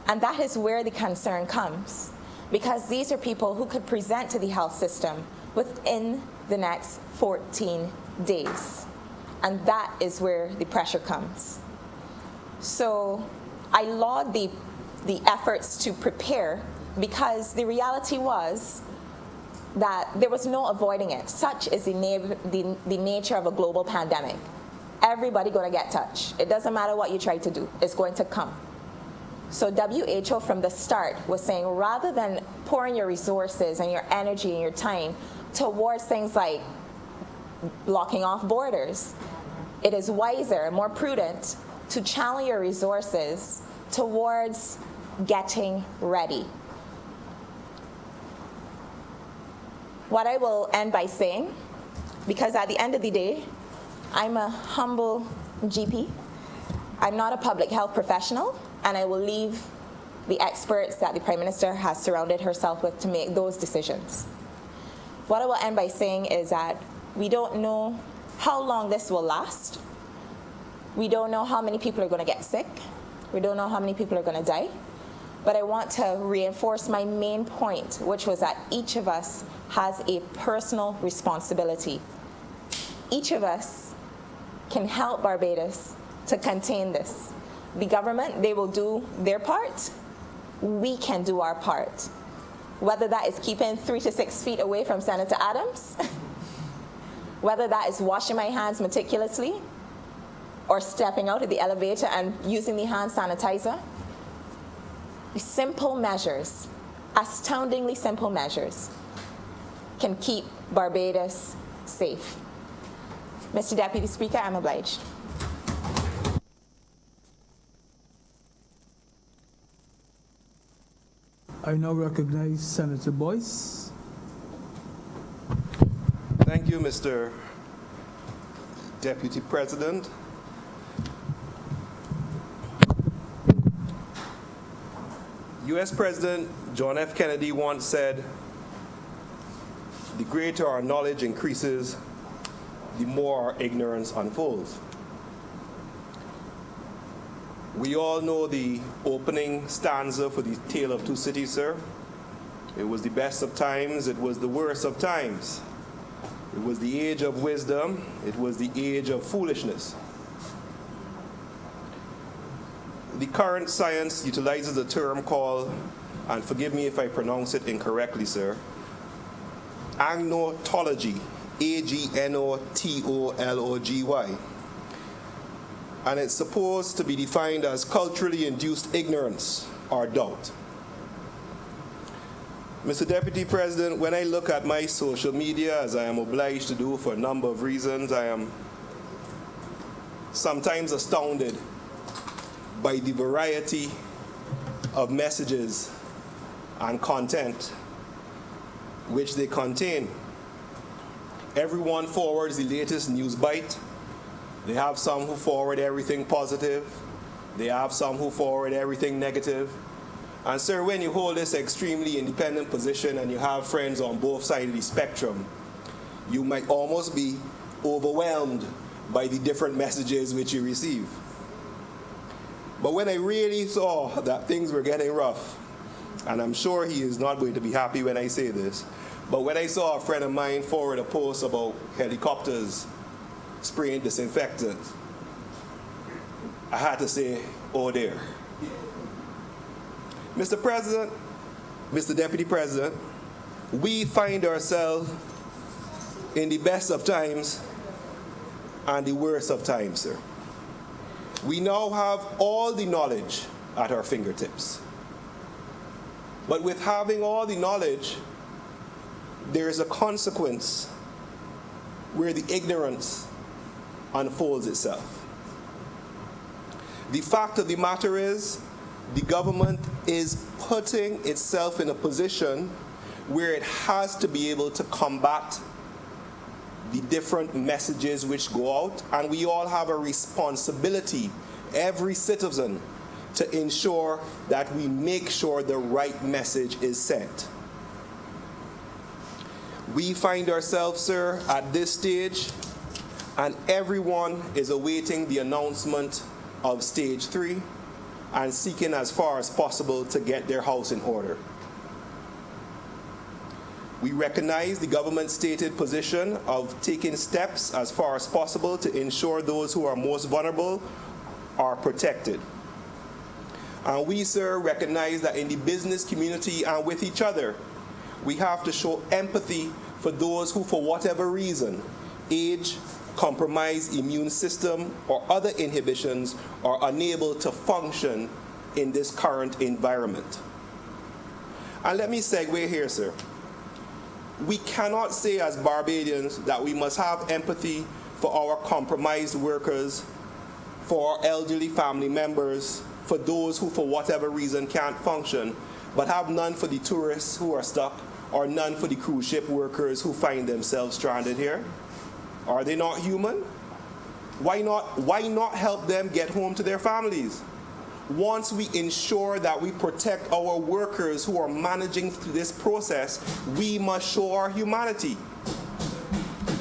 And that is where the concern comes, because these are people who could present to the health system within the next 14 days. And that is where the pressure comes. So I laud the efforts to prepare, because the reality was that there was no avoiding it. Such is the nature of a global pandemic. Everybody going to get touched. It doesn't matter what you try to do, it's going to come. So WHO from the start was saying, rather than pouring your resources and your energy and your time towards things like blocking off borders, it is wiser and more prudent to channel your resources towards getting ready. What I will end by saying, because at the end of the day, I'm a humble GP. I'm not a public health professional, and I will leave the experts that the Prime Minister has surrounded herself with to make those decisions. What I will end by saying is that we don't know how long this will last. We don't know how many people are going to get sick. We don't know how many people are going to die. But I want to reinforce my main point, which was that each of us has a personal responsibility. Each of us can help Barbados to contain this. The government, they will do their part. We can do our part. Whether that is keeping 3 to 6 feet away from Senator Adams, whether that is washing my hands meticulously, or stepping out of the elevator and using the hand sanitizer. Simple measures, astoundingly simple measures, can keep Barbados safe. Mr. Deputy Speaker, I'm obliged. I now recognize Senator Boyce. Thank you, Mr. Deputy President. U.S. President John F. Kennedy once said, "The greater our knowledge increases, the more our ignorance unfolds." We all know the opening stanza for the Tale of Two Cities, sir. It was the best of times, it was the worst of times. It was the age of wisdom, it was the age of foolishness. The current science utilizes a term called, and forgive me if I pronounce it incorrectly, sir, agnotology, A-G-N-O-T-O-L-O-G-Y. And it's supposed to be defined as culturally induced ignorance or doubt. Mr. Deputy President, when I look at my social media, as I am obliged to do for a number of reasons, I am sometimes astounded by the variety of messages and content which they contain. Everyone forwards the latest news bite. They have some who forward everything positive. They have some who forward everything negative. And sir, when you hold this extremely independent position and you have friends on both sides of the spectrum, you might almost be overwhelmed by the different messages which you receive. But when I really saw that things were getting rough, and I'm sure he is not going to be happy when I say this, but when I saw a friend of mine forward a post about helicopters spraying disinfectant, I had to say, oh dear. Mr. President, Mr. Deputy President, we find ourselves in the best of times and the worst of times, sir. We now have all the knowledge at our fingertips. But with having all the knowledge, there is a consequence where the ignorance unfolds itself. The fact of the matter is, the government is putting itself in a position where it has to be able to combat the different messages which go out, and we all have a responsibility, every citizen, to ensure that we make sure the right message is sent. We find ourselves, sir, at this stage, and everyone is awaiting the announcement of stage 3 and seeking as far as possible to get their house in order. We recognize the government's stated position of taking steps as far as possible to ensure those who are most vulnerable are protected. And we, sir, recognize that in the business community and with each other, we have to show empathy for those who, for whatever reason, age, compromised immune system, or other inhibitions, are unable to function in this current environment. And let me segue here, sir. We cannot say as Barbadians that we must have empathy for our compromised workers, for our elderly family members, for those who for whatever reason can't function, but have none for the tourists who are stuck, or none for the cruise ship workers who find themselves stranded here. Are they not human? Why not help them get home to their families? once we ensure that we protect our workers who are managing through this process, we must show our humanity.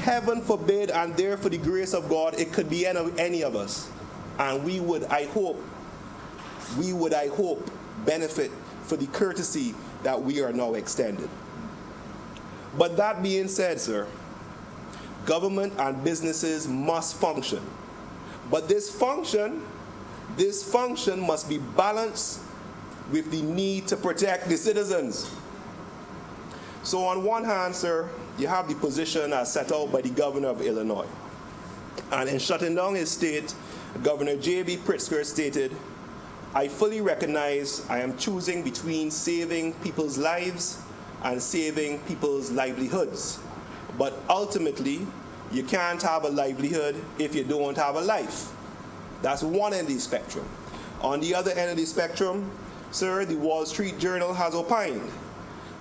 Heaven forbid, and there for the grace of God, it could be any of us. And we would, I hope, benefit for the courtesy that we are now extended. But that being said, sir, government and businesses must function. But this function must be balanced with the need to protect the citizens. So on one hand, sir, you have the position as set out by the governor of Illinois. And in shutting down his state, Governor J.B. Pritzker stated, "I fully recognize I am choosing between saving people's lives and saving people's livelihoods. But ultimately, you can't have a livelihood if you don't have a life." That's one end of the spectrum. On the other end of the spectrum, sir, the Wall Street Journal has opined,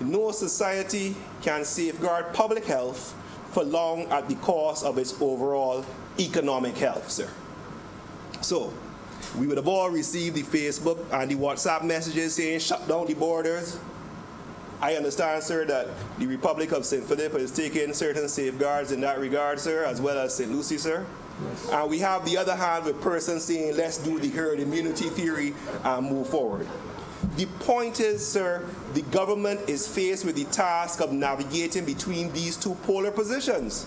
no society can safeguard public health for long at the cost of its overall economic health, sir. So, we would have all received the Facebook and the WhatsApp messages saying shut down the borders. I understand, sir, that the Republic of St. Philip is taking certain safeguards in that regard, sir, as well as St. Lucie, sir. Yes. And we have the other hand with persons saying let's do the herd immunity theory and move forward. The point is, sir, the government is faced with the task of navigating between these two polar positions.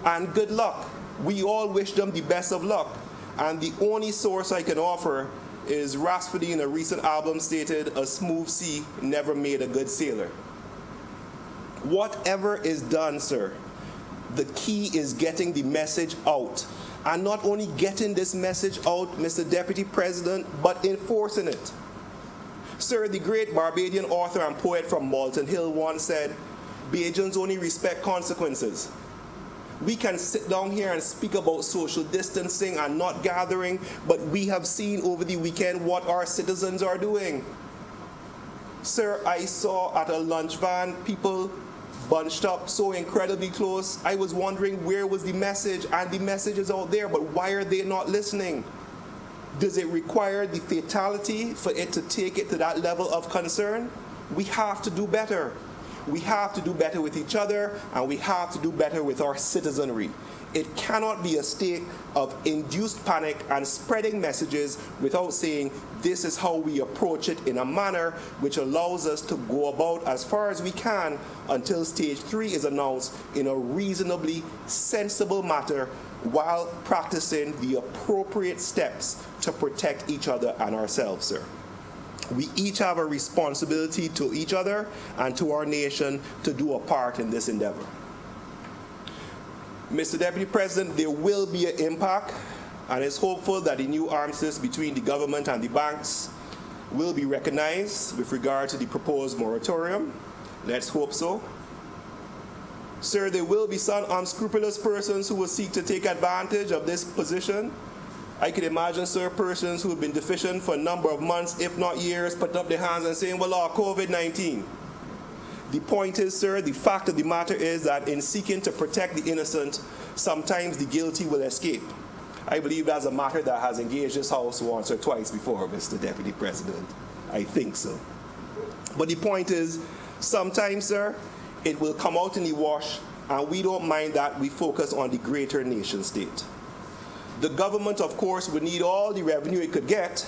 And good luck. We all wish them the best of luck. And the only source I can offer is Rhapsody in a recent album stated, "A smooth sea never made a good sailor." Whatever is done, sir, the key is getting the message out. And not only getting this message out, Mr. Deputy President, but enforcing it. Sir, the great Barbadian author and poet from Malton Hill once said, "Bajans only respect consequences." We can sit down here and speak about social distancing and not gathering, but we have seen over the weekend what our citizens are doing. Sir, I saw at a lunch van people bunched up so incredibly close. I was wondering where was the message, and the message is out there, but why are they not listening? Does it require the fatality for it to take it to that level of concern? We have to do better. We have to do better with each other, and we have to do better with our citizenry. It cannot be a state of induced panic and spreading messages without saying this is how we approach it in a manner which allows us to go about as far as we can until stage 3 is announced in a reasonably sensible manner while practicing the appropriate steps to protect each other and ourselves, sir. We each have a responsibility to each other and to our nation to do a part in this endeavor. Mr. Deputy President, there will be an impact, and it's hopeful that the new armistice between the government and the banks will be recognized with regard to the proposed moratorium. Let's hope so. Sir, there will be some unscrupulous persons who will seek to take advantage of this position. I can imagine, sir, persons who have been deficient for a number of months, if not years, putting up their hands and saying, well, COVID-19. The point is, sir, the fact of the matter is that in seeking to protect the innocent, sometimes the guilty will escape. I believe that's a matter that has engaged this House once or twice before, Mr. Deputy President. I think so. But the point is, sometimes, sir, it will come out in the wash, and we don't mind that. We focus on the greater nation state. The government, of course, would need all the revenue it could get,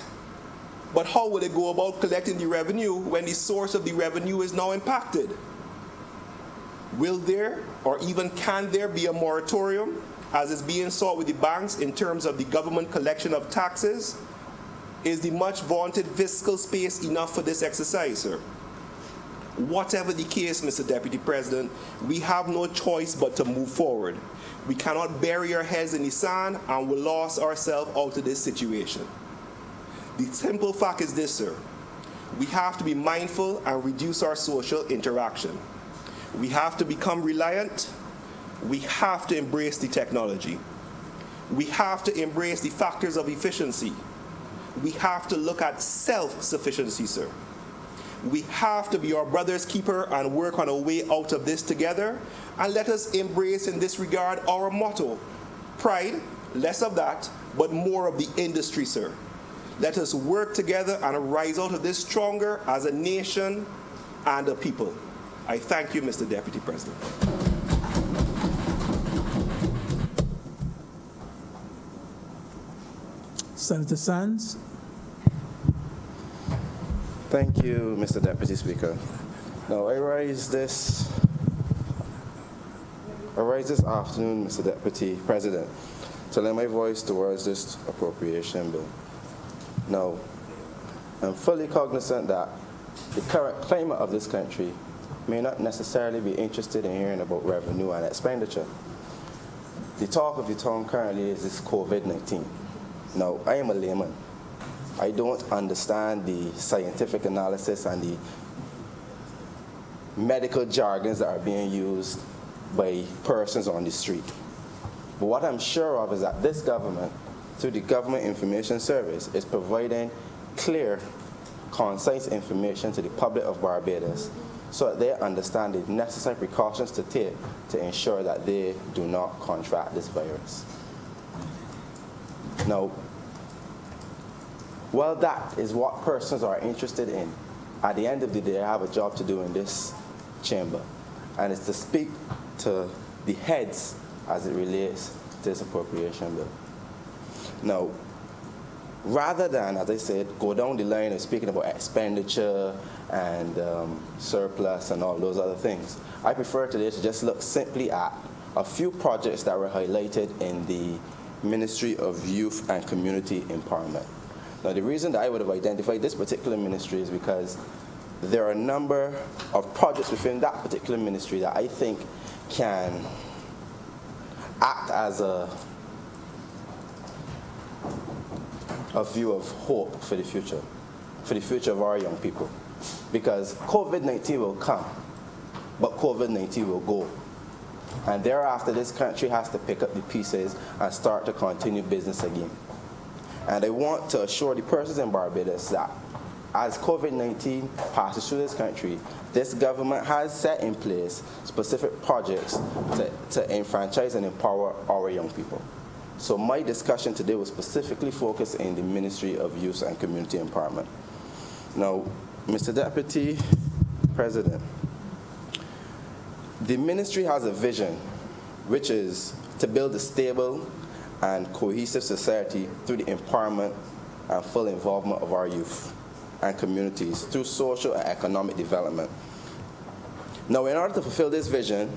but how will it go about collecting the revenue when the source of the revenue is now impacted? Will there, or even can there be a moratorium, as is being sought with the banks in terms of the government collection of taxes? Is the much vaunted fiscal space enough for this exercise, sir? Whatever the case, Mr. Deputy President, we have no choice but to move forward. We cannot bury our heads in the sand and we'll lose ourselves out of this situation. The simple fact is this, sir. We have to be mindful and reduce our social interaction. We have to become reliant. We have to embrace the technology. We have to embrace the factors of efficiency. We have to look at self-sufficiency, sir. We have to be our brother's keeper and work on a way out of this together. And let us embrace in this regard our motto, pride, less of that, but more of the industry, sir. Let us work together and rise out of this stronger as a nation and a people. I thank you, Mr. Deputy President. Senator Sands. Thank you, Mr. Deputy Speaker. Now, I rise this afternoon, Mr. Deputy President, to lend my voice towards this appropriation bill. Now, I'm fully cognizant that the current climate of this country may not necessarily be interested in hearing about revenue and expenditure. The talk of the town currently is this COVID-19. Now, I am a layman. I don't understand the scientific analysis and the medical jargons that are being used by persons on the street. But what I'm sure of is that this government, through the Government Information Service, is providing clear, concise information to the public of Barbados so that they understand the necessary precautions to take to ensure that they do not contract this virus. Now, well, that is what persons are interested in. At the end of the day, I have a job to do in this chamber, and it's to speak to the heads as it relates to this appropriation bill. Now, rather than, as I said, go down the line of speaking about expenditure and surplus and all those other things, I prefer today to just look simply at a few projects that were highlighted in the Ministry of Youth and Community Empowerment. Now, the reason that I would have identified this particular ministry is because there are a number of projects within that particular ministry that I think can act as a view of hope for the future of our young people. Because COVID-19 will come, but COVID-19 will go. And thereafter, this country has to pick up the pieces and start to continue business again. And I want to assure the persons in Barbados that as COVID-19 passes through this country, this government has set in place specific projects to enfranchise and empower our young people. So my discussion today was specifically focused in the Ministry of Youth and Community Empowerment. Now, Mr. Deputy President, the ministry has a vision, which is to build a stable and cohesive society through the empowerment and full involvement of our youth and communities through social and economic development. Now, in order to fulfill this vision,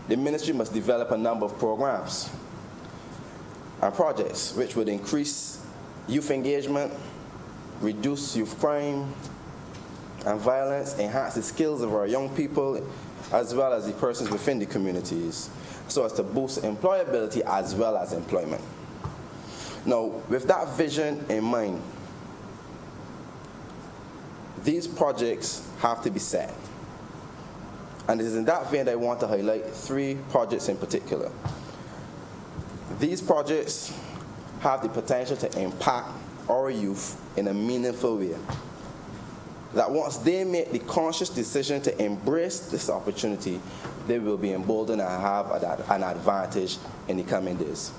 the ministry must develop a number of programs and projects which would increase youth engagement, reduce youth crime and violence, enhance the skills of our young people, as well as the persons within the communities, so as to boost employability as well as employment. Now, with that vision in mind, these projects have to be set. And it is in that vein that I want to highlight 3 projects in particular. These projects have the potential to impact our youth in a meaningful way. That once they make the conscious decision to embrace this opportunity, they will be emboldened and have an advantage in the coming days.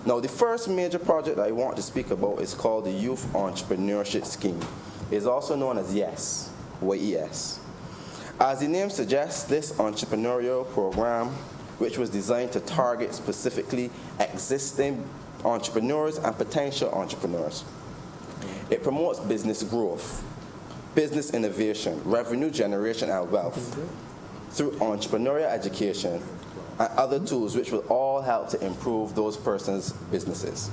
Now, the first major project I want to speak about is called the Youth Entrepreneurship Scheme. It's also known as YES, YES. As the name suggests, this entrepreneurial program, which was designed to target specifically existing entrepreneurs and potential entrepreneurs. It promotes business growth, business innovation, revenue generation, and wealth through entrepreneurial education and other tools which will all help to improve those persons' businesses.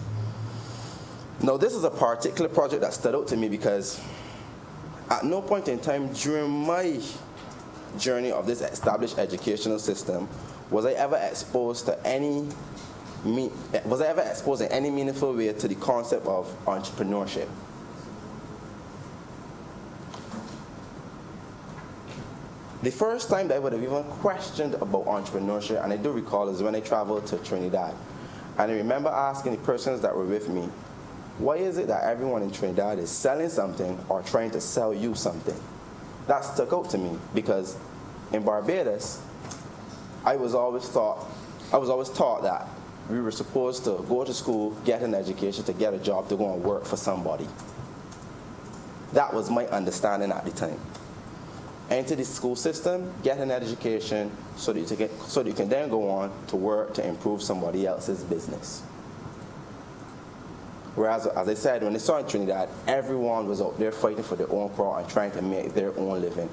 Now, this is a particular project that stood out to me because at no point in time during my journey of this established educational system was I ever exposed in any meaningful way to the concept of entrepreneurship. The first time that I would have even questioned about entrepreneurship, and I do recall, is when I traveled to Trinidad. And I remember asking the persons that were with me, why is it that everyone in Trinidad is selling something or trying to sell you something? That stuck out to me because in Barbados, I was always taught that we were supposed to go to school, get an education, to get a job, to go and work for somebody. That was my understanding at the time. Enter the school system, get an education, so that you can then go on to work to improve somebody else's business. Whereas, as I said, when I saw in Trinidad, everyone was out there fighting for their own crowd and trying to make their own living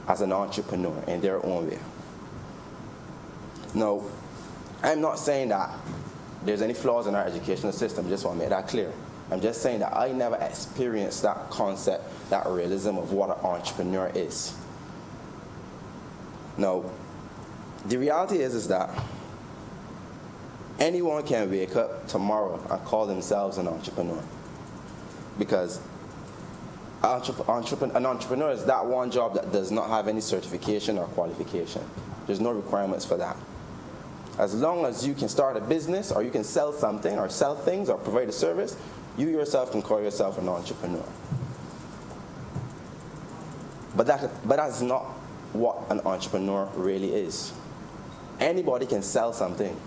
as an entrepreneur in their own way. Now, I'm not saying that there's any flaws in our educational system. I just want to make that clear. I'm just saying that I never experienced that concept, that realism of what an entrepreneur is. Now, the reality is that anyone can wake up tomorrow and call themselves an entrepreneur. Because an entrepreneur is that one job that does not have any certification or qualification. There's no requirements for that. As long as you can start a business, or you can sell something, or sell things, or provide a service, you yourself can call yourself an entrepreneur. But that's not what an entrepreneur really is. Anybody can sell something,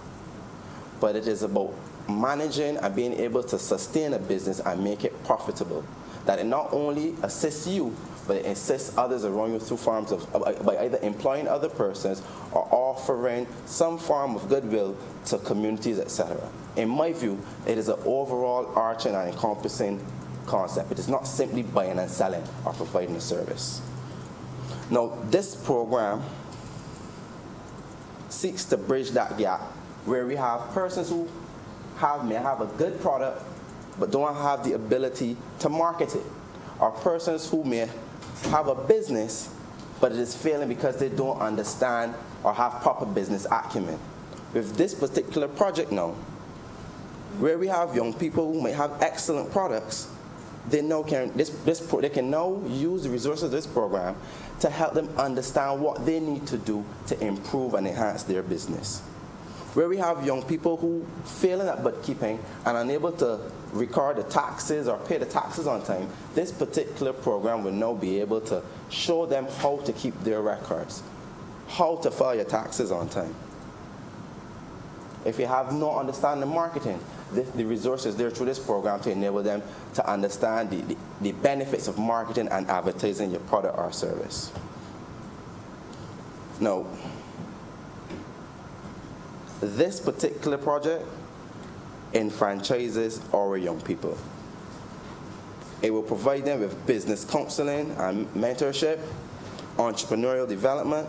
but it is about managing and being able to sustain a business and make it profitable. That it not only assists you, but it assists others around you through forms of by either employing other persons or offering some form of goodwill to communities, etc. In my view, it is an overall arching and encompassing concept. It is not simply buying and selling or providing a service. Now, this program seeks to bridge that gap where we have persons who may have a good product but don't have the ability to market it, or persons who may have a business but it is failing because they don't understand or have proper business acumen. With this particular project now, where we have young people who may have excellent products, they can now use the resources of this program to help them understand what they need to do to improve and enhance their business. Where we have young people who failing at bookkeeping and unable to record the taxes or pay the taxes on time, this particular program will now be able to show them how to keep their records, how to file your taxes on time. If you have no understanding of marketing, the resources there through this program to enable them to understand the benefits of marketing and advertising your product or service. Now, this particular project enfranchises our young people. It will provide them with business counseling and mentorship, entrepreneurial development,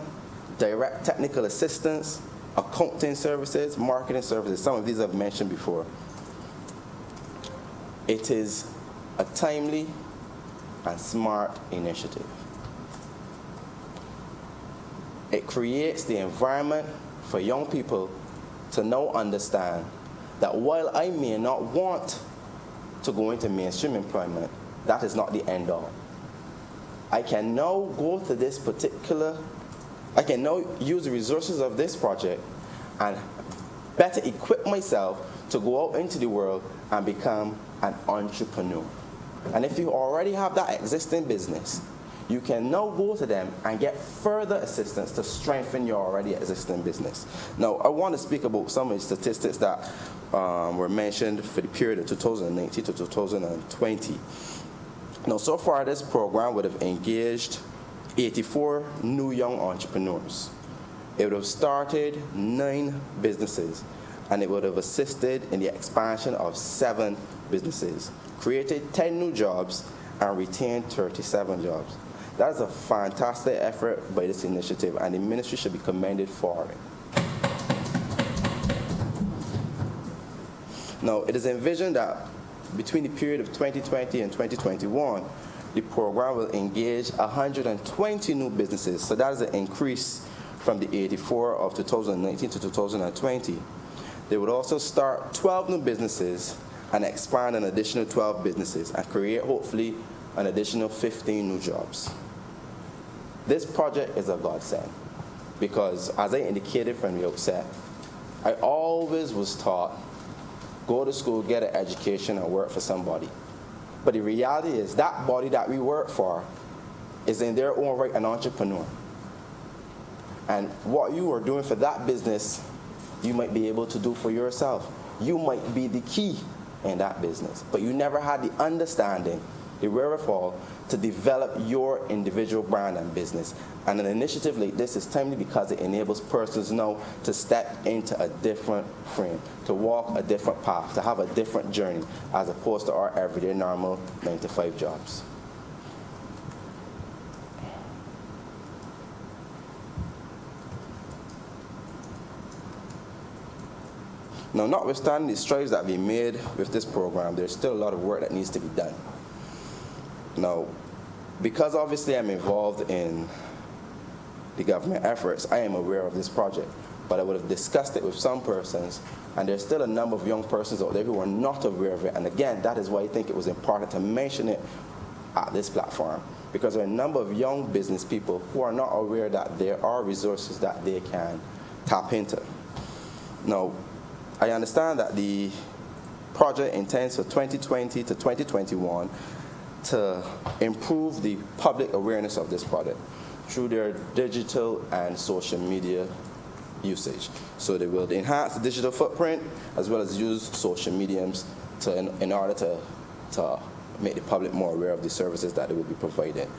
direct technical assistance, accounting services, marketing services. Some of these I've mentioned before. It is a timely and smart initiative. It creates the environment for young people to now understand that while I may not want to go into mainstream employment, that is not the end all. I can now use the resources of this project and better equip myself to go out into the world and become an entrepreneur. And if you already have that existing business, you can now go to them and get further assistance to strengthen your already existing business. Now, I want to speak about some of the statistics that were mentioned for the period of 2019 to 2020. Now, so far, this program would have engaged 84 new young entrepreneurs. It would have started 9 businesses, and it would have assisted in the expansion of 7 businesses, created 10 new jobs, and retained 37 jobs. That is a fantastic effort by this initiative, and the ministry should be commended for it. Now, it is envisioned that between the period of 2020 and 2021, the program will engage 120 new businesses. So that is an increase from the 84 of 2019 to 2020. They would also start 12 new businesses and expand an additional 12 businesses and create, hopefully, an additional 15 new jobs. This project is a godsend because, as I indicated from the outset, I always was taught, go to school, get an education, and work for somebody. But the reality is that body that we work for is in their own right an entrepreneur. And what you are doing for that business you might be able to do for yourself. You might be the key in that business, but you never had the understanding, the wherewithal to develop your individual brand and business. And an initiative like this is timely because it enables persons now to step into a different frame, to walk a different path, to have a different journey, as opposed to our everyday normal 9-to-5 jobs. Now, notwithstanding the strides that we made with this program, there's still a lot of work that needs to be done. Now, because obviously I'm involved in the government efforts, I am aware of this project, but I would have discussed it with some persons, and there's still a number of young persons out there who are not aware of it. And again, that is why I think it was important to mention it at this platform, because there are a number of young business people who are not aware that there are resources that they can tap into. Now, I understand that the project intends for 2020 to 2021 to improve the public awareness of this product through their digital and social media usage. So they will enhance the digital footprint as well as use social mediums in order to make the public more aware of the services that they will be providing.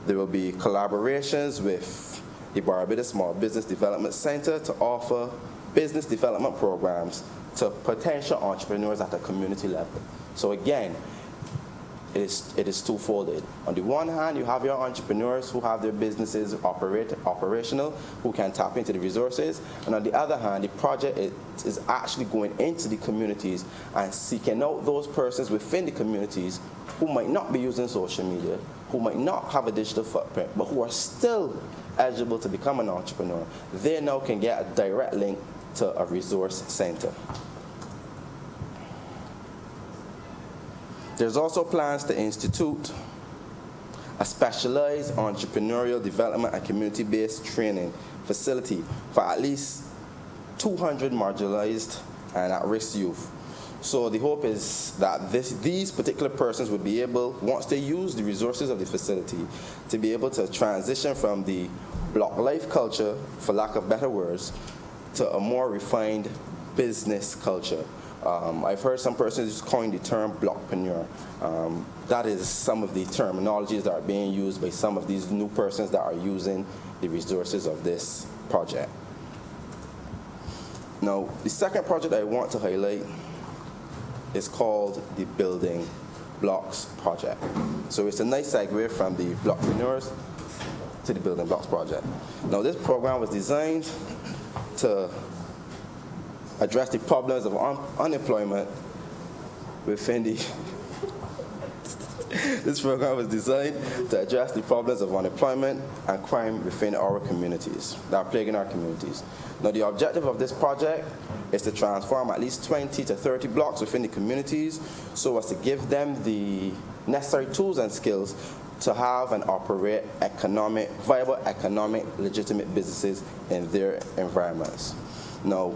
There will be collaborations with the Barbados Small Business Development Center to offer business development programs to potential entrepreneurs at a community level. So again, it is twofold. On the one hand, you have your entrepreneurs who have their businesses operational, who can tap into the resources. And on the other hand, the project is actually going into the communities and seeking out those persons within the communities who might not be using social media, who might not have a digital footprint, but who are still eligible to become an entrepreneur. They now can get a direct link to a resource center. There's also plans to institute a specialized entrepreneurial development and community-based training facility for at least 200 marginalized and at-risk youth. So the hope is that these particular persons would be able, once they use the resources of the facility, to be able to transition from the block life culture, for lack of better words, to a more refined business culture. I've heard some persons coin the term blockpreneur. That is some of the terminologies that are being used by some of these new persons that are using the resources of this project. Now, the second project I want to highlight is called the Building Blocks Project. So it's a nice segue from the blockpreneurs to the Building Blocks Project. Now, this program was designed to address the problems of unemployment within the This program was designed to address the problems of unemployment and crime within our communities, that are plaguing our communities. Now, the objective of this project is to transform at least 20 to 30 blocks within the communities so as to give them the necessary tools and skills to have and operate viable economic, legitimate businesses in their environments. Now,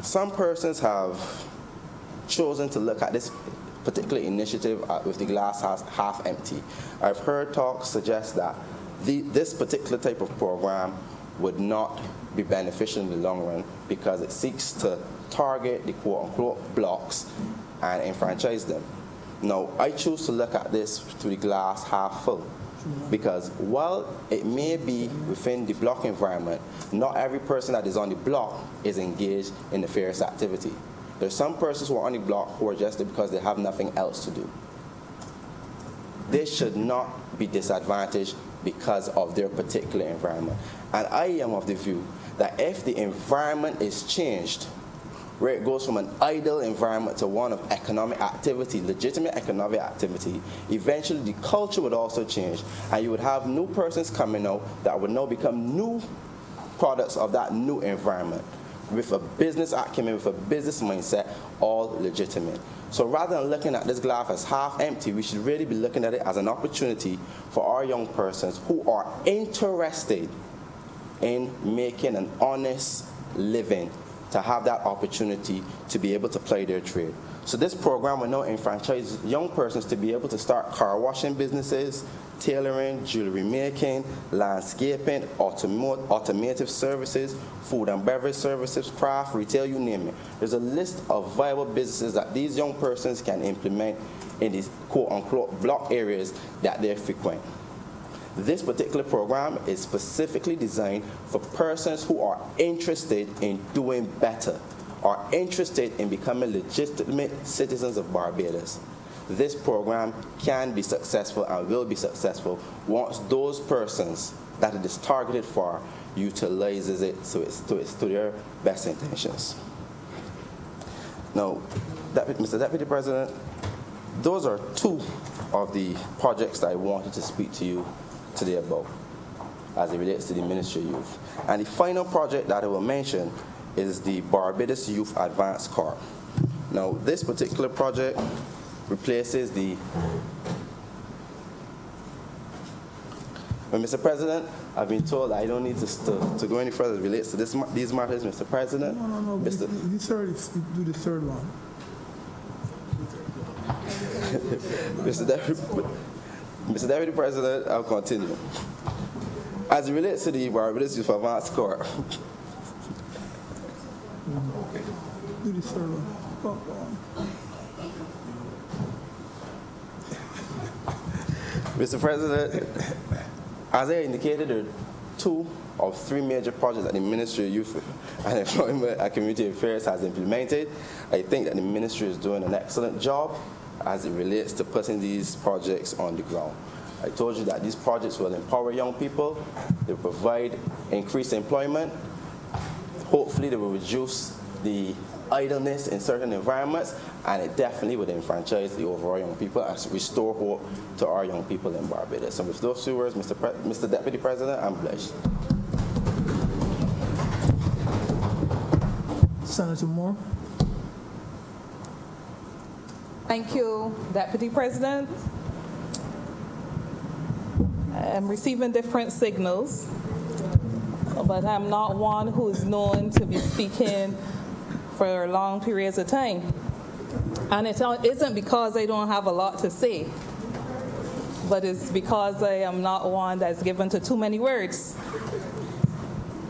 some persons have chosen to look at this particular initiative with the glass half empty. I've heard talks suggest that this particular type of program would not be beneficial in the long run because it seeks to target the quote-unquote blocks and enfranchise them. Now, I choose to look at this through the glass half full because while it may be within the block environment, not every person that is on the block is engaged in nefarious activity. There's some persons who are on the block who are just there because they have nothing else to do. They should not be disadvantaged because of their particular environment. And I am of the view that if the environment is changed, where it goes from an idle environment to one of economic activity, legitimate economic activity, eventually the culture would also change, and you would have new persons coming out that would now become new products of that new environment, with a business acumen, with a business mindset, all legitimate. So rather than looking at this glass as half empty, we should really be looking at it as an opportunity for our young persons who are interested in making an honest living to have that opportunity to be able to play their trade. So this program will now enfranchise young persons to be able to start car washing businesses, tailoring, jewelry making, landscaping, automotive services, food and beverage services, craft, retail, you name it. There's a list of viable businesses that these young persons can implement in these quote-unquote block areas that they frequent. This particular program is specifically designed for persons who are interested in doing better, are interested in becoming legitimate citizens of Barbados. This program can be successful and will be successful once those persons that it is targeted for utilizes it to their best intentions. Now, Mr. Deputy President, those are two of the projects that I wanted to speak to you today about as it relates to the Ministry of Youth. And the final project that I will mention is the Barbados Youth Advance Corps. Now, this particular project replaces the... Well, Mr. President, I've been told I don't need to go any further as it relates to these matters, Mr. President. No. The third, do the third one. Mr. Deputy President, I'll continue. As it relates to the Barbados Youth Advance Corps, Do the third one. Mr. President, as I indicated, there are 2 of 3 major projects that the Ministry of Youth and Employment and Community Affairs has implemented. I think that the Ministry is doing an excellent job as it relates to putting these projects on the ground. I told you that these projects will empower young people, they will provide increased employment, hopefully they will reduce the idleness in certain environments, and it definitely would enfranchise the overall young people and restore hope to our young people in Barbados. So with those 2 words, Mr. Deputy President, I'm blessed. Senator Moore. Thank you, Deputy President. I'm receiving different signals, but I'm not one who is known to be speaking for long periods of time. And it isn't because I don't have a lot to say, but it's because I am not one that's given to too many words.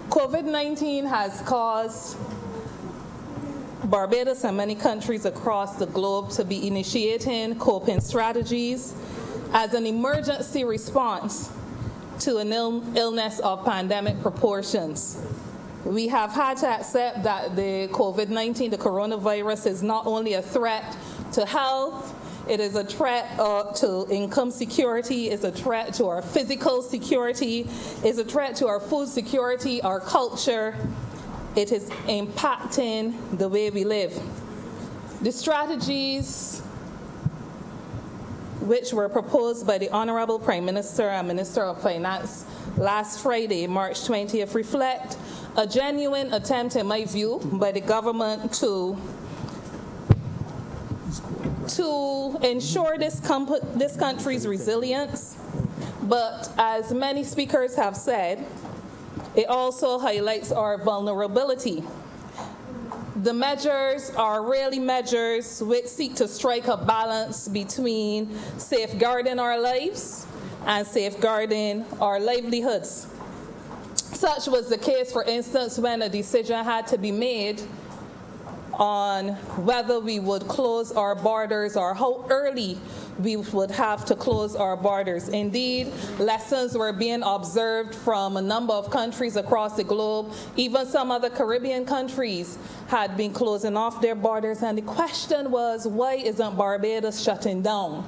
COVID-19 has caused Barbados and many countries across the globe to be initiating coping strategies as an emergency response to an illness of pandemic proportions. We have had to accept that the COVID-19, the coronavirus, is not only a threat to health, it is a threat to income security, it's a threat to our physical security, it's a threat to our food security, our culture. It is impacting the way we live. The strategies which were proposed by the Honorable Prime Minister and Minister of Finance last Friday, March 20th, reflect a genuine attempt, in my view, by the government to ensure this country's resilience. But as many speakers have said, it also highlights our vulnerability. The measures are really measures which seek to strike a balance between safeguarding our lives and safeguarding our livelihoods. Such was the case, for instance, when a decision had to be made on whether we would close our borders or how early we would have to close our borders. Indeed, lessons were being observed from a number of countries across the globe. Even some other Caribbean countries had been closing off their borders, and the question was, why isn't Barbados shutting down?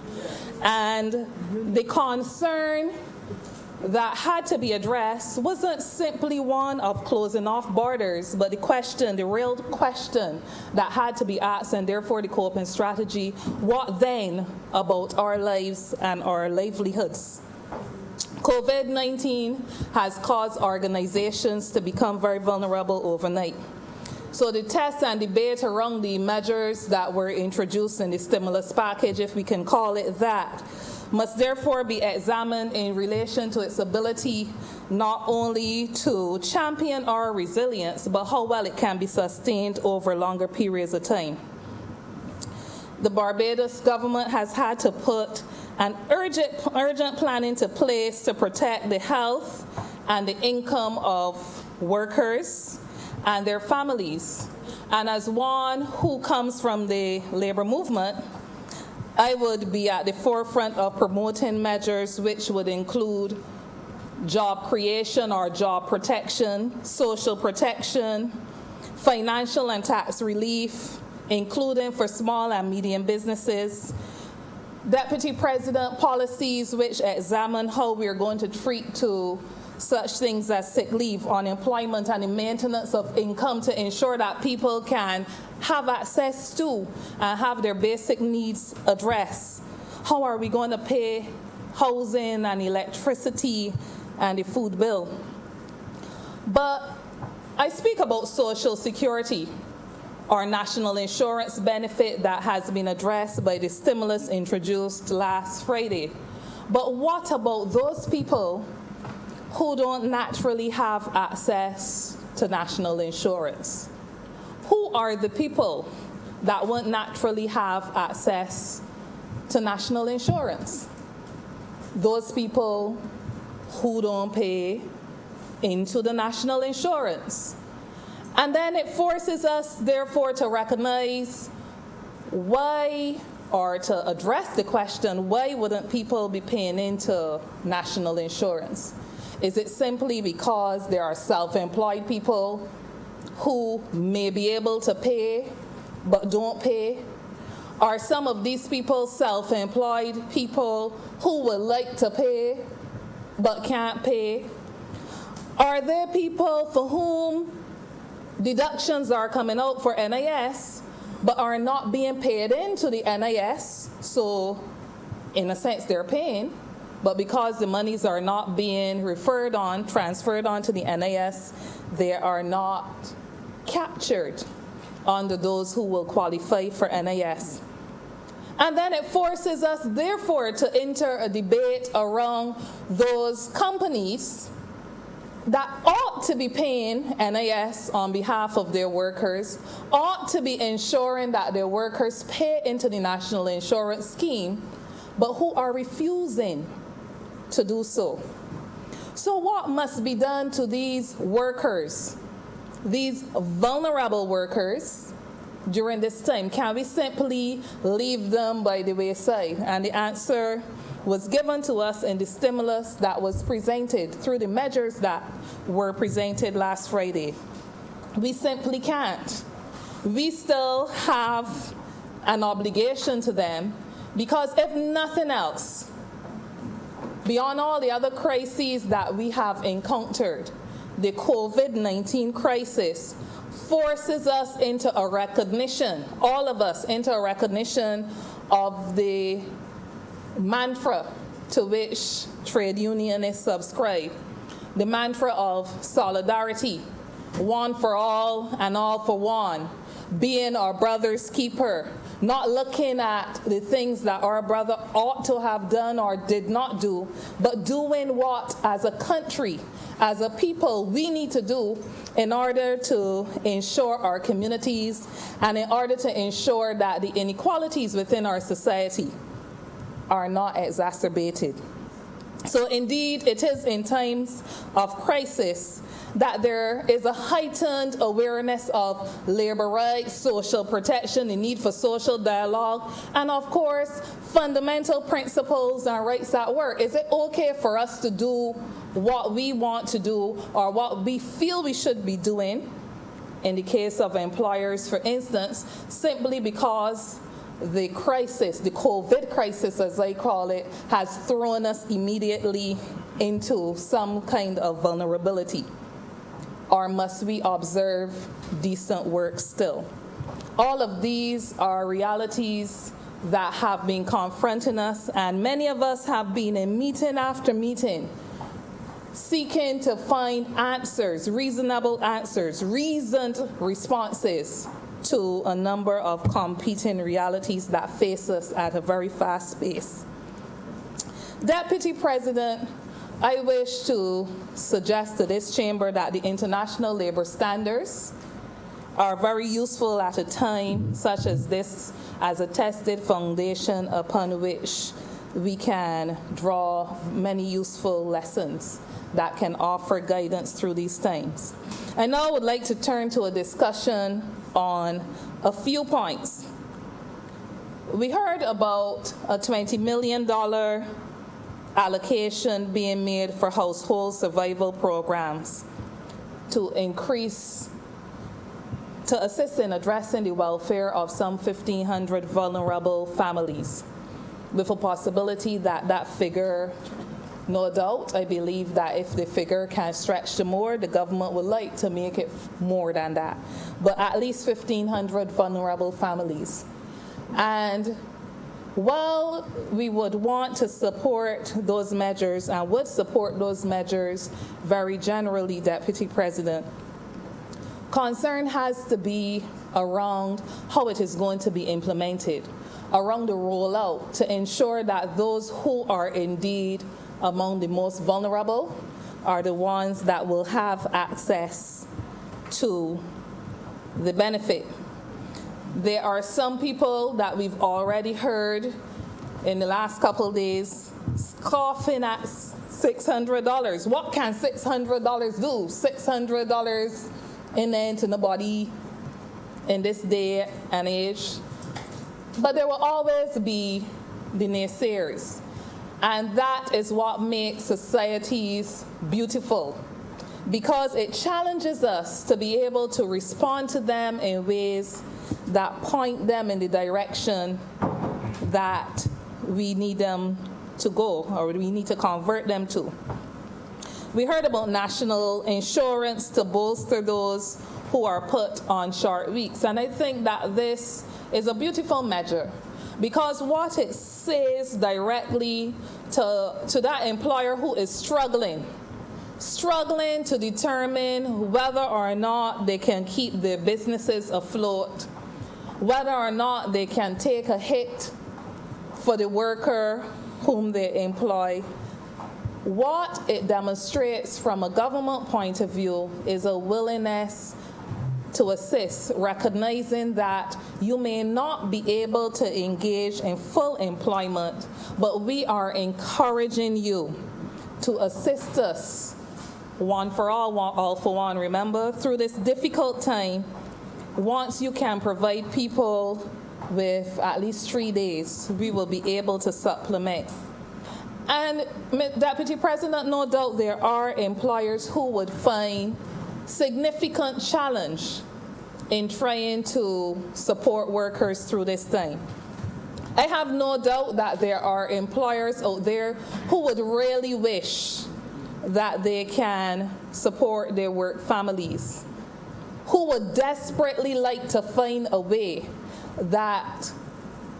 And the concern that had to be addressed wasn't simply one of closing off borders, but the real question that had to be asked, and therefore the coping strategy, what then about our lives and our livelihoods? COVID-19 has caused organizations to become very vulnerable overnight. So the test and debate around the measures that were introduced in the stimulus package, if we can call it that, must therefore be examined in relation to its ability not only to champion our resilience, but how well it can be sustained over longer periods of time. The Barbados government has had to put and urgent planning to place to protect the health and the income of workers and their families. And as one who comes from the labor movement, I would be at the forefront of promoting measures which would include job creation or job protection, social protection, financial and tax relief, including for small and medium businesses. Deputy President, policies which examine how we are going to treat to such things as sick leave, unemployment, and the maintenance of income to ensure that people can have access to and have their basic needs addressed. How are we going to pay housing and electricity and the food bill? But I speak about Social Security, our national insurance benefit that has been addressed by the stimulus introduced last Friday. But what about those people who don't naturally have access to national insurance? Who are the people that won't naturally have access to national insurance? Those people who don't pay into the national insurance. And then it forces us, therefore, to recognize why, or to address the question, why wouldn't people be paying into national insurance? Is it simply because there are self-employed people who may be able to pay but don't pay? Are some of these people self-employed people who would like to pay but can't pay? Are there people for whom deductions are coming out for NIS but are not being paid into the NIS? So in a sense they're paying, but because the monies are not being transferred on to the NIS, they are not captured under those who will qualify for NIS. And then it forces us, therefore, to enter a debate around those companies that ought to be paying NIS on behalf of their workers, ought to be ensuring that their workers pay into the national insurance scheme, but who are refusing to do so. So what must be done to these workers, these vulnerable workers, during this time? Can we simply leave them by the wayside? And the answer was given to us in the stimulus that was presented through the measures that were presented last Friday. We simply can't. We still have an obligation to them, because if nothing else, beyond all the other crises that we have encountered, the COVID-19 crisis forces us into a recognition, all of us, into a recognition of the mantra to which trade unionists subscribe, the mantra of solidarity, one for all and all for one, being our brother's keeper, not looking at the things that our brother ought to have done or did not do, but doing what, as a country, as a people, we need to do in order to ensure our communities and in order to ensure that the inequalities within our society are not exacerbated. So indeed, it is in times of crisis that there is a heightened awareness of labor rights, social protection, the need for social dialogue, and of course, fundamental principles and rights at work. Is it okay for us to do what we want to do or what we feel we should be doing, in the case of employers, for instance, simply because the crisis, the COVID crisis as I call it, has thrown us immediately into some kind of vulnerability? Or must we observe decent work still? All of these are realities that have been confronting us, and many of us have been in meeting after meeting seeking to find answers, reasonable answers, reasoned responses to a number of competing realities that face us at a very fast pace. Deputy President, I wish to suggest to this chamber that the international labor standards are very useful at a time such as this as a tested foundation upon which we can draw many useful lessons that can offer guidance through these times. I now would like to turn to a discussion on a few points. We heard about a $20 million allocation being made for household survival programs to assist in addressing the welfare of some 1,500 vulnerable families, with a possibility that that figure, no doubt, I believe that if the figure can stretch to more, the government would like to make it more than that. But at least 1,500 vulnerable families. And while we would want to support those measures and would support those measures very generally, Deputy President, concern has to be around how it is going to be implemented, around the rollout, to ensure that those who are indeed among the most vulnerable are the ones that will have access to the benefit. There are some people that we've already heard in the last couple of days scoffing at $600. What can $600 do? $600 into nobody in this day and age. But there will always be the naysayers. And that is what makes societies beautiful, because it challenges us to be able to respond to them in ways that point them in the direction that we need them to go, or we need to convert them to. We heard about national insurance to bolster those who are put on short weeks. And I think that this is a beautiful measure, because what it says directly to that employer who is struggling to determine whether or not they can keep their businesses afloat, whether or not they can take a hit for the worker whom they employ. What it demonstrates from a government point of view is a willingness to assist, recognizing that you may not be able to engage in full employment, but we are encouraging you to assist us, one for all for one. Remember, through this difficult time, once you can provide people with at least 3 days, we will be able to supplement. And Deputy President, no doubt there are employers who would find significant challenge in trying to support workers through this time. I have no doubt that there are employers out there who would really wish that they can support their work families, who would desperately like to find a way that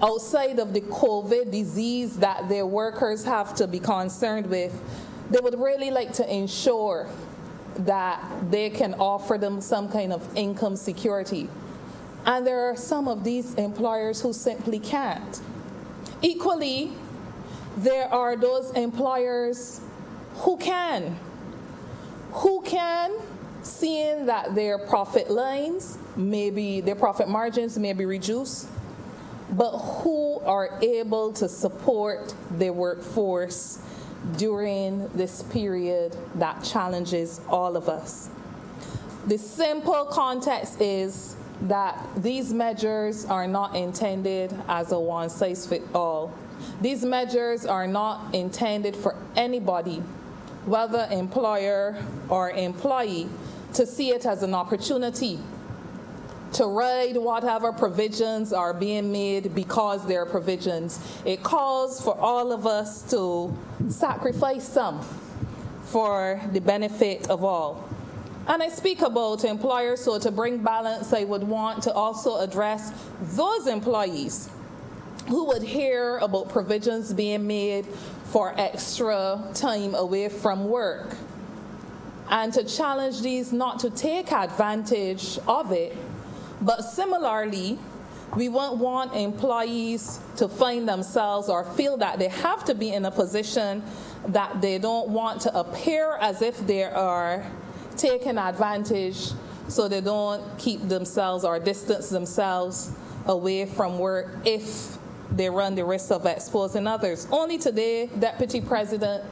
outside of the COVID disease that their workers have to be concerned with, they would really like to ensure that they can offer them some kind of income security. And there are some of these employers who simply can't. Equally, there are those employers who can, seeing that their profit lines, maybe their profit margins may be reduced, but who are able to support their workforce during this period that challenges all of us. The simple context is that these measures are not intended as a one-size-fits-all. These measures are not intended for anybody, whether employer or employee, to see it as an opportunity to ride whatever provisions are being made because they're provisions. It calls for all of us to sacrifice some for the benefit of all. And I speak about employers, so to bring balance, I would want to also address those employees who would hear about provisions being made for extra time away from work, and to challenge these not to take advantage of it. But similarly, we won't want employees to find themselves or feel that they have to be in a position that they don't want to appear as if they are taking advantage, so they don't keep themselves or distance themselves away from work if they run the risk of exposing others. Only today, Deputy President,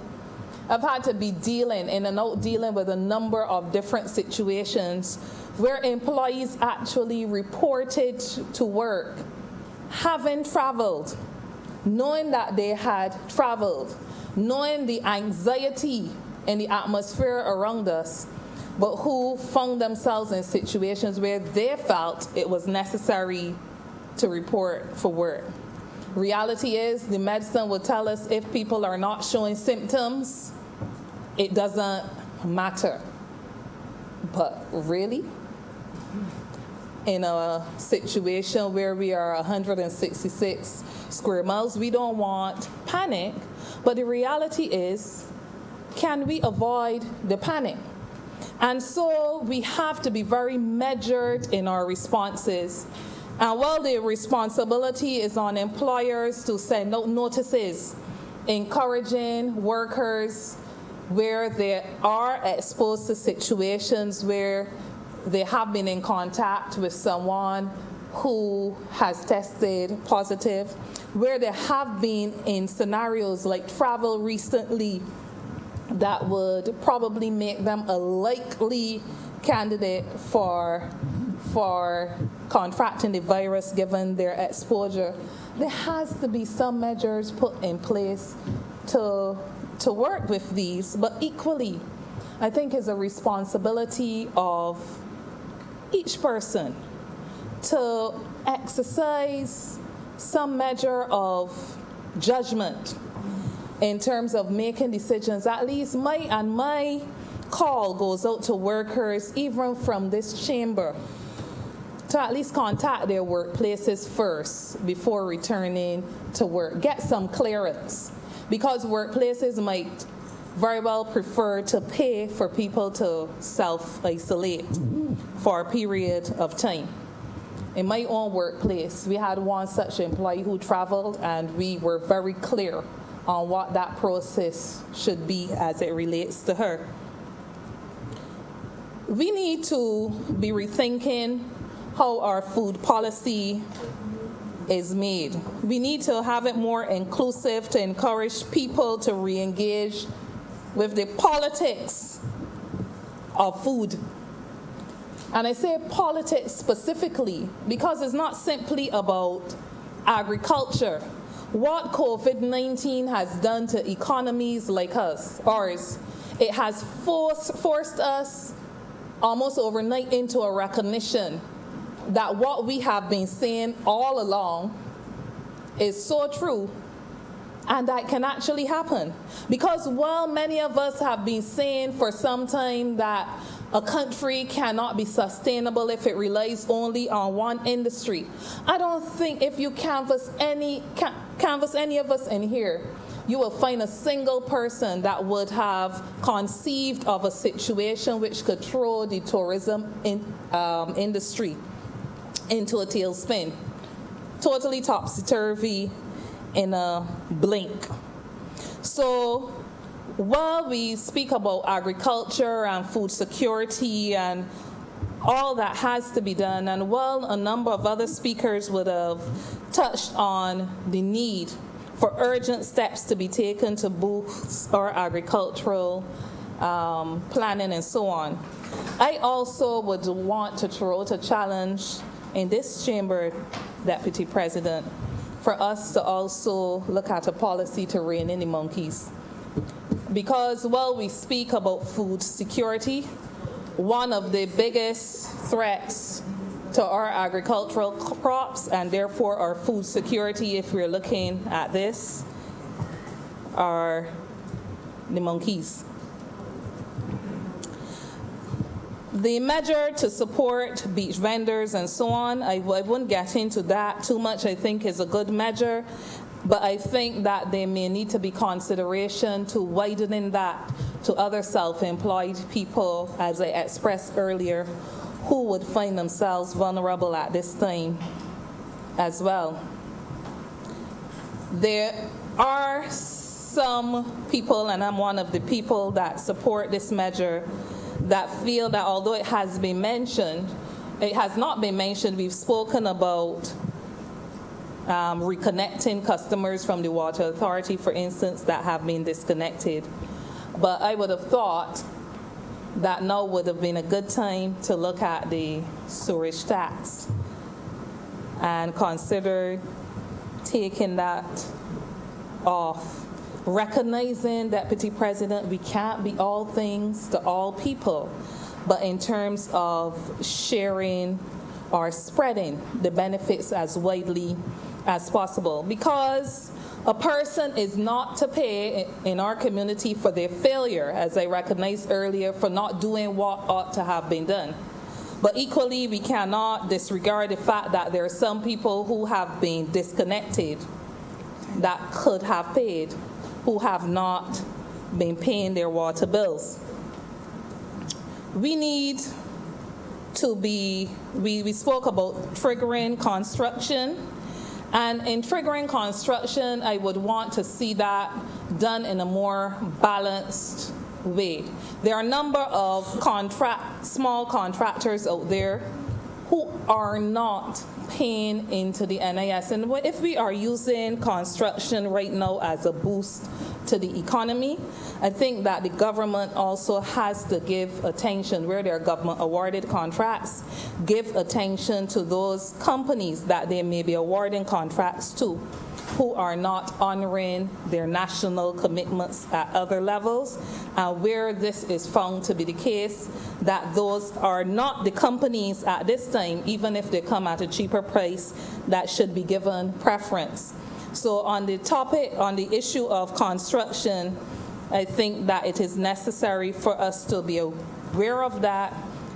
I've had to be dealing with a number of different situations where employees actually reported to work having traveled, knowing that they had traveled, knowing the anxiety in the atmosphere around us, but who found themselves in situations where they felt it was necessary to report for work. Reality is, the medicine will tell us if people are not showing symptoms, it doesn't matter. But really? In a situation where we are 166 square miles, we don't want panic, but the reality is, can we avoid the panic? And so we have to be very measured in our responses. And while the responsibility is on employers to send out notices encouraging workers where they are exposed to situations where they have been in contact with someone who has tested positive, where they have been in scenarios like travel recently that would probably make them a likely candidate for contracting the virus given their exposure. There has to be some measures put in place to work with these, but equally, I think it's a responsibility of each person to exercise some measure of judgment in terms of making decisions. At least my call goes out to workers, even from this chamber, to at least contact their workplaces first before returning to work. Get some clearance, because workplaces might very well prefer to pay for people to self-isolate for a period of time. In my own workplace, we had one such employee who traveled, and we were very clear on what that process should be as it relates to her. We need to be rethinking how our food policy is made. We need to have it more inclusive to encourage people to re-engage with the politics of food. And I say politics specifically because it's not simply about agriculture. What COVID-19 has done to economies like ours, it has forced us almost overnight into a recognition that what we have been saying all along is so true, and that can actually happen. Because while many of us have been saying for some time that a country cannot be sustainable if it relies only on one industry, I don't think if you canvass any of us in here, you will find a single person that would have conceived of a situation which could throw the tourism industry into a tailspin, totally topsy-turvy in a blink. So while we speak about agriculture and food security and all that has to be done, and while a number of other speakers would have touched on the need for urgent steps to be taken to boost our agricultural planning and so on, I also would want to throw out a challenge in this chamber, Deputy President, for us to also look at a policy to rein in the monkeys. Because while we speak about food security, one of the biggest threats to our agricultural crops and therefore our food security, if we're looking at this, are the monkeys. The measure to support beach vendors and so on, I wouldn't get into that too much. I think is a good measure, but I think that there may need to be consideration to widening that to other self-employed people, as I expressed earlier, who would find themselves vulnerable at this time as well. There are some people, and I'm one of the people that support this measure, that feel that although it has been mentioned, it has not been mentioned. We've spoken about reconnecting customers from the Water Authority, for instance, that have been disconnected. But I would have thought that now would have been a good time to look at the sewerage tax and consider taking that off. Recognizing, Deputy President, we can't be all things to all people, but in terms of sharing or spreading the benefits as widely as possible. Because a person is not to pay in our community for their failure, as I recognized earlier, for not doing what ought to have been done. But equally, we cannot disregard the fact that there are some people who have been disconnected that could have paid, who have not been paying their water bills. We need to be, we spoke about triggering construction, and in triggering construction, I would want to see that done in a more balanced way. There are a number of small contractors out there who are not paying into the NIS. And if we are using construction right now as a boost to the economy, I think that the government also has to give attention where there are government awarded contracts, give attention to those companies that they may be awarding contracts to who are not honoring their national commitments at other levels, and where this is found to be the case, that those are not the companies at this time, even if they come at a cheaper price, that should be given preference. So on the topic, on the issue of construction, I think that it is necessary for us to be aware of that,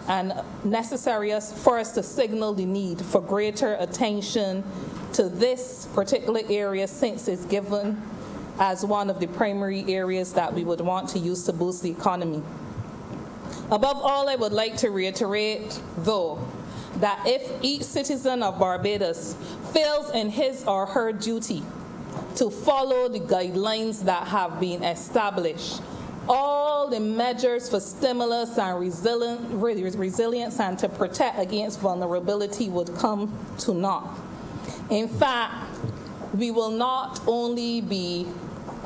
and necessary for us to signal the need for greater attention to this particular area, since it's given as one of the primary areas that we would want to use to boost the economy. Above all, I would like to reiterate, though, that if each citizen of Barbados fails in his or her duty to follow the guidelines that have been established, all the measures for stimulus and resilience and to protect against vulnerability would come to naught. In fact, we will not only be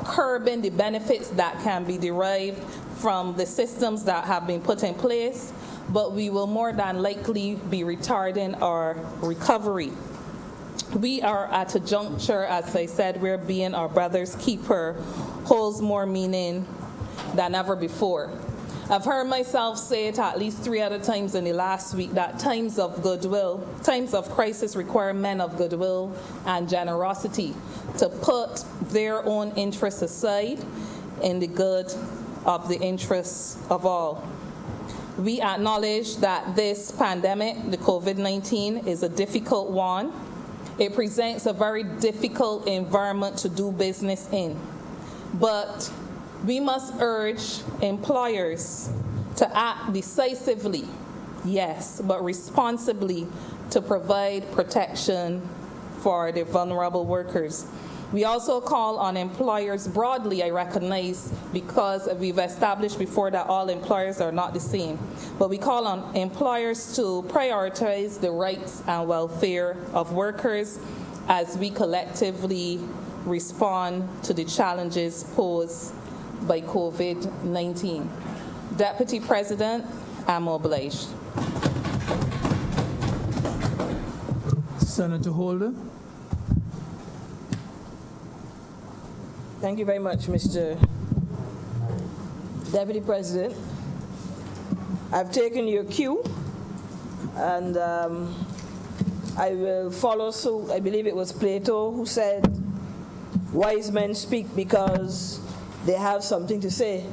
curbing the benefits that can be derived from the systems that have been put in place, but we will more than likely be retarding our recovery. We are at a juncture, as I said, where being our brother's keeper holds more meaning than ever before. I've heard myself say it at least 3 other times in the last week, that times of goodwill, times of crisis require men of goodwill and generosity to put their own interests aside in the good of the interests of all. We acknowledge that this pandemic, the COVID-19, is a difficult one. It presents a very difficult environment to do business in. But we must urge employers to act decisively, yes, but responsibly, to provide protection for their vulnerable workers. We also call on employers broadly, I recognize, because we've established before that all employers are not the same. But we call on employers to prioritize the rights and welfare of workers as we collectively respond to the challenges posed by COVID-19. Deputy President, I'm obliged. Senator Holder. Thank you very much, Mr. Deputy President. I've taken your cue, and I will follow suit. I believe it was Plato who said, wise men speak because they have something to say.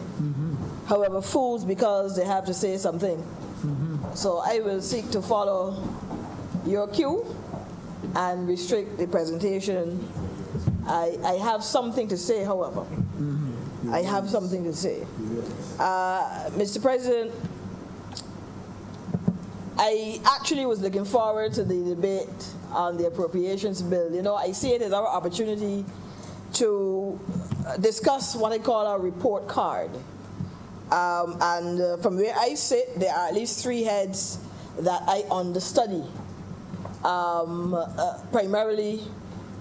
However, fools because they have to say something. So I will seek to follow your cue and restrict the presentation. I have something to say, however. I have something to say. Mr. President, I actually was looking forward to the debate on the appropriations bill. You know, I see it as our opportunity to discuss what I call a report card. And from where I sit, there are at least 3 heads that I understudy. Primarily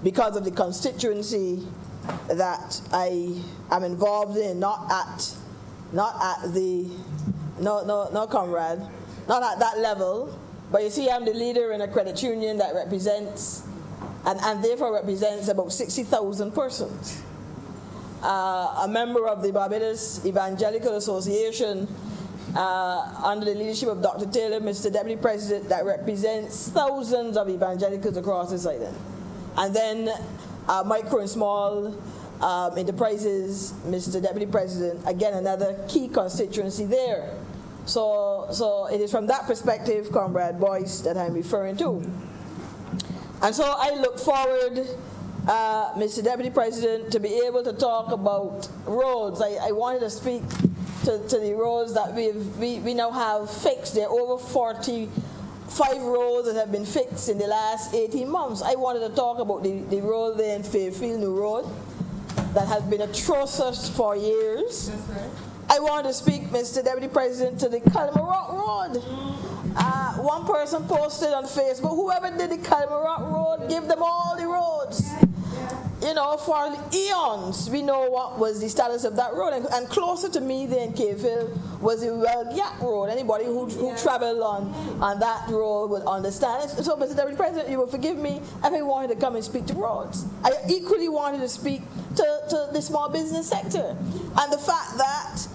because of the constituency that I am involved in, not at that level. But you see, I'm the leader in a credit union that represents, and therefore represents about 60,000 persons. A member of the Barbados Evangelical Association, under the leadership of Dr. Taylor, Mr. Deputy President, that represents thousands of evangelicals across this island. And then micro and small enterprises, Mr. Deputy President, again, another key constituency there. So it is from that perspective, Comrade Boyce, that I'm referring to. And so I look forward, Mr. Deputy President, to be able to talk about roads. I wanted to speak to the roads that we now have fixed. There are over 45 roads that have been fixed in the last 18 months. I wanted to talk about the road there in Fairfield New Road that has been atrocious for years. That's right. I wanted to speak, Mr. Deputy President, to the Calmarock Road. One person posted on Facebook, whoever did the Calmarock Road, give them all the roads. You know, for eons, we know what was the status of that road. And closer to me than Caveville was the Yak Road. Anybody who traveled on that road would understand. So, Mr. Deputy President, you will forgive me if I wanted to come and speak to roads. I equally wanted to speak to the small business sector. And the fact that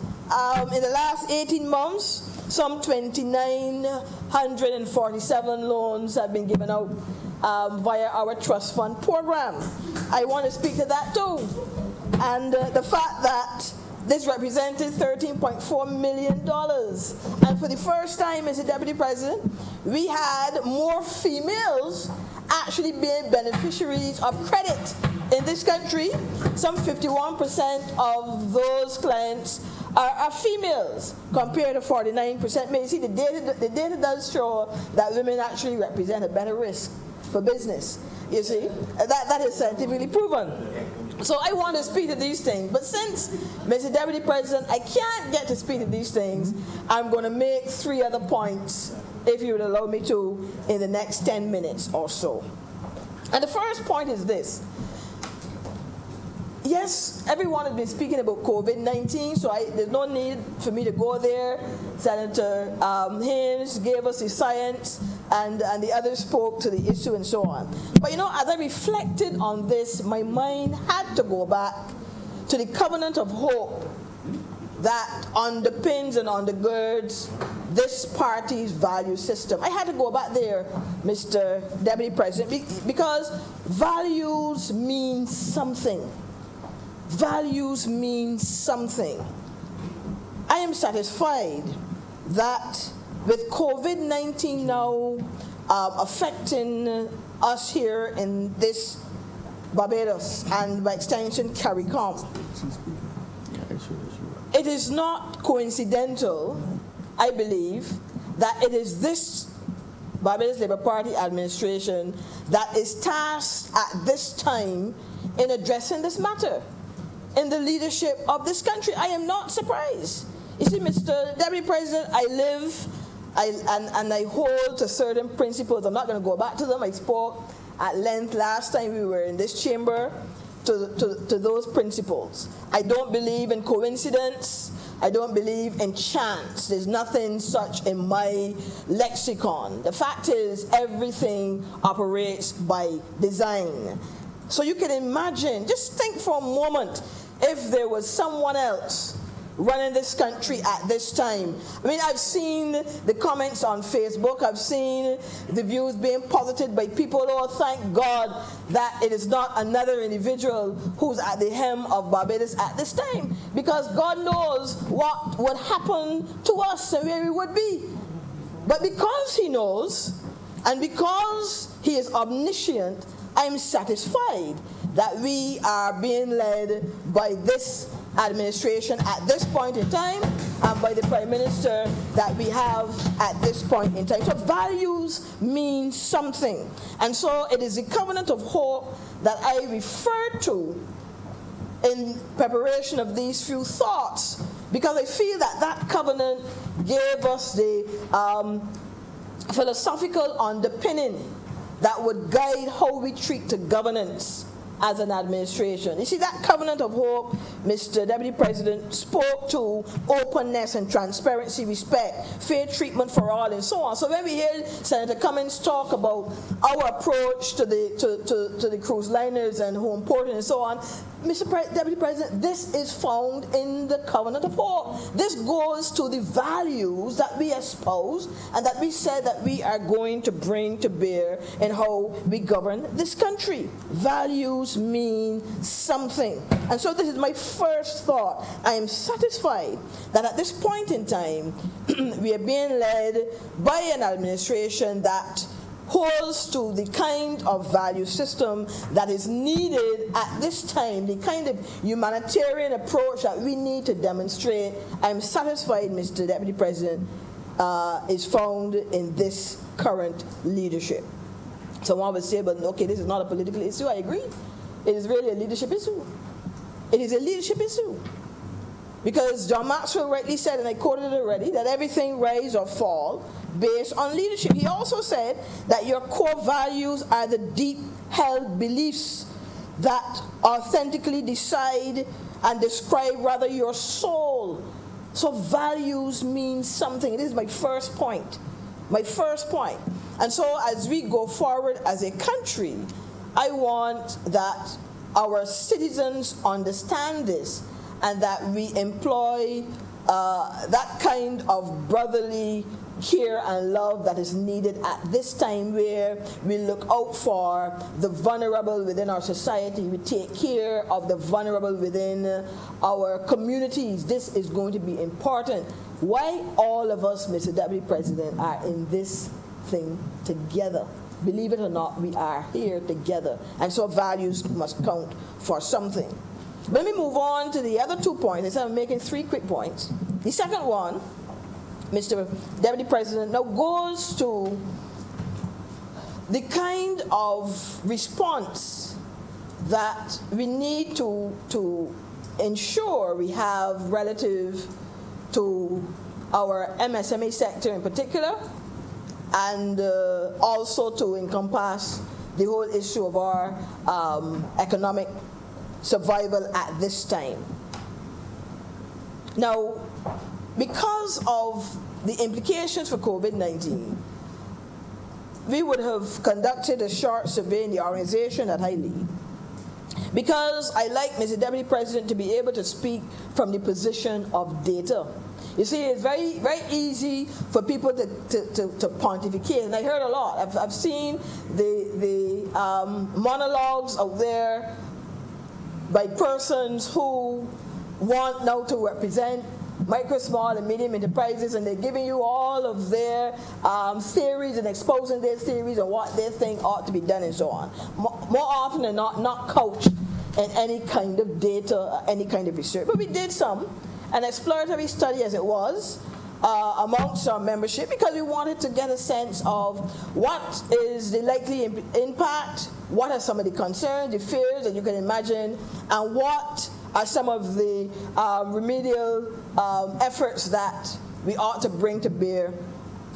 in the last 18 months, some 2,947 loans have been given out via our trust fund program. I want to speak to that too. And the fact that this represented $13.4 million. And for the first time, Mr. Deputy President, we had more females actually being beneficiaries of credit in this country. Some 51% of those clients are females compared to 49%. You see, the data does show that women actually represent a better risk for business. You see, that is scientifically proven. So I want to speak to these things, but since, Mr. Deputy President, I can't get to speak to these things, I'm going to make 3 other points, if you would allow me to, in the next 10 minutes or so. And the first point is this. Yes, everyone has been speaking about COVID-19, so there's no need for me to go there. Senator Haynes gave us the science, and the others spoke to the issue and so on. But you know, as I reflected on this, my mind had to go back to the covenant of hope that underpins and undergirds this party's value system. I had to go back there, Mr. Deputy President, because values mean something. Values mean something. I am satisfied that with COVID-19 now affecting us here in this Barbados and by extension CARICOM, it is not coincidental, I believe, that it is this Barbados Labour Party administration that is tasked at this time in addressing this matter in the leadership of this country. I am not surprised. You see, Mr. Deputy President, I live and I hold to certain principles. I'm not going to go back to them. I spoke at length last time we were in this chamber to those principles. I don't believe in coincidence. I don't believe in chance. There's nothing such in my lexicon. The fact is, everything operates by design. So you can imagine, just think for a moment, if there was someone else running this country at this time. I mean, I've seen the comments on Facebook. I've seen the views being posited by people. Oh, thank God that it is not another individual who's at the helm of Barbados at this time, because God knows what would happen to us and where we would be. But because He knows, and because He is omniscient, I'm satisfied that we are being led by this administration at this point in time and by the Prime Minister that we have at this point in time. So values mean something. And so it is the covenant of hope that I referred to in preparation of these few thoughts, because I feel that that covenant gave us the philosophical underpinning that would guide how we treat the governance as an administration. You see, that covenant of hope, Mr. Deputy President, spoke to openness and transparency, respect, fair treatment for all, and so on. So when we hear Senator Cummings talk about our approach to the cruise liners and how important and so on, Mr. Deputy President, this is found in the covenant of hope. This goes to the values that we espouse and that we said that we are going to bring to bear in how we govern this country. Values mean something. And so this is my first thought. I am satisfied that at this point in time, we are being led by an administration that holds to the kind of value system that is needed at this time, the kind of humanitarian approach that we need to demonstrate. I'm satisfied, Mr. Deputy President, is found in this current leadership. Someone would say, but okay, this is not a political issue. I agree. It is really a leadership issue. It is a leadership issue. Because John Maxwell rightly said, and I quoted it already, that everything rise or fall based on leadership. He also said that your core values are the deep-held beliefs that authentically decide and describe rather your soul. So values mean something. It is my first point. My first point. And so as we go forward as a country, I want that our citizens understand this and that we employ that kind of brotherly care and love that is needed at this time, where we look out for the vulnerable within our society. We take care of the vulnerable within our communities. This is going to be important. Why all of us, Mr. Deputy President, are in this thing together. Believe it or not, we are here together. And so values must count for something. Let me move on to the other 2 points. I said I'm making 3 quick points. The second one, Mr. Deputy President, now goes to the kind of response that we need to ensure we have relative to our MSME sector in particular, and also to encompass the whole issue of our economic survival at this time. Now, because of the implications for COVID-19, we would have conducted a short survey in the organization that I lead. Because I like, Mr. Deputy President, to be able to speak from the position of data. You see, it's very, very easy for people to pontificate, and I heard a lot. I've seen the monologues out there by persons who want now to represent micro, small, and medium enterprises, and they're giving you all of their theories and exposing their theories and what they think ought to be done and so on. More often than not couched in any kind of data, any kind of research. But we did an exploratory study as it was, amongst our membership, because we wanted to get a sense of what is the likely impact, what are some of the concerns, the fears that you can imagine, and what are some of the remedial efforts that we ought to bring to bear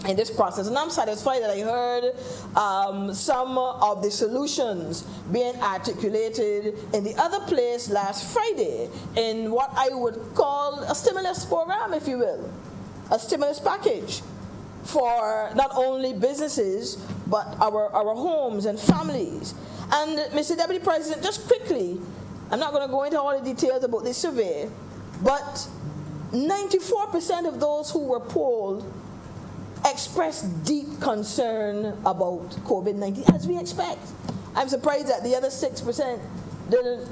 in this process. And I'm satisfied that I heard some of the solutions being articulated in the other place last Friday in what I would call a stimulus program, if you will, a stimulus package for not only businesses, but our homes and families. And Mr. Deputy President, just quickly, I'm not going to go into all the details about this survey, but 94% of those who were polled expressed deep concern about COVID-19, as we expect. I'm surprised that the other 6% didn't,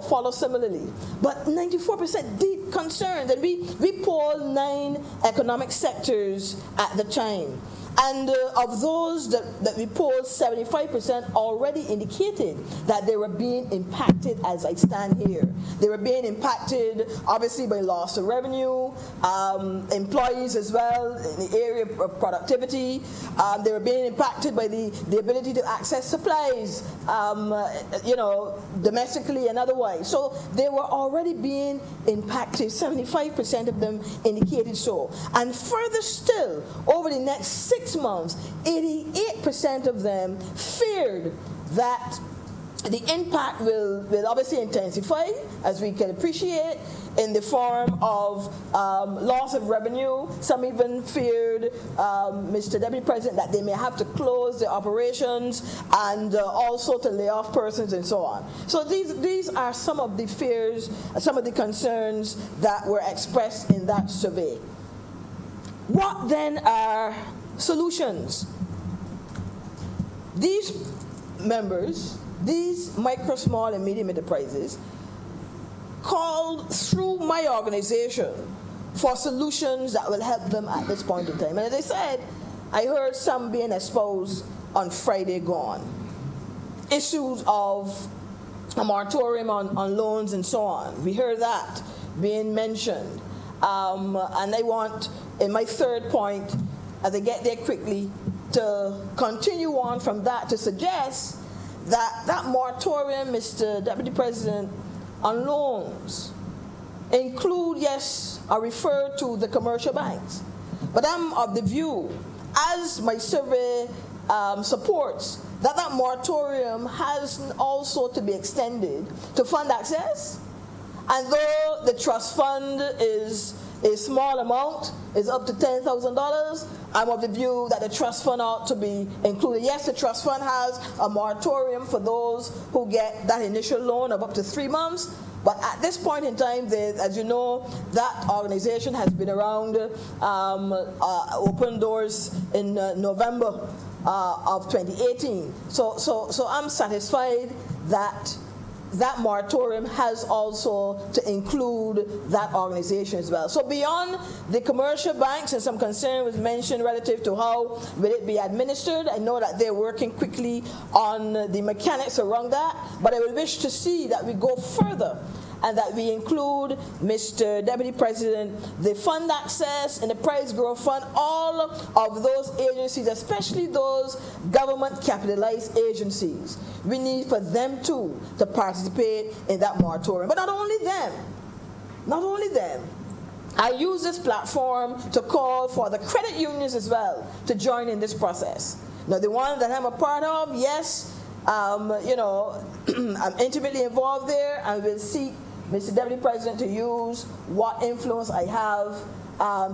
follow similarly. But 94% deep concern. And we polled 9 economic sectors at the time. And of those that we polled, 75% already indicated that they were being impacted as I stand here. They were being impacted, obviously, by loss of revenue, employees as well in the area of productivity. They were being impacted by the ability to access supplies, domestically and otherwise. So they were already being impacted. 75% of them indicated so. And further still, over the next 6 6 months, 88% of them feared that the impact will obviously intensify, as we can appreciate, in the form of loss of revenue. Some even feared, Mr. Deputy President, that they may have to close their operations and also to lay off persons and so on. So these are some of the fears, some of the concerns that were expressed in that survey. What then are solutions? These members, these micro, small, and medium enterprises called through my organization for solutions that will help them at this point in time. And as I said, I heard some being exposed on Friday gone. Issues of a moratorium on loans and so on. We heard that being mentioned. And I want, in my third point, as I get there quickly, to continue on from that to suggest that moratorium, Mr. Deputy President, on loans include, yes, I refer to the commercial banks, but I'm of the view, as my survey supports, that moratorium has also to be extended to fund access. And though the trust fund is a small amount, is up to $10,000, I'm of the view that the trust fund ought to be included. Yes, the trust fund has a moratorium for those who get that initial loan of up to 3 months, but at this point in time, as you know, that organization has been around, open doors in November of 2018. So I'm satisfied that that moratorium has also to include that organization as well. So beyond the commercial banks, and some concern was mentioned relative to how will it be administered, I know that they're working quickly on the mechanics around that, but I would wish to see that we go further and that we include, Mr. Deputy President, the fund access and the price growth fund, all of those agencies, especially those government capitalized agencies. We need for them too to participate in that moratorium. But not only them, I use this platform to call for the credit unions as well to join in this process. Now, the one that I'm a part of, yes, I'm intimately involved there, and will seek Mr. Deputy President to use what influence I have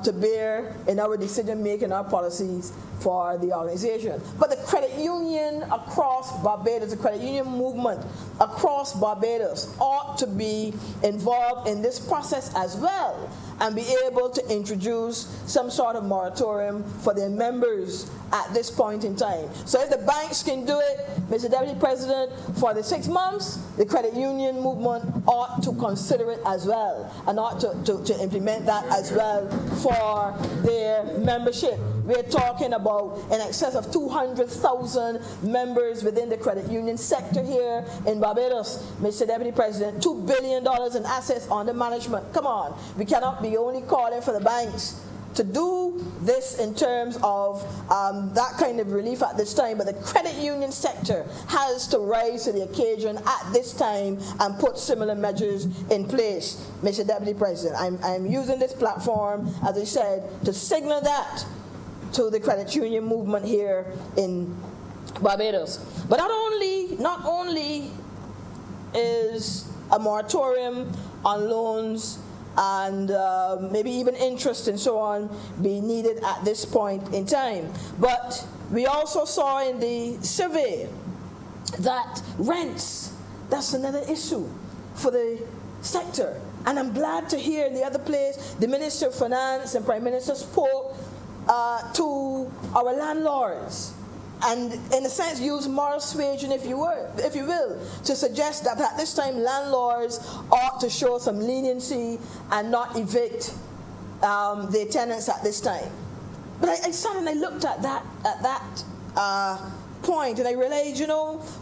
to bear in our decision-making, our policies for the organization. But the credit union across Barbados, the credit union movement across Barbados ought to be involved in this process as well and be able to introduce some sort of moratorium for their members at this point in time. So if the banks can do it, Mr. Deputy President, for the 6 months, the credit union movement ought to consider it as well and ought to implement that as well for their membership. We're talking about in excess of 200,000 members within the credit union sector here in Barbados. Mr. Deputy President, $2 billion in assets under management. Come on, we cannot be only calling for the banks to do this in terms of that kind of relief at this time, but the credit union sector has to rise to the occasion at this time and put similar measures in place. Mr. Deputy President, I'm using this platform, as I said, to signal that to the credit union movement here in Barbados. But not only is a moratorium on loans and maybe even interest and so on be needed at this point in time, but we also saw in the survey that rents, that's another issue for the sector. And I'm glad to hear in the other place the Minister of Finance and Prime Minister spoke to our landlords and in a sense use moral suasion, if you will, to suggest that at this time landlords ought to show some leniency and not evict their tenants at this time. But I sat and I looked at that point and I realized,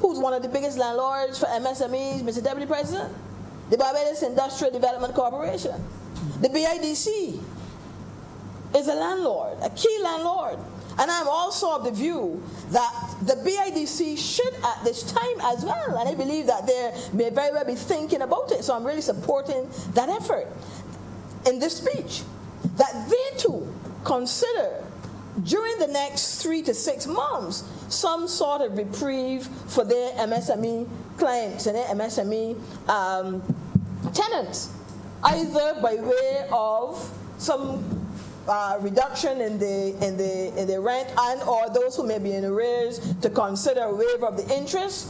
who's one of the biggest landlords for MSMEs, Mr. Deputy President? The Barbados Industrial Development Corporation. The BIDC is a landlord, a key landlord. And I'm also of the view that the BIDC should at this time as well, and I believe that they may very well be thinking about it, so I'm really supporting that effort in this speech, that they too consider during the next 3 to 6 months, some sort of reprieve for their MSME clients and their MSME tenants, either by way of some reduction in the rent and or those who may be in arrears to consider a waiver of the interest,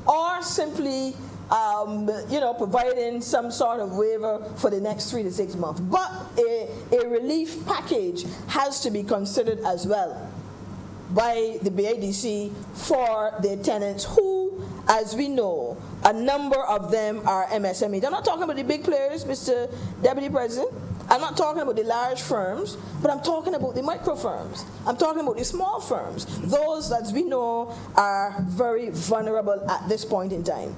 or simply providing some sort of waiver for the next 3 to 6 months. But a relief package has to be considered as well by the BADC for their tenants who, as we know, a number of them are MSMEs. I'm not talking about the big players, Mr. Deputy President. I'm not talking about the large firms, but I'm talking about the micro firms. I'm talking about the small firms. Those, as we know, are very vulnerable at this point in time.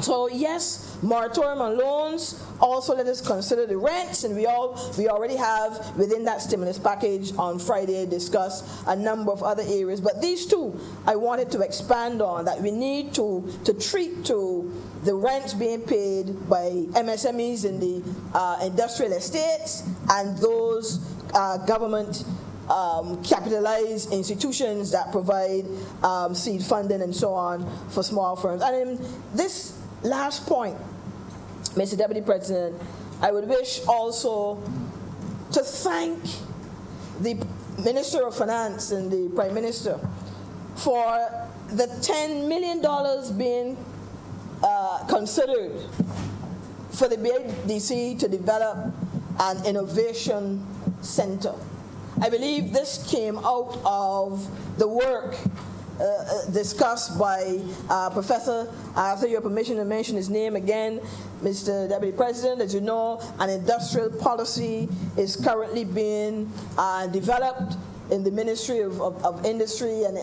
So yes, moratorium on loans. Also, let us consider the rents, and we already have within that stimulus package on Friday discussed a number of other areas. But these two, I wanted to expand on, that we need to treat to the rents being paid by MSMEs in the industrial estates and those government capitalized institutions that provide seed funding and so on for small firms. And in this last point, Mr. Deputy President, I would wish also to thank the Minister of Finance and the Prime Minister for the $10 million being considered for the BADC to develop an innovation center. I believe this came out of the work discussed by Professor, after your permission to mention his name again, Mr. Deputy President. As you know, an industrial policy is currently being developed in the Ministry of Industry and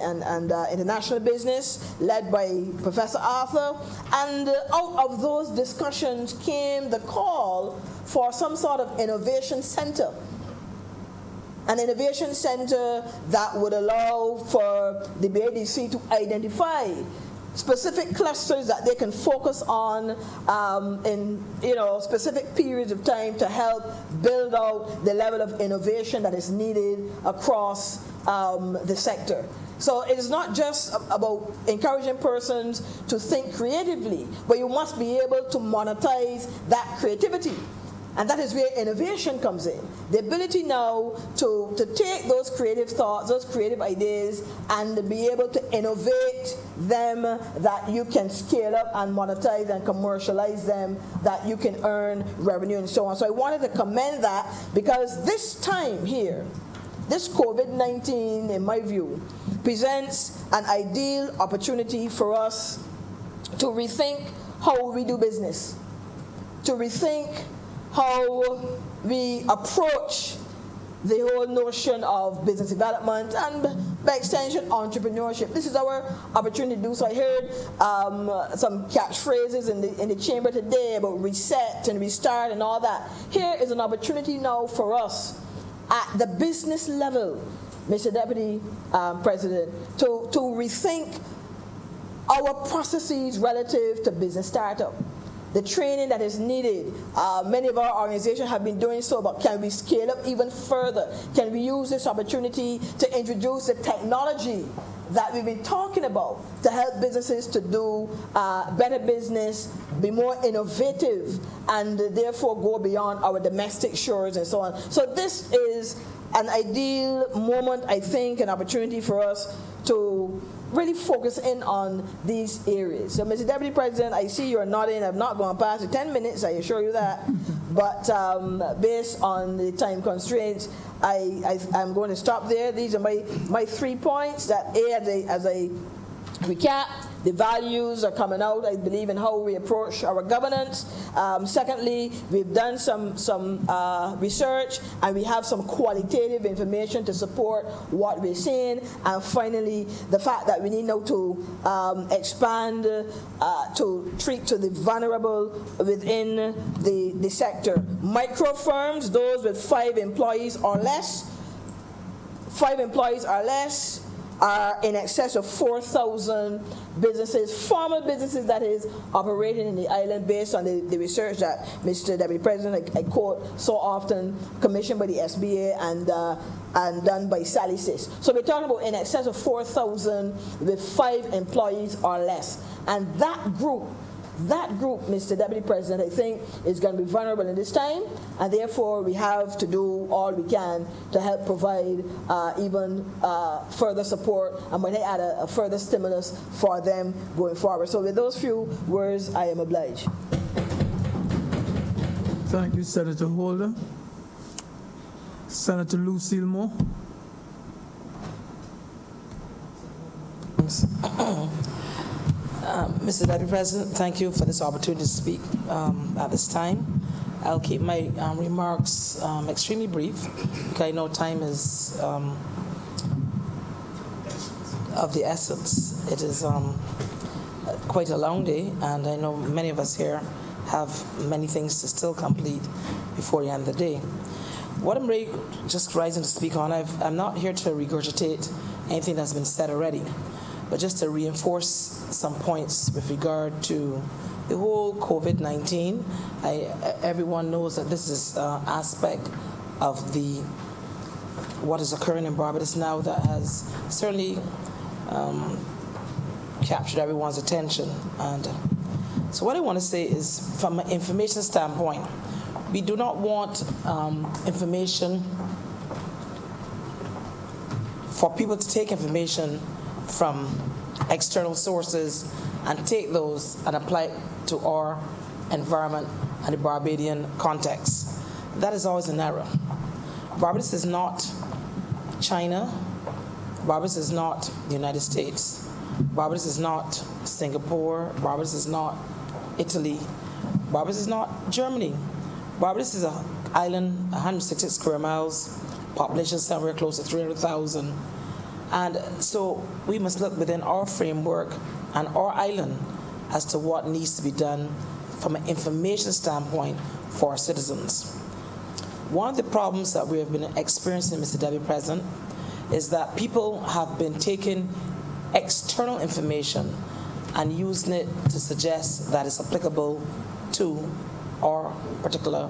International Business, led by Professor Arthur. And out of those discussions came the call for some sort of innovation center. An innovation center that would allow for the BADC to identify specific clusters that they can focus on in specific periods of time to help build out the level of innovation that is needed across the sector. So it is not just about encouraging persons to think creatively, but you must be able to monetize that creativity. And that is where innovation comes in. The ability now to take those creative thoughts, those creative ideas, and be able to innovate them that you can scale up and monetize and commercialize them, that you can earn revenue and so on. So I wanted to commend that, because this time here, this COVID-19, in my view, presents an ideal opportunity for us to rethink how we do business, to rethink how we approach the whole notion of business development and, by extension, entrepreneurship. This is our opportunity to do so. I heard some catchphrases in the chamber today about reset and restart and all that. Here is an opportunity now for us at the business level, Mr. Deputy President, to rethink our processes relative to business startup. The training that is needed. Many of our organizations have been doing so, but can we scale up even further? Can we use this opportunity to introduce the technology that we've been talking about to help businesses to do better business, be more innovative, and therefore go beyond our domestic shores and so on. So this is an ideal moment, I think, an opportunity for us to really focus in on these areas. So, Mr. Deputy President, I see you're nodding. I'm not going past the 10 minutes, I assure you that. But based on the time constraints, I'm going to stop there. These are my 3 points. That as a recap, the values are coming out, I believe, in how we approach our governance. Secondly, we've done some research, and we have some qualitative information to support what we're saying. And finally, the fact that we need now to expand to treat to the vulnerable within the sector. Micro firms, those with 5 employees or less. 5 employees or less. are in excess of 4,000 businesses, formal businesses that is operating in the island based on the research that Mr. Deputy President, I quote so often, commissioned by the SBA and done by Sally Sis. So we're talking about in excess of 4,000 with 5 employees or less. And that group, Mr. Deputy President, I think is going to be vulnerable in this time, and therefore we have to do all we can to help provide even further support, and when they add a further stimulus for them going forward. So with those few words, I am obliged. Thank you, Senator Holder. Senator Lucille Moore. Mr. Deputy President, thank you for this opportunity to speak at this time. I'll keep my remarks extremely brief, because I know time is of the essence. It is quite a long day, and I know many of us here have many things to still complete before the end of the day. What I'm really just rising to speak on, I'm not here to regurgitate anything that's been said already, but just to reinforce some points with regard to the whole COVID-19. Everyone knows that this is an aspect of what is occurring in Barbados now that has certainly captured everyone's attention. And so what I want to say is, from an information standpoint, we do not want information for people to take information from external sources and take those and apply it to our environment and the Barbadian context. That is always an error. Barbados is not China. Barbados is not the United States. Barbados is not Singapore. Barbados is not Italy. Barbados is not Germany. Barbados is an island, 160 square miles, population somewhere close to 300,000. And so we must look within our framework and our island as to what needs to be done from an information standpoint for our citizens. One of the problems that we have been experiencing, Mr. Deputy President, is that people have been taking external information and using it to suggest that it's applicable to our particular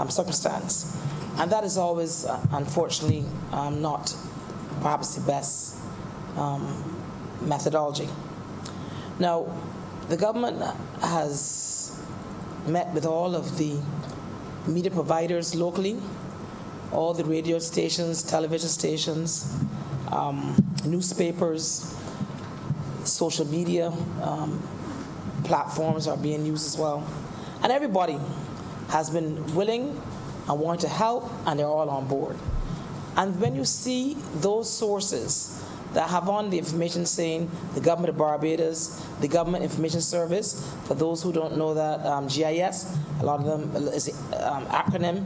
circumstance. And that is always, unfortunately, not perhaps the best methodology. Now, the government has met with all of the media providers locally, all the radio stations, television stations, newspapers, social media platforms are being used as well. And everybody has been willing and want to help, and they're all on board. And when you see those sources that have on the information saying the government of Barbados, the Government Information Service, for those who don't know that, GIS, a lot of them is an acronym,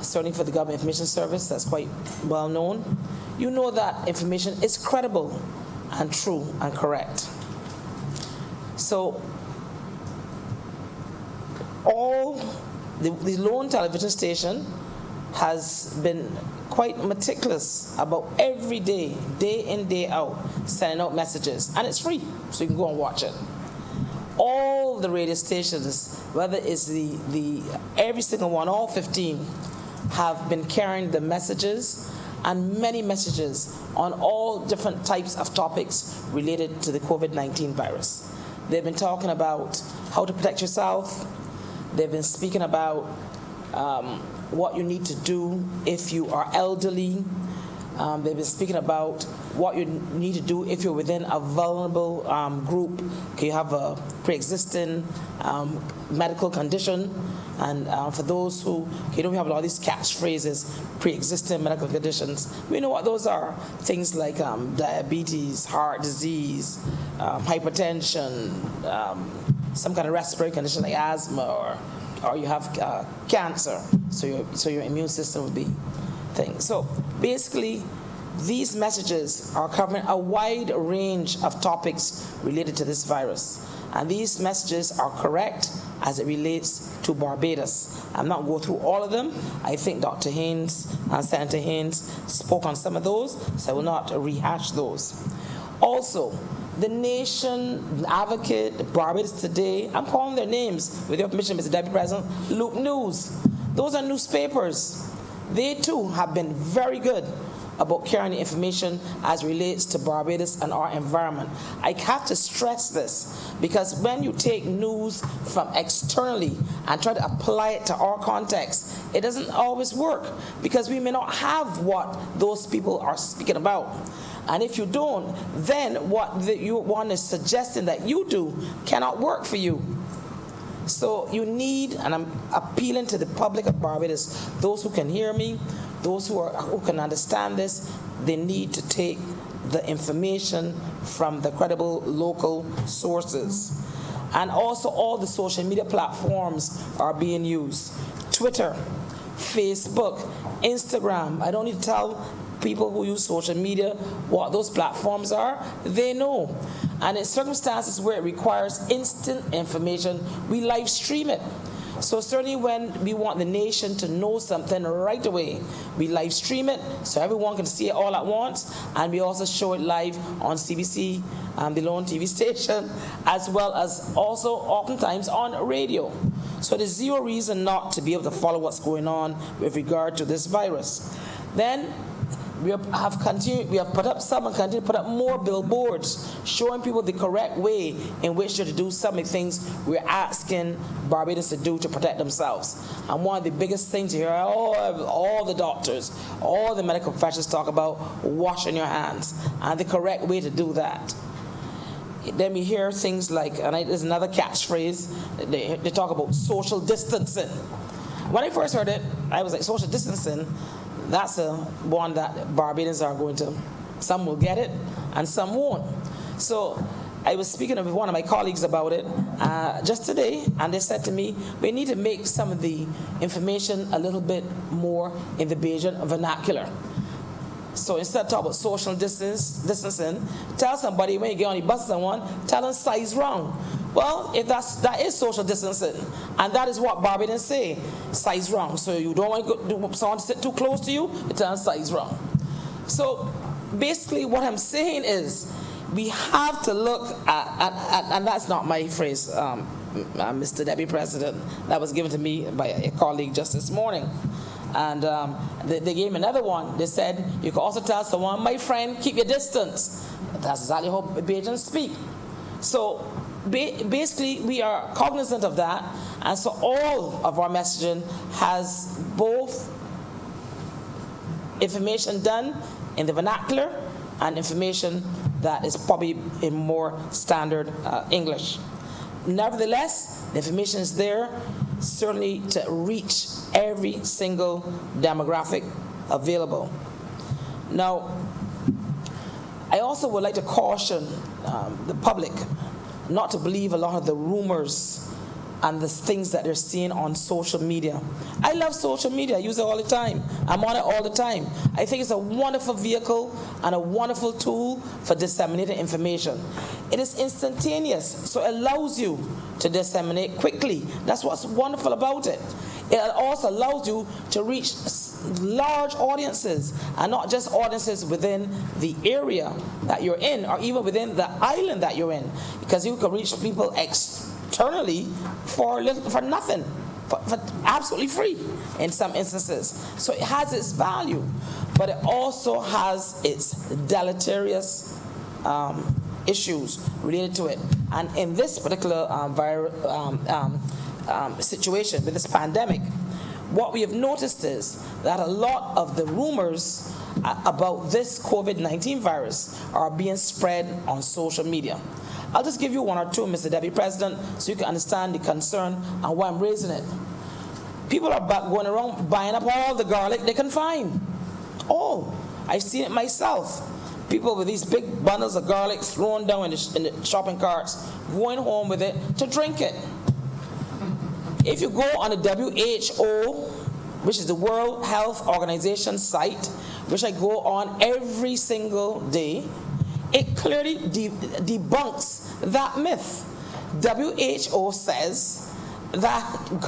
certainly for the Government Information Service, that's quite well known. You know that information is credible and true and correct. So all the lone television station has been quite meticulous about every day, day in, day out, sending out messages. And it's free, so you can go and watch it. All the radio stations, whether it's every single one, all 15, have been carrying the messages, and many messages on all different types of topics related to the COVID-19 virus. They've been talking about how to protect yourself. They've been speaking about what you need to do if you are elderly. They've been speaking about what you need to do if you're within a vulnerable group. You have a pre-existing medical condition. And for those who, we have all these catchphrases, pre-existing medical conditions. We know what those are. Things like diabetes, heart disease, hypertension, some kind of respiratory condition like asthma, or you have cancer, so your immune system would be things. So basically, these messages are covering a wide range of topics related to this virus. And these messages are correct, as it relates to Barbados. I'm not going through all of them. I think Dr. Haynes and Senator Haynes spoke on some of those, so I will not rehash those. Also, The Nation, Advocate, Barbados Today, I'm calling their names with your permission, Mr. Deputy President, Loop News. Those are newspapers. They too have been very good about carrying the information as relates to Barbados and our environment. I have to stress this because when you take news from externally and try to apply it to our context, it doesn't always work because we may not have what those people are speaking about. And if you don't, then what one is suggesting that you do cannot work for you. So you need, and I'm appealing to the public of Barbados, those who can hear me, those who can understand this, they need to take the information from the credible local sources. And also all the social media platforms are being used. Twitter, Facebook, Instagram. I don't need to tell people who use social media what those platforms are. They know. And in circumstances where it requires instant information, we live stream it. So certainly when we want the nation to know something right away, we live stream it so everyone can see it all at once, and we also show it live on CBC, the lone TV station, as well as also oftentimes on radio. So there's zero reason not to be able to follow what's going on with regard to this virus. Then we have put up some and continue to put up more billboards showing people the correct way in which to do some of the things we're asking Barbadians to do to protect themselves. And one of the biggest things you hear all the doctors, all the medical professionals talk about washing your hands and the correct way to do that. Then we hear things like, and there's another catchphrase, they talk about social distancing. When I first heard it, I was like, social distancing? That's one that Barbadians are going to, some will get it and some won't. So I was speaking with one of my colleagues about it just today, and they said to me, we need to make some of the information a little bit more in the Bajan vernacular. So instead of talking about social distancing, tell somebody when you get on the bus someone, tell them size wrong. Well, if that is social distancing, and that is what Barbadians say, size wrong. So you don't want someone to sit too close to you, you tell them size wrong. So basically what I'm saying is we have to look at and that's not my phrase, Mr. Deputy President, that was given to me by a colleague just this morning. And they gave me another one. They said, you can also tell someone, my friend, keep your distance. That's exactly how Bajans speak. So basically, we are cognizant of that. And so all of our messaging has both information done in the vernacular and information that is probably in more standard English. Nevertheless, the information is there certainly to reach every single demographic available. Now, I also would like to caution the public not to believe a lot of the rumors and the things that they're seeing on social media. I love social media. I use it all the time. I'm on it all the time. I think it's a wonderful vehicle and a wonderful tool for disseminating information. It is instantaneous, so it allows you to disseminate quickly. That's what's wonderful about it. It also allows you to reach large audiences, and not just audiences within the area that you're in, or even within the island that you're in, because you can reach people externally for nothing, for absolutely free in some instances. So it has its value, but it also has its deleterious issues related to it. And in this particular situation with this pandemic, what we have noticed is that a lot of the rumors about this COVID-19 virus are being spread on social media. I'll just give you one or two, Mr. Deputy President, so you can understand the concern and why I'm raising it. People are going around buying up all the garlic they can find. Oh, I've seen it myself. People with these big bundles of garlic thrown down in the shopping carts, going home with it to drink it. If you go on the WHO, which is the World Health Organization site, which I go on every single day, it clearly debunks that myth. WHO says that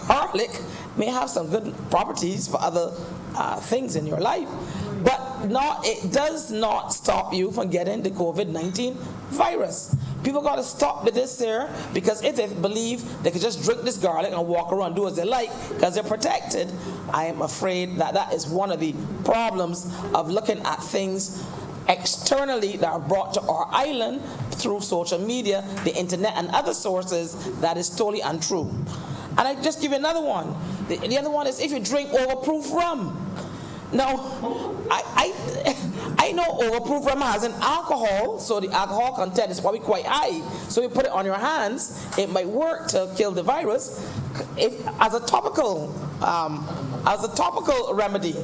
garlic may have some good properties for other things in your life, but it does not stop you from getting the COVID-19 virus. People got to stop with this here, because if they believe they can just drink this garlic and walk around and do as they like because they're protected, I am afraid that that is one of the problems of looking at things externally that are brought to our island through social media, the internet, and other sources that is totally untrue. And I just give you another one. The other one is if you drink overproof rum. Now, I know overproof rum has an alcohol, so the alcohol content is probably quite high. So you put it on your hands, it might work to kill the virus as a topical remedy.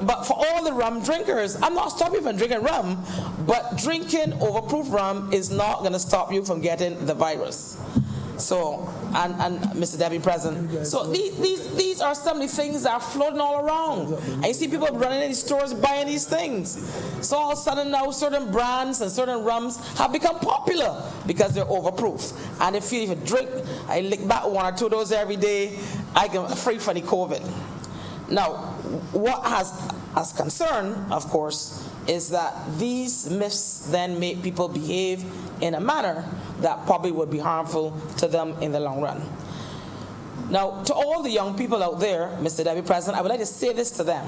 But for all the rum drinkers, I'm not stopping you from drinking rum, but drinking overproof rum is not going to stop you from getting the virus. So, and Mr. Deputy President, so these are some of the things that are floating all around. And you see people running in these stores buying these things. So all of a sudden now certain brands and certain rums have become popular because they're overproof. And they feel if you drink, I lick back one or two of those every day, I can free from the COVID. Now, what has concern, of course, is that these myths then make people behave in a manner that probably would be harmful to them in the long run. Now, to all the young people out there, Mr. Deputy President, I would like to say this to them.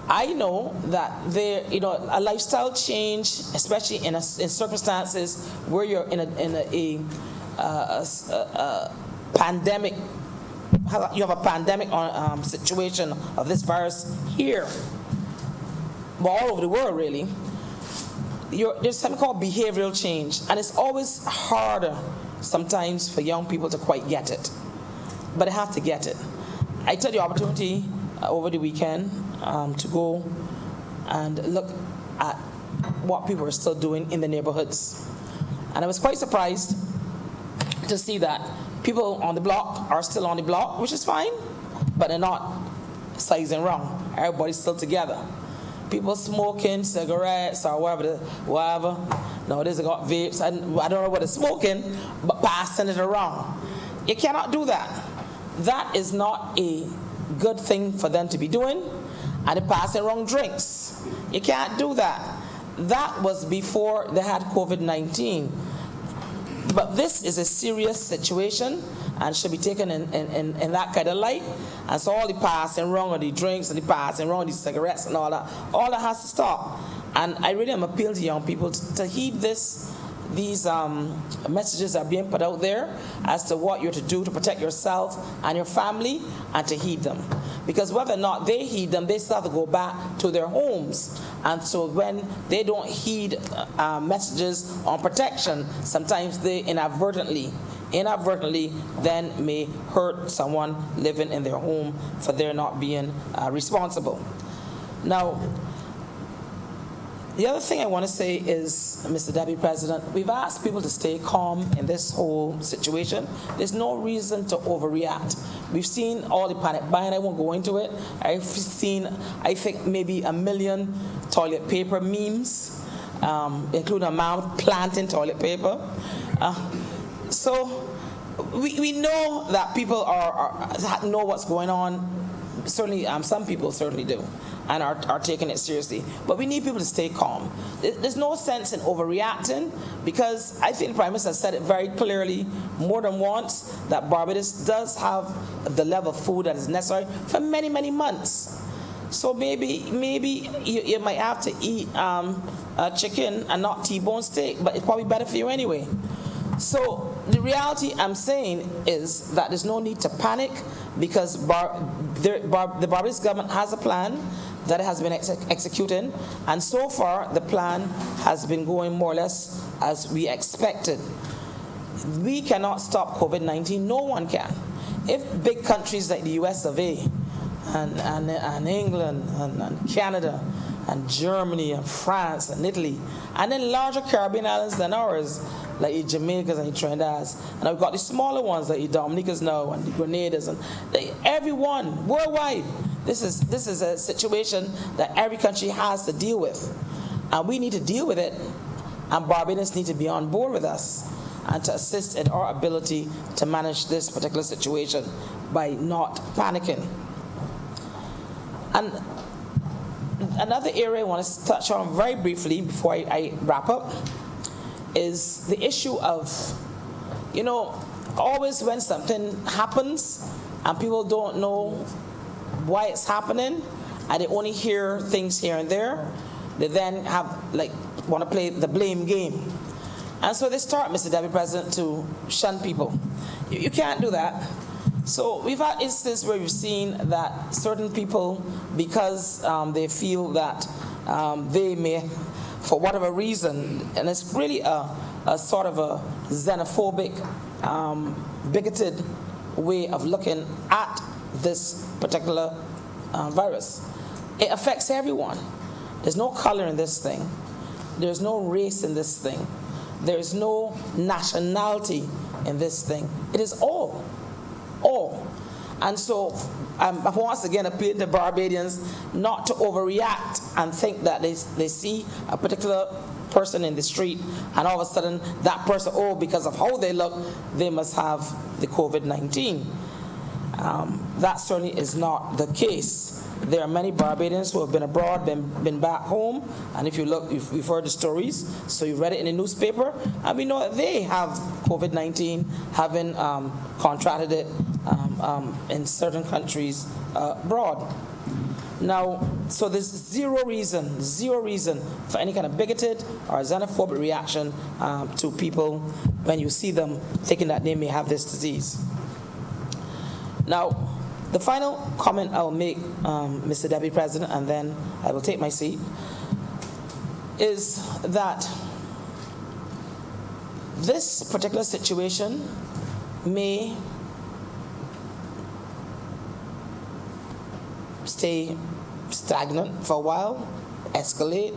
I know that a lifestyle change, especially in circumstances where you're in a pandemic. You have a pandemic situation of this virus here, but all over the world, really. There's something called behavioral change, and it's always harder sometimes for young people to quite get it, but they have to get it. I took the opportunity over the weekend to go and look at what people are still doing in the neighborhoods, and I was quite surprised to see that people on the block are still on the block, which is fine, but they're not sizing wrong. Everybody's still together. People smoking cigarettes or whatever. Nowadays they got vapes. I don't know what they're smoking, but passing it around. You cannot do that. That is not a good thing for them to be doing. And they're passing wrong drinks. You can't do that. That was before they had COVID-19. But this is a serious situation and should be taken in that kind of light. And so all the passing wrong of the drinks and the passing wrong of the cigarettes and all that has to stop. And I really am appealing to young people to heed these messages that are being put out there as to what you're to do to protect yourself and your family, and to heed them. Because whether or not they heed them, they still have to go back to their homes. And so when they don't heed messages on protection, sometimes they inadvertently then may hurt someone living in their home for their not being responsible. Now, the other thing I want to say is, Mr. Deputy President, we've asked people to stay calm in this whole situation. There's no reason to overreact. We've seen all the panic buying. I won't go into it. I've seen, I think, maybe 1 million toilet paper memes, including a man planting toilet paper. So we know that people know what's going on. Certainly, some people certainly do, and are taking it seriously. But we need people to stay calm. There's no sense in overreacting, because I think the Prime Minister said it very clearly more than once that Barbados does have the level of food that is necessary for many, many months. So maybe you might have to eat chicken and not T-bone steak, but it's probably better for you anyway. So the reality I'm saying is that there's no need to panic, because the Barbados government has a plan that has been executing, and so far the plan has been going more or less as we expected. We cannot stop COVID-19. No one can. If big countries like the US of A and England and Canada and Germany and France and Italy, and then larger Caribbean islands than ours, like the Jamaicas and the Trinidadians, and I've got the smaller ones like the Dominicas now and the Grenadiers, and everyone worldwide. This is a situation that every country has to deal with, and we need to deal with it, and Barbadians need to be on board with us. and to assist in our ability to manage this particular situation by not panicking. And another area I want to touch on very briefly before I wrap up is the issue of, always when something happens and people don't know why it's happening and they only hear things here and there, they then want to play the blame game. And so they start, Mr. Deputy President, to shun people. You can't do that. So we've had instances where we've seen that certain people, because they feel that they may, for whatever reason, and it's really a sort of a xenophobic, bigoted way of looking at this particular virus. It affects everyone. There's no color in this thing. There's no race in this thing. There's no nationality in this thing. It is all. And so I'm once again appealing to Barbadians not to overreact and think that they see a particular person in the street and all of a sudden that person, because of how they look, they must have the COVID-19. That certainly is not the case. There are many Barbadians who have been abroad, been back home, and if you look, you've heard the stories, so you read it in the newspaper, and we know that they have COVID-19, having contracted it in certain countries abroad. Now, so there's zero reason for any kind of bigoted or xenophobic reaction to people when you see them thinking that they may have this disease. Now, the final comment I'll make, Mr. Deputy President, and then I will take my seat, is that this particular situation may stay stagnant for a while, escalate,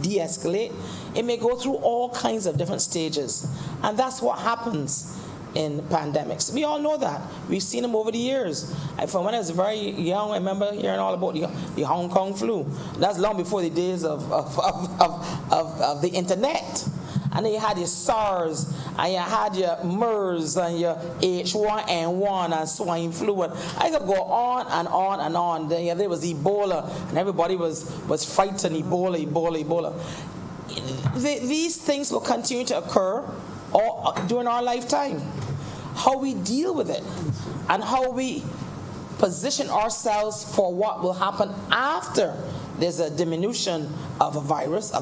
de-escalate. It may go through all kinds of different stages, and that's what happens in pandemics. We all know that. We've seen them over the years. From when I was very young, I remember hearing all about the Hong Kong flu. That's long before the days of the internet. And then you had your SARS, and you had your MERS, and your H1N1, and swine flu. And I could go on and on and on. Then there was Ebola, and everybody was frightened, Ebola. These things will continue to occur during our lifetime. How we deal with it and how we position ourselves for what will happen after there's a diminution of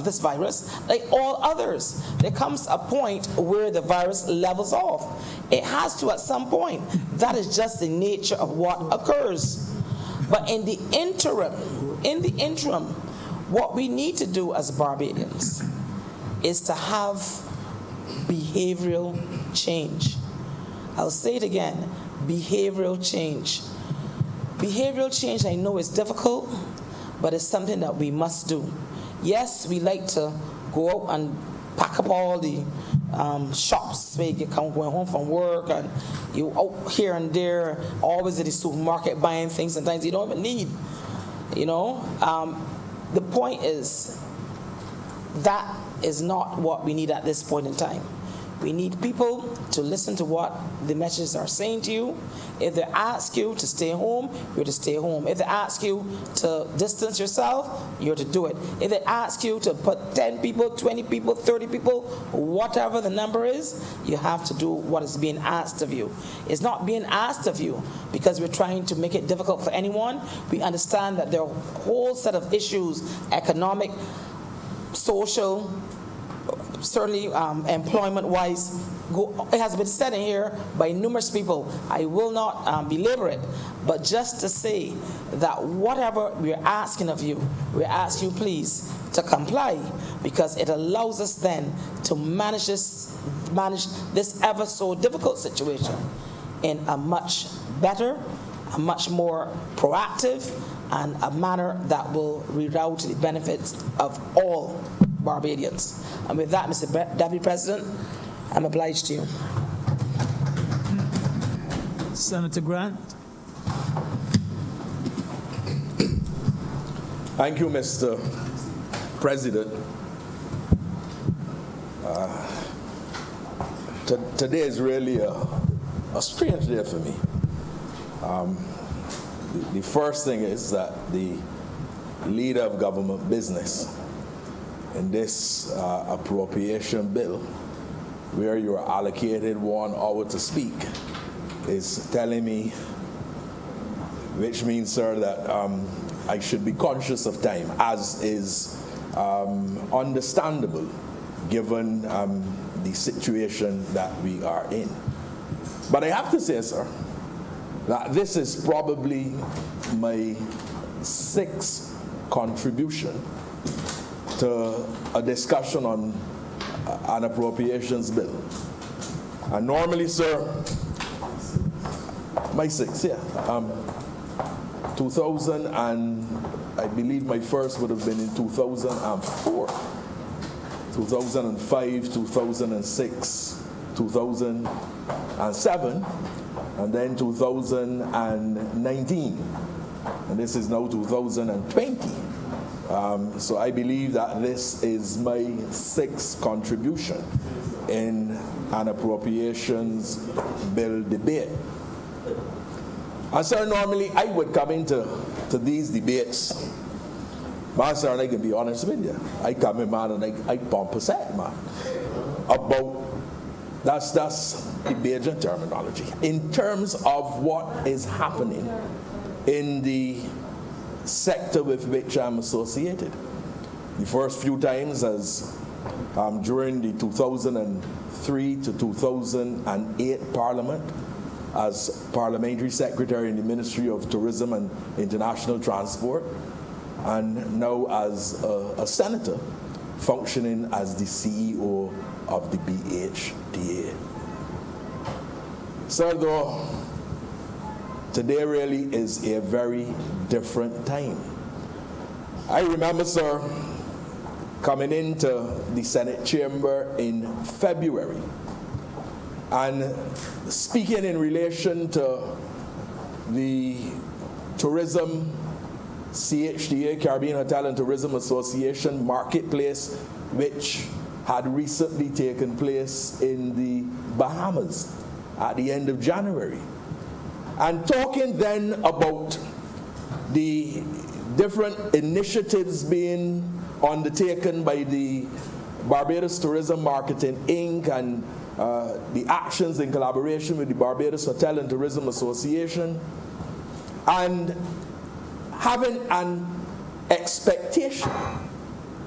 this virus, like all others. There comes a point where the virus levels off. It has to at some point. That is just the nature of what occurs. But in the interim, what we need to do as Barbadians is to have behavioral change. I'll say it again, behavioral change. Behavioral change, I know, is difficult, but it's something that we must do. Yes, we like to go out and pack up all the shops where you come going home from work, and you out here and there, always at the supermarket buying things and things you don't even need. The point is that is not what we need at this point in time. We need people to listen to what the messages are saying to you. If they ask you to stay home, you're to stay home. If they ask you to distance yourself, you're to do it. If they ask you to put 10 people, 20 people, 30 people, whatever the number is, you have to do what is being asked of you. It's not being asked of you because we're trying to make it difficult for anyone. We understand that there are a whole set of issues, economic, social, certainly employment-wise. It has been said in here by numerous people. I will not belabor it, but just to say that whatever we're asking of you, we're asking you please to comply, because it allows us then to manage this ever so difficult situation in a much better, a much more proactive, and a manner that will reroute to the benefits of all Barbadians. And with that, Mr. Deputy President, I'm obliged to you. Senator Grant. Thank you, Mr. President. Today is really a strange day for me. The first thing is that the leader of government business in this appropriation bill, where you're allocated 1 hour to speak, is telling me, which means, sir, that I should be conscious of time, as is understandable given the situation that we are in. But I have to say, sir, that this is probably my 6th contribution to a discussion on an appropriations bill. And normally, sir, my 6th, yeah. 2000 and I believe my first would have been in 2004, 2005, 2006, 2007, and then 2019. And this is now 2020. So I believe that this is my 6th contribution in an appropriations bill debate. And sir, normally I would come into these debates, man, sir, and I can be honest with you, I come in, man, and I pump a set, man, about, that's the Bajan terminology, in terms of what is happening in the sector with which I'm associated. The first few times, as during the 2003 to 2008 Parliament, as Parliamentary Secretary in the Ministry of Tourism and International Transport, and now as a Senator, functioning as the CEO of the BHTA. Sir, though, today really is a very different time. I remember, sir, coming into the Senate chamber in February and speaking in relation to the tourism, CHTA, Caribbean Hotel and Tourism Association marketplace, which had recently taken place in the Bahamas at the end of January. And talking then about the different initiatives being undertaken by the Barbados Tourism Marketing Inc. and the actions in collaboration with the Barbados Hotel and Tourism Association, and having an expectation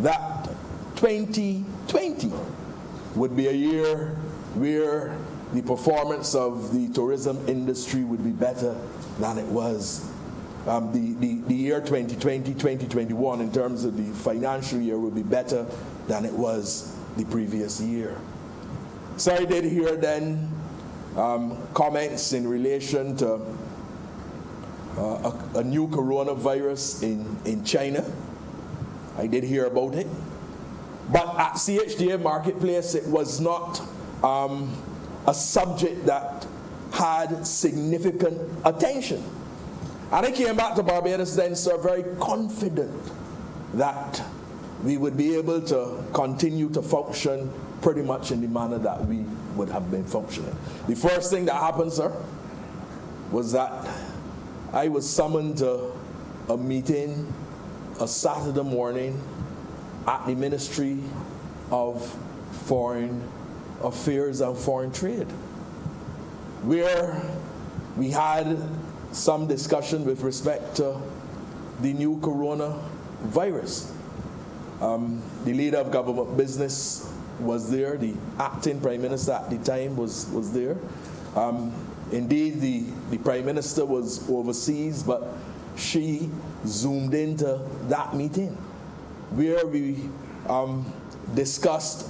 that 2020 would be a year where the performance of the tourism industry would be better than it was. The year 2020, 2021, in terms of the financial year, would be better than it was the previous year. So I did hear then comments in relation to a new coronavirus in China. I did hear about it. But at CHTA Marketplace, it was not a subject that had significant attention. And I came back to Barbados then, sir, very confident that we would be able to continue to function pretty much in the manner that we would have been functioning. The first thing that happened, sir, was that I was summoned to a meeting a Saturday morning at the Ministry of Foreign Affairs and Foreign Trade, where we had some discussion with respect to the new coronavirus. The leader of government business was there. The acting prime minister at the time was there. Indeed, the prime minister was overseas, but she zoomed into that meeting where we discussed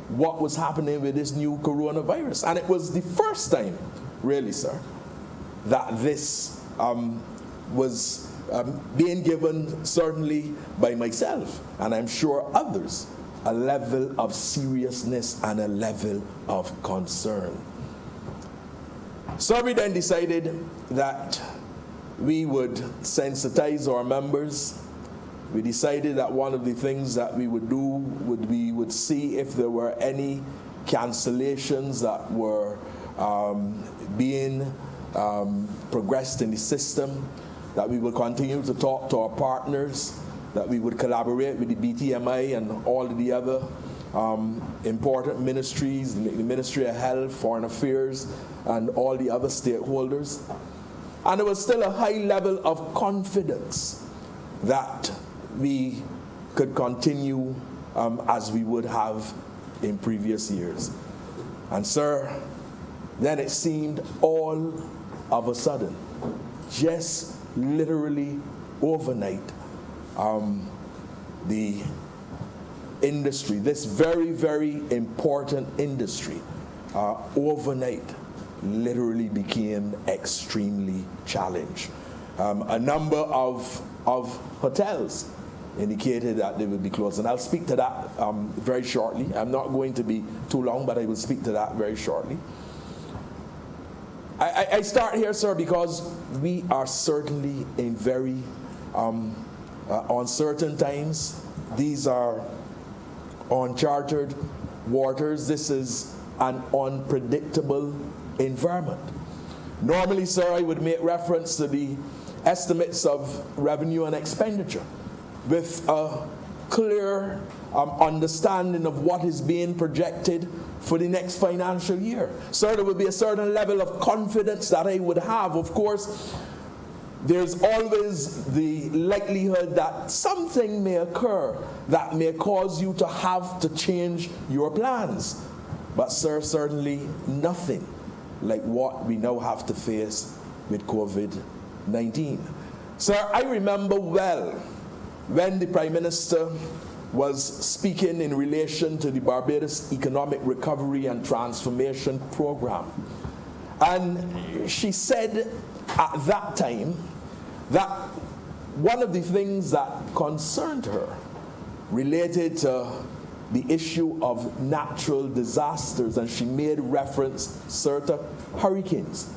what was happening with this new coronavirus. And it was the first time, really, sir, that this was being given, certainly by myself, and I'm sure others, a level of seriousness and a level of concern. So we then decided that we would sensitize our members. We decided that one of the things that we would do would we would see if there were any cancellations that were being progressed in the system, that we will continue to talk to our partners, that we would collaborate with the BTMI and all of the other important ministries, the Ministry of Health, Foreign Affairs, and all the other stakeholders. And there was still a high level of confidence that we could continue as we would have in previous years. And sir, then it seemed all of a sudden, just literally overnight, the industry, this very, very important industry, overnight literally became extremely challenged. A number of hotels indicated that they would be closed, and I'll speak to that very shortly. I'm not going to be too long, but I will speak to that very shortly. I start here, sir, because we are certainly in very uncertain times. These are uncharted waters. This is an unpredictable environment. Normally, sir, I would make reference to the estimates of revenue and expenditure with a clear understanding of what is being projected for the next financial year. Sir, there would be a certain level of confidence that I would have. Of course, there's always the likelihood that something may occur that may cause you to have to change your plans. But sir, certainly nothing like what we now have to face with COVID-19. Sir, I remember well when the Prime Minister was speaking in relation to the Barbados Economic Recovery and Transformation Program. And she said at that time that one of the things that concerned her related to the issue of natural disasters, and she made reference, sir, to hurricanes.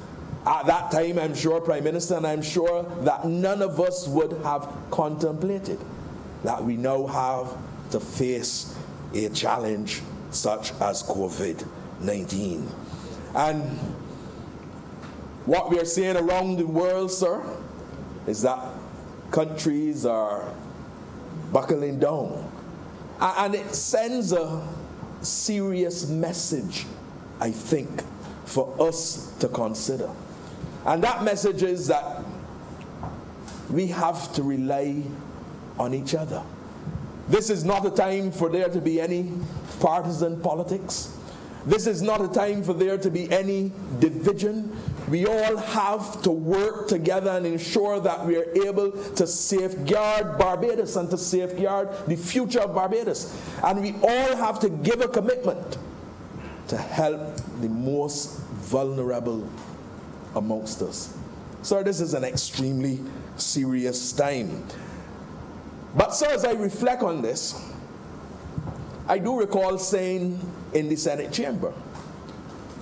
At that time, I'm sure, Prime Minister, and I'm sure that none of us would have contemplated that we now have to face a challenge such as COVID-19. And what we are seeing around the world, sir, is that countries are buckling down. And it sends a serious message, I think, for us to consider. And that message is that we have to rely on each other. This is not a time for there to be any partisan politics. This is not a time for there to be any division. We all have to work together and ensure that we are able to safeguard Barbados and to safeguard the future of Barbados. And we all have to give a commitment to help the most vulnerable amongst us. Sir, this is an extremely serious time. But sir, as I reflect on this, I do recall saying in the Senate chamber,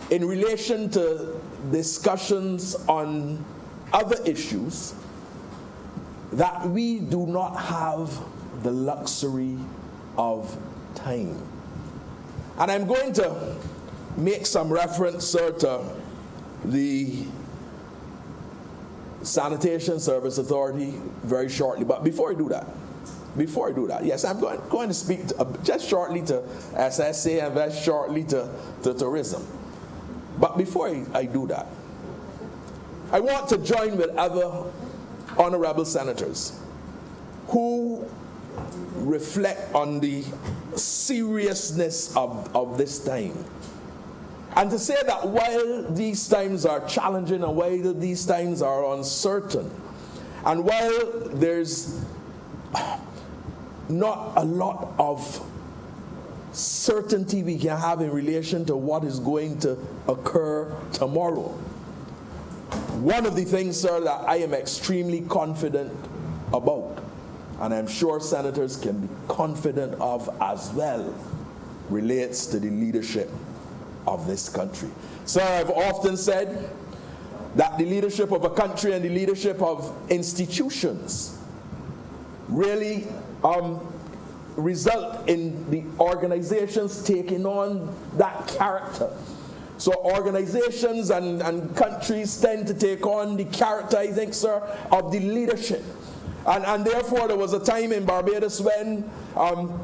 in relation to discussions on other issues, that we do not have the luxury of time. And I'm going to make some reference, sir, to the Sanitation Service Authority very shortly. But before I do that, yes, I'm going to speak just shortly to SSA and very shortly to tourism. But before I do that, I want to join with other honorable senators who reflect on the seriousness of this time. And to say that while these times are challenging and while these times are uncertain, and while there's not a lot of certainty we can have in relation to what is going to occur tomorrow, one of the things, sir, that I am extremely confident about, and I'm sure senators can be confident of as well, relates to the leadership of this country. Sir, I've often said that the leadership of a country and the leadership of institutions really result in the organizations taking on that character. So organizations and countries tend to take on the character, I think, sir, of the leadership. And therefore, there was a time in Barbados when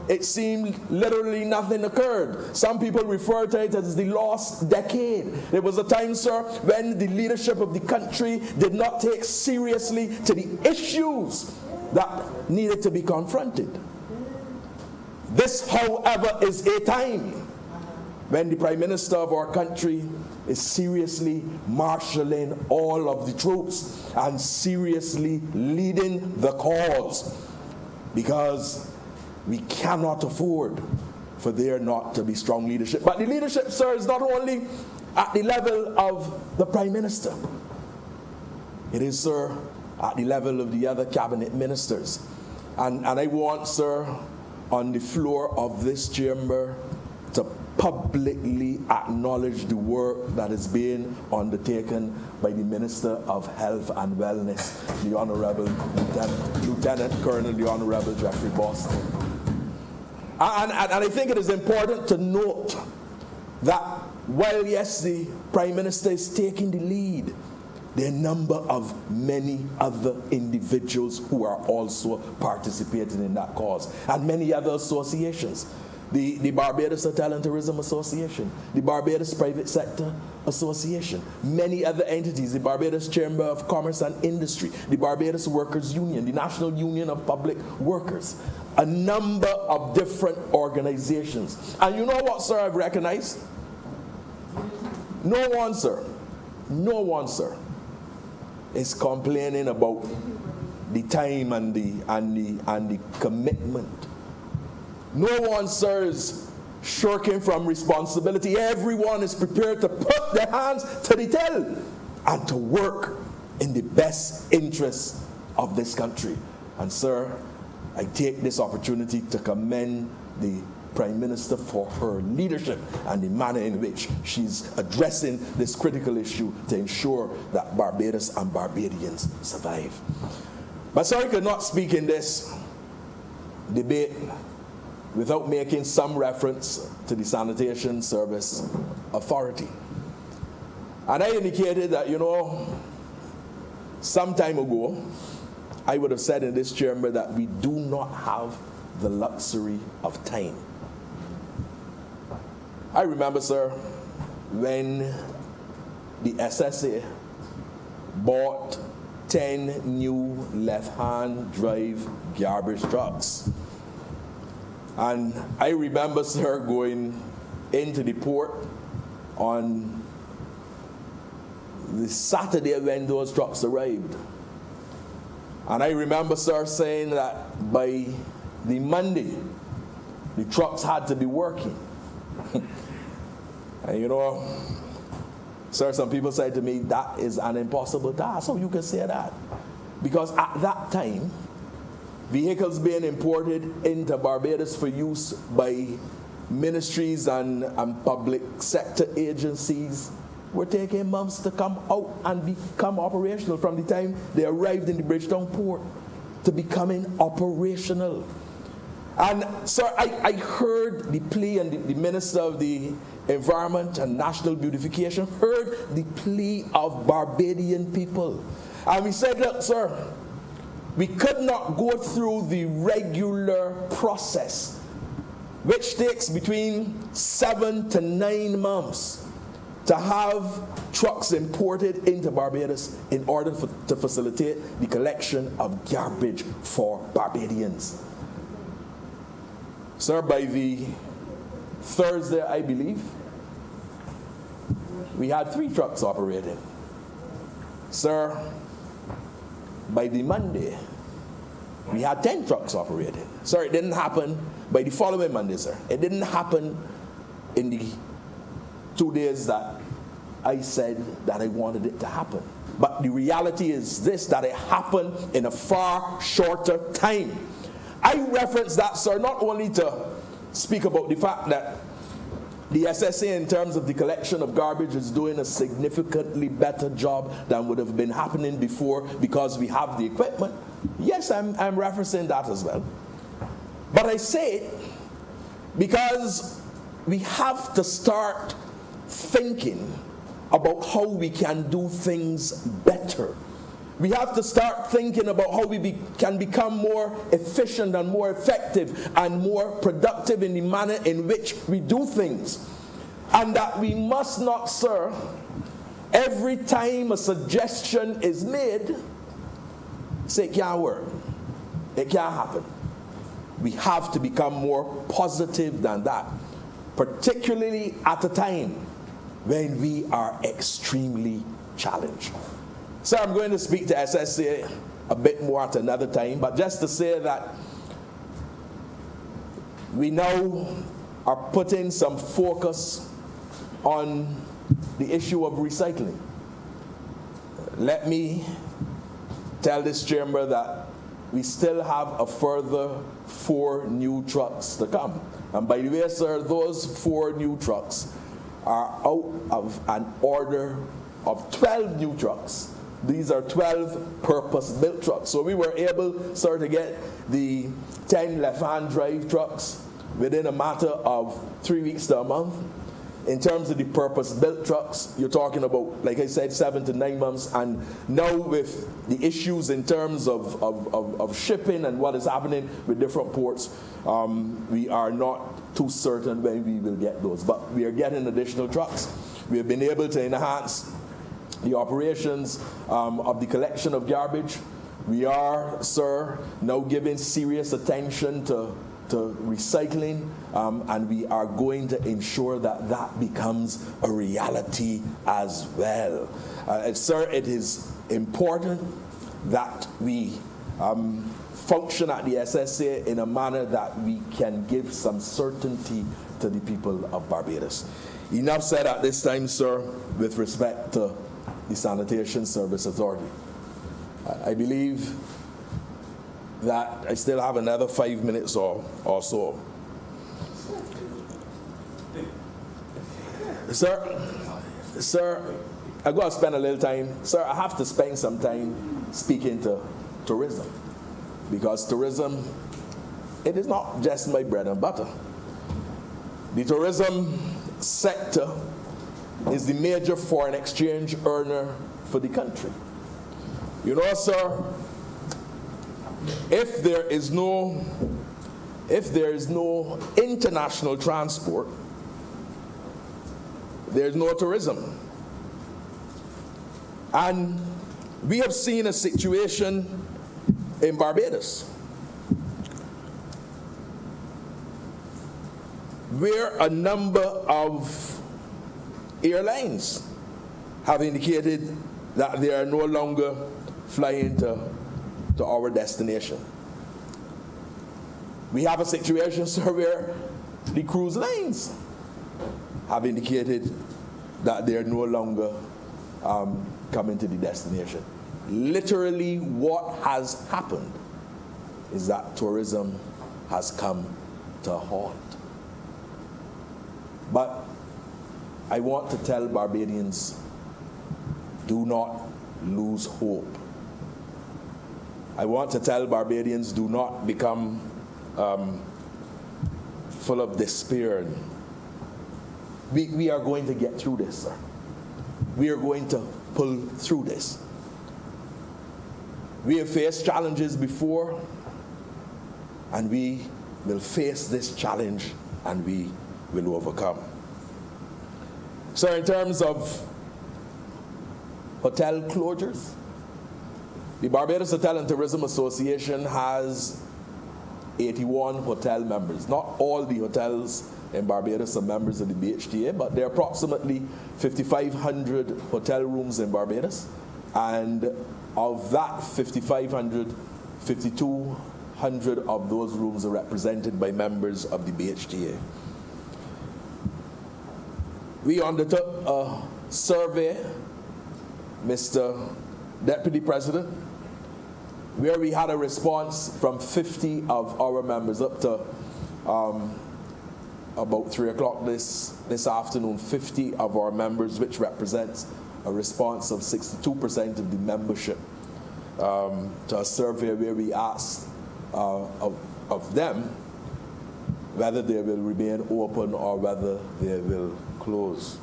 it seemed literally nothing occurred. Some people refer to it as the lost decade. There was a time, sir, when the leadership of the country did not take seriously to the issues that needed to be confronted. This, however, is a time when the Prime Minister of our country is seriously marshalling all of the troops and seriously leading the cause, because we cannot afford for there not to be strong leadership. But the leadership, sir, is not only at the level of the Prime Minister. It is, sir, at the level of the other cabinet ministers. And I want, sir, on the floor of this chamber to publicly acknowledge the work that is being undertaken by the Minister of Health and Wellness, the Honorable Lieutenant Colonel, the Honorable Jeffrey Boston. And I think it is important to note that while, yes, the Prime Minister is taking the lead, there are a number of many other individuals who are also participating in that cause, and many other associations. The Barbados Hotel and Tourism Association, the Barbados Private Sector Association, many other entities, the Barbados Chamber of Commerce and Industry, the Barbados Workers Union, the National Union of Public Workers, a number of different organizations. And you know what, sir, I've recognized? No one, sir, is complaining about the time and the commitment. No one, sir, is shirking from responsibility. Everyone is prepared to put their hands to the till and to work in the best interests of this country. And, sir, I take this opportunity to commend the Prime Minister for her leadership and the manner in which she's addressing this critical issue to ensure that Barbados and Barbadians survive. But, sir, I could not speak in this debate without making some reference to the Sanitation Service Authority. And I indicated that, some time ago, I would have said in this chamber that we do not have the luxury of time. I remember, sir, when the SSA bought 10 new left-hand drive garbage trucks. And I remember, sir, going into the port on the Saturday when those trucks arrived. And I remember, sir, saying that by the Monday, the trucks had to be working. And sir, some people said to me, that is an impossible task. So you can say that. Because at that time, vehicles being imported into Barbados for use by ministries and public sector agencies were taking months to come out and become operational, from the time they arrived in the Bridgetown port to becoming operational. And, sir, I heard the plea, and the Minister of the Environment and National Beautification heard the plea of Barbadian people. And we said, look, sir, we could not go through the regular process, which takes between 7 to 9 months, to have trucks imported into Barbados in order to facilitate the collection of garbage for Barbadians. Sir, by the Thursday, I believe, we had 3 trucks operating. Sir, by the Monday, we had 10 trucks operating. Sir, it didn't happen by the following Monday, sir. It didn't happen in the 2 days that I said that I wanted it to happen. But the reality is this, that it happened in a far shorter time. I reference that, sir, not only to speak about the fact that the SSA, in terms of the collection of garbage, is doing a significantly better job than would have been happening before because we have the equipment. Yes, I'm referencing that as well. But I say it because we have to start thinking about how we can do things better. We have to start thinking about how we can become more efficient and more effective and more productive in the manner in which we do things. And that we must not, sir, every time a suggestion is made, say it can't work, it can't happen. We have to become more positive than that, particularly at a time when we are extremely challenged. So I'm going to speak to SSA a bit more at another time, but just to say that we now are putting some focus on the issue of recycling. Let me tell this chamber that we still have a further 4 new trucks to come. And by the way, sir, those 4 new trucks are out of an order of 12 new trucks. These are 12 purpose-built trucks. So we were able, sir, to get the 10 left-hand drive trucks within a matter of 3 weeks to a month. In terms of the purpose-built trucks, you're talking about, like I said, 7 to 9 months. And now with the issues in terms of shipping and what is happening with different ports, we are not too certain when we will get those. But we are getting additional trucks. We have been able to enhance the operations of the collection of garbage. We are, sir, now giving serious attention to recycling, and we are going to ensure that that becomes a reality as well. Sir, it is important that we function at the SSA in a manner that we can give some certainty to the people of Barbados. Enough said at this time, sir, with respect to the Sanitation Service Authority. I believe that I still have another 5 minutes or so. Sir, I'm going to spend a little time. Sir, I have to spend some time speaking to tourism, because tourism, it is not just my bread and butter. The tourism sector is the major foreign exchange earner for the country. You know, sir, if there is no international transport, there's no tourism. And we have seen a situation in Barbados where a number of airlines have indicated that they are no longer flying to our destination. We have a situation, sir, where the cruise lines have indicated that they're no longer coming to the destination. Literally, what has happened is that tourism has come to a halt. But I want to tell Barbadians, do not lose hope. I want to tell Barbadians, do not become full of despair. We are going to get through this, sir. We are going to pull through this. We have faced challenges before, and we will face this challenge, and we will overcome. So in terms of hotel closures, the Barbados Hotel and Tourism Association has 81 hotel members. Not all the hotels in Barbados are members of the BHTA, but there are approximately 5,500 hotel rooms in Barbados. And of that 5,500, 5,200 of those rooms are represented by members of the BHTA. We undertook a survey, Mr. Deputy President, where we had a response from 50 of our members up to about 3 o'clock this afternoon, 50 of our members, which represents a response of 62% of the membership to a survey where we asked of them whether they will remain open or whether they will close.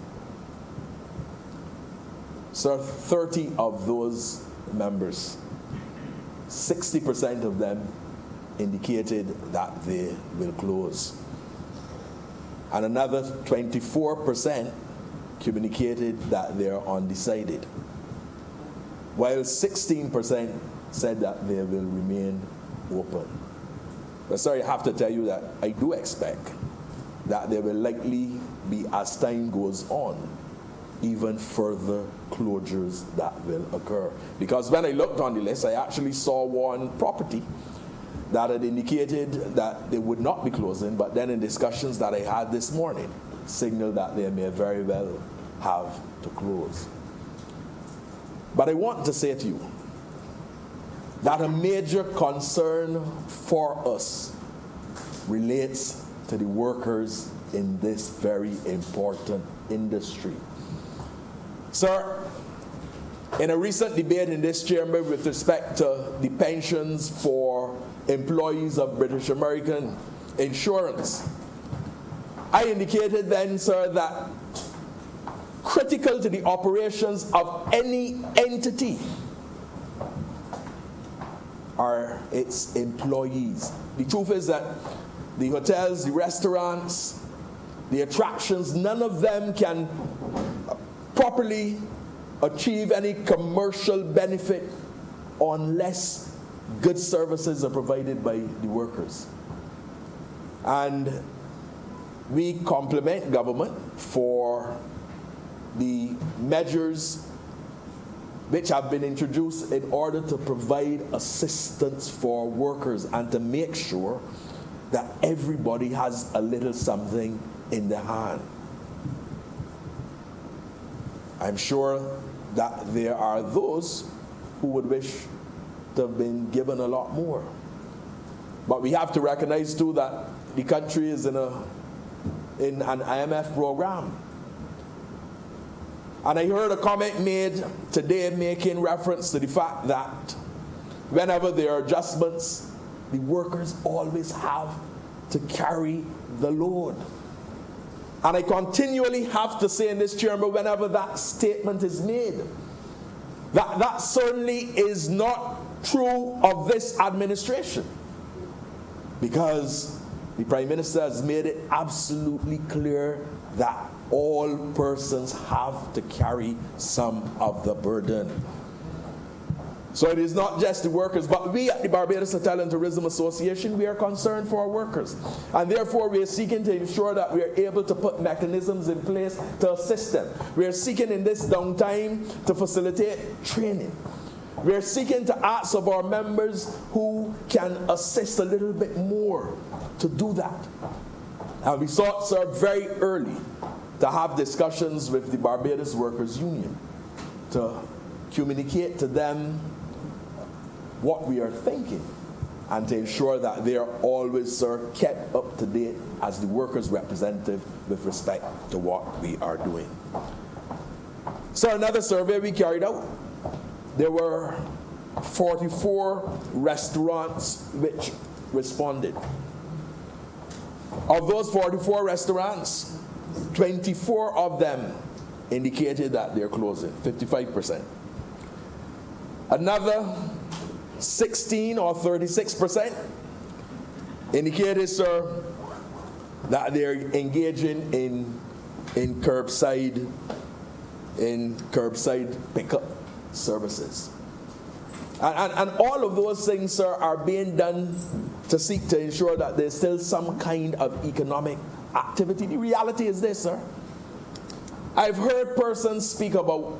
Sir, 30 of those members, 60% of them indicated that they will close. And another 24% communicated that they are undecided, while 16% said that they will remain open. But sorry, I have to tell you that I do expect that there will likely be, as time goes on, even further closures that will occur. Because when I looked on the list, I actually saw one property that had indicated that they would not be closing, but then in discussions that I had this morning, signaled that they may very well have to close. But I want to say to you that a major concern for us relates to the workers in this very important industry. Sir, in a recent debate in this chamber with respect to the pensions for employees of British American Insurance, I indicated then, sir, that critical to the operations of any entity are its employees. The truth is that the hotels, the restaurants, the attractions, none of them can properly achieve any commercial benefit unless good services are provided by the workers. And we compliment government for the measures which have been introduced in order to provide assistance for workers and to make sure that everybody has a little something in their hand. I'm sure that there are those who would wish to have been given a lot more. But we have to recognize too that the country is in an IMF program. And I heard a comment made today making reference to the fact that whenever there are adjustments, the workers always have to carry the load. And I continually have to say in this chamber, whenever that statement is made, that certainly is not true of this administration. Because the Prime Minister has made it absolutely clear that all persons have to carry some of the burden. So it is not just the workers, but we at the Barbados Hotel and Tourism Association, we are concerned for our workers. And therefore we are seeking to ensure that we are able to put mechanisms in place to assist them. We are seeking in this downtime to facilitate training. We are seeking to ask of our members who can assist a little bit more to do that. And we sought, sir, very early to have discussions with the Barbados Workers Union to communicate to them what we are thinking and to ensure that they are always, sir, kept up to date as the workers' representative with respect to what we are doing. So another survey we carried out, there were 44 restaurants which responded. Of those 44 restaurants, 24 of them indicated that they're closing, 55%. Another 16 or 36% indicated, sir, that they're engaging in curbside pickup services. And all of those things, sir, are being done to seek to ensure that there's still some kind of economic activity. The reality is this, sir. I've heard persons speak about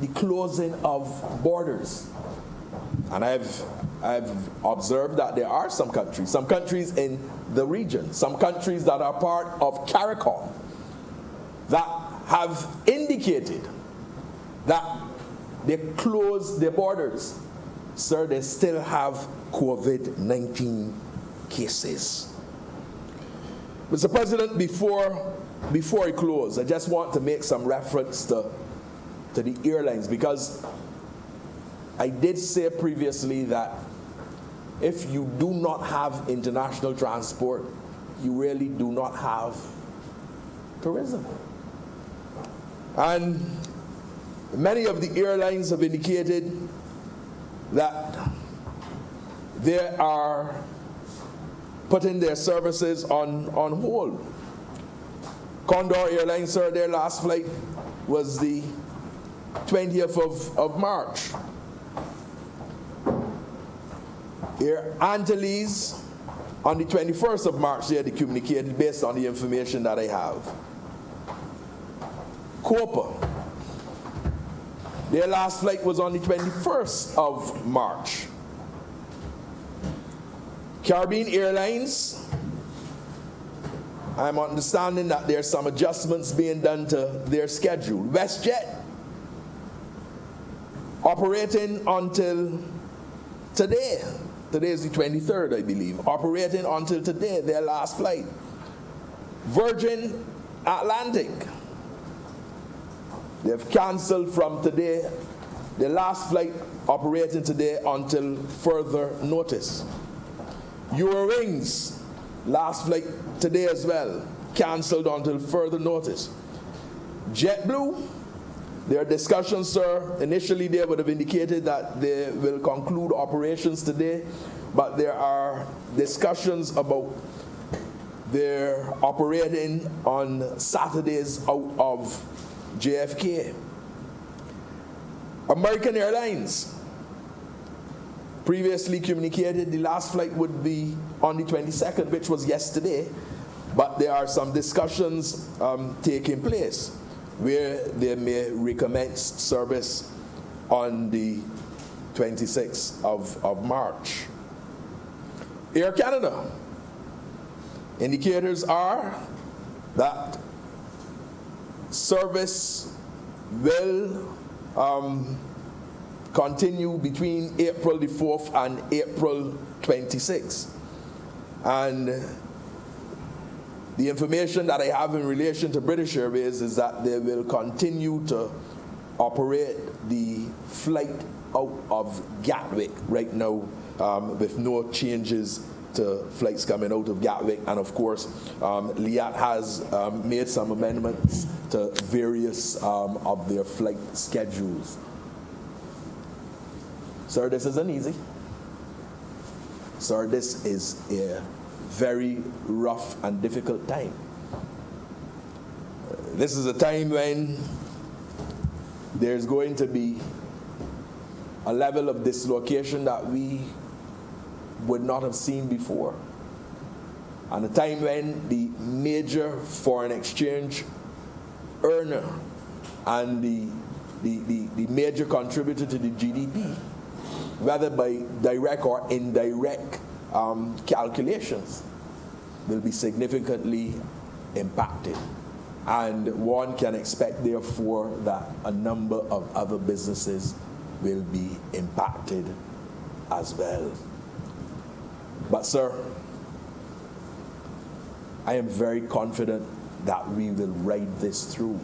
the closing of borders. And I've observed that there are some countries in the region, some countries that are part of CARICOM that have indicated that they close their borders. Sir, they still have COVID-19 cases. Mr. President, before I close, I just want to make some reference to the airlines, because I did say previously that if you do not have international transport, you really do not have tourism. And many of the airlines have indicated that they are putting their services on hold. Condor Airlines, sir, their last flight was the 20th of March. Air Antilles, on the 21st of March, they had communicated based on the information that I have. Copa, their last flight was on the 21st of March. Caribbean Airlines, I'm understanding that there's some adjustments being done to their schedule. WestJet, operating until today. Today is the 23rd, I believe. Operating until today, their last flight. Virgin Atlantic, they've canceled from today, their last flight operating today until further notice. Eurowings, last flight today as well, canceled until further notice. JetBlue, their discussions, sir, initially they would have indicated that they will conclude operations today, but there are discussions about their operating on Saturdays out of JFK. American Airlines previously communicated the last flight would be on the 22nd, which was yesterday, but there are some discussions taking place where they may recommence service on the 26th of March. Air Canada, indicators are that service will continue between April the 4th and April 26th. And the information that I have in relation to British Airways is that they will continue to operate the flight out of Gatwick right now with no changes to flights coming out of Gatwick. And of course, Liat has made some amendments to various of their flight schedules. Sir, this isn't easy. Sir, this is a very rough and difficult time. This is a time when there's going to be a level of dislocation that we would not have seen before. And a time when the major foreign exchange earner and the major contributor to the GDP, whether by direct or indirect calculations, will be significantly impacted. And one can expect, therefore, that a number of other businesses will be impacted as well. But, sir, I am very confident that we will ride this through.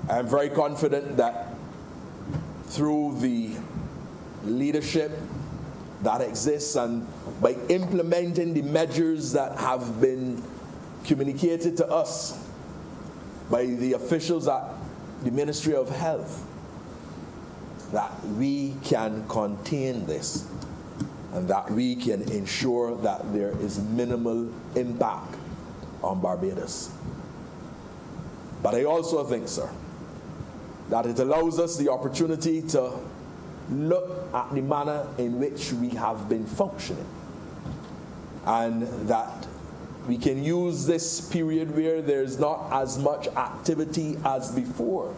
I am very confident that through the leadership that exists and by implementing the measures that have been communicated to us by the officials at the Ministry of Health, that we can contain this and that we can ensure that there is minimal impact on Barbados. But I also think, sir, that it allows us the opportunity to look at the manner in which we have been functioning, and that we can use this period where there's not as much activity as before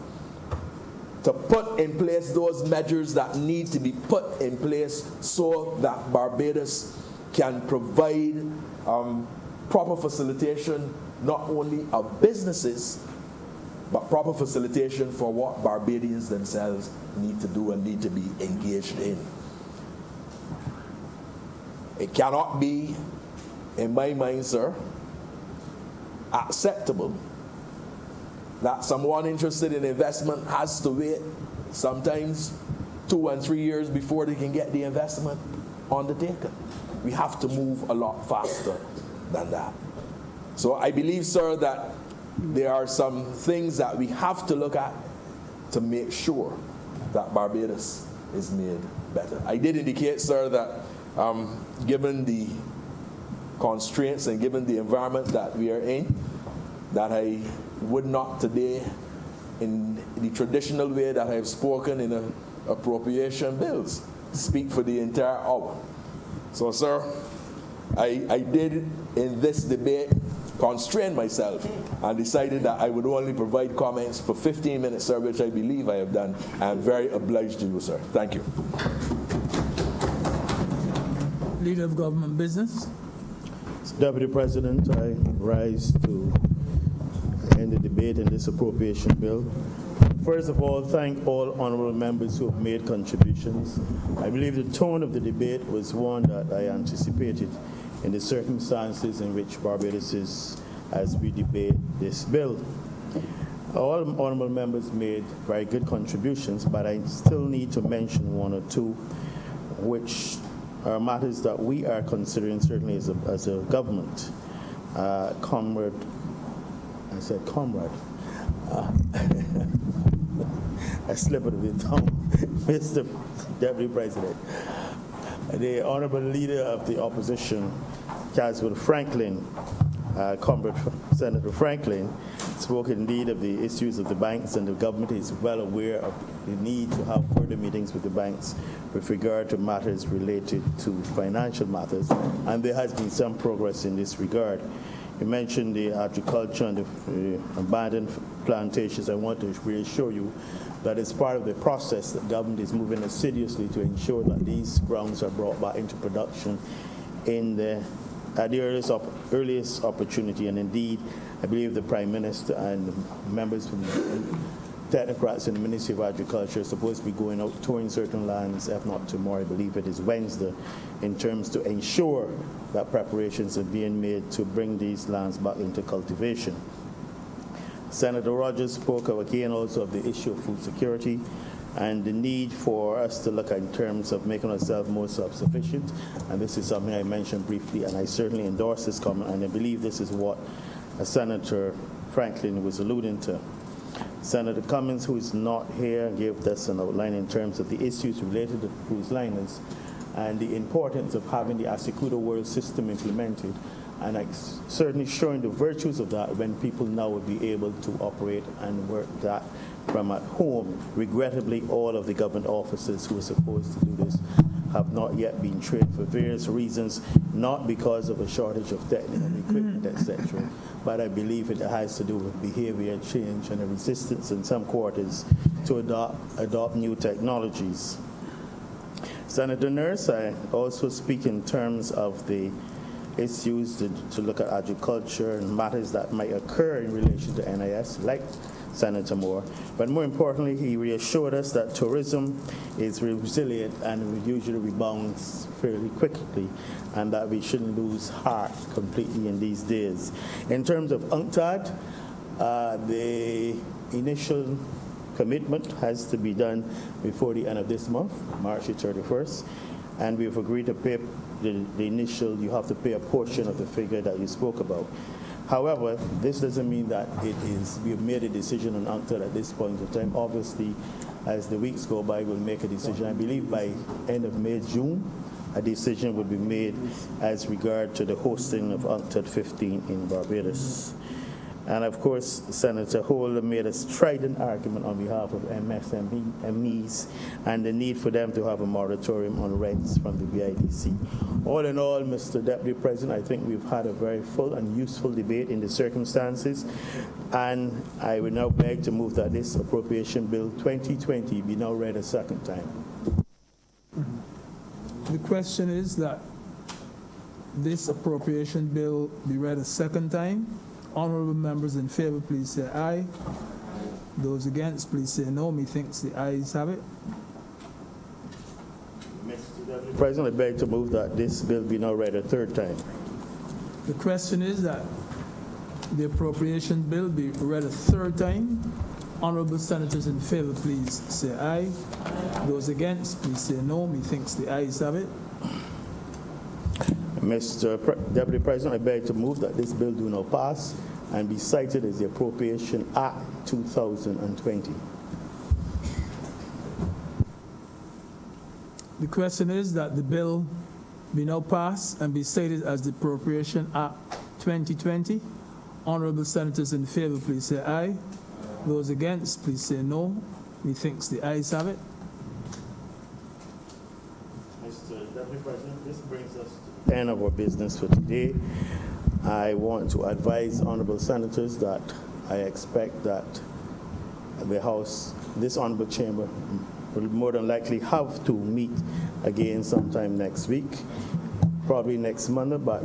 to put in place those measures that need to be put in place so that Barbados can provide proper facilitation not only of businesses, but proper facilitation for what Barbadians themselves need to do and need to be engaged in. It cannot be, in my mind, sir, acceptable that someone interested in investment has to wait sometimes 2 and 3 years before they can get the investment undertaken. We have to move a lot faster than that. So I believe, sir, that there are some things that we have to look at to make sure that Barbados is made better. I did indicate, sir, that given the constraints and given the environment that we are in, that I would not today, in the traditional way that I've spoken in appropriation bills, speak for the entire hour. So, sir, I did in this debate constrain myself and decided that I would only provide comments for 15 minutes, sir, which I believe I have done. I'm very obliged to you, sir. Thank you. Leader of Government Business. Deputy President, I rise to end the debate in this appropriation bill. First of all, thank all honorable members who have made contributions. I believe the tone of the debate was one that I anticipated in the circumstances in which Barbados is as we debate this bill. All honorable members made very good contributions, but I still need to mention one or two which are matters that we are considering certainly as a government. Comrade, I said comrade. I slipped of the tongue, Mr. Deputy President. The Honorable Leader of the Opposition, Caswell Franklin, Comrade Senator Franklin, spoke indeed of the issues of the banks, and the government is well aware of the need to have further meetings with the banks with regard to matters related to financial matters, and there has been some progress in this regard. You mentioned the agriculture and the abandoned plantations. I want to reassure you that as part of the process, the government is moving assiduously to ensure that these grounds are brought back into production at the earliest opportunity. And indeed, I believe the Prime Minister and members from technocrats in the Ministry of Agriculture are supposed to be going out touring certain lands, if not tomorrow, I believe it is Wednesday, in terms to ensure that preparations are being made to bring these lands back into cultivation. Senator Rogers spoke again also of the issue of food security and the need for us to look at in terms of making ourselves more self-sufficient. And this is something I mentioned briefly, and I certainly endorse this comment, and I believe this is what Senator Franklin was alluding to. Senator Cummins, who is not here, gave us an outline in terms of the issues related to cruise liners and the importance of having the Assecuda World System implemented, and certainly showing the virtues of that when people now would be able to operate and work that from at home. Regrettably, all of the government officers who are supposed to do this have not yet been trained for various reasons, not because of a shortage of technical equipment, etc., but I believe it has to do with behavior change and a resistance in some quarters to adopt new technologies. Senator Nurse, I also speak in terms of the issues to look at agriculture and matters that might occur in relation to NIS, like Senator Moore. But more importantly, he reassured us that tourism is resilient and usually rebounds fairly quickly, and that we shouldn't lose heart completely in these days. In terms of UNCTAD, the initial commitment has to be done before the end of this month, March 31st, and we've agreed to pay the initial, you have to pay a portion of the figure that you spoke about. However, this doesn't mean that we have made a decision on UNCTAD at this point in time. Obviously, as the weeks go by, we'll make a decision. I believe by end of May, June, a decision will be made as regard to the hosting of UNCTAD 15 in Barbados. And of course, Senator Holder made a strident argument on behalf of MSMEs and the need for them to have a moratorium on rents from the BIDC. All in all, Mr. Deputy President, I think we've had a very full and useful debate in the circumstances, and I would now beg to move that this appropriation bill 2020 be now read a second time. The question is that this appropriation bill be read a second time. Honorable members in favor, please say aye. Those against, please say no. Methinks the ayes have it. Mr. Deputy President, I beg to move that this bill be now read a third time. The question is that the appropriation bill be read a third time. Honorable senators in favor, please say aye. Those against, please say no. Methinks the ayes have it. Deputy President, I beg to move that this bill do not pass and be cited as the Appropriation Act 2020. The question is that the bill be now passed and be cited as the Appropriation Act 2020. Honorable senators in favor, please say aye. Those against, please say no. Methinks the ayes have it. Mr. Deputy President, this brings us to the end of our business for today. I want to advise honorable senators that I expect that the House, this honorable chamber, will more than likely have to meet again sometime next week, probably next Monday, but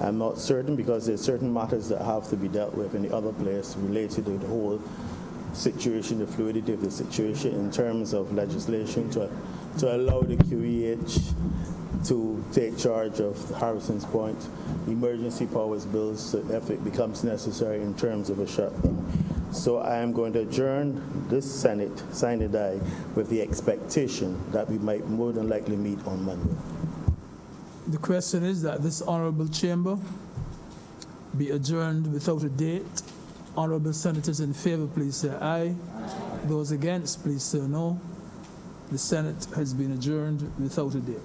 I'm not certain because there's certain matters that have to be dealt with in the other place related to the whole situation, the fluidity of the situation in terms of legislation to allow the QEH to take charge of Harrison's Point emergency powers bills if it becomes necessary in terms of a shutdown. So I am going to adjourn this Senate sine die with the expectation that we might more than likely meet on Monday. The question is that this honorable chamber be adjourned without a date. Honorable senators in favor, please say aye. Those against, please say no. The Senate has been adjourned without a date.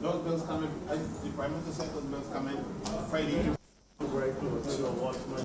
Those bills come in, the Prime Minister said those bills come in Friday. Very close.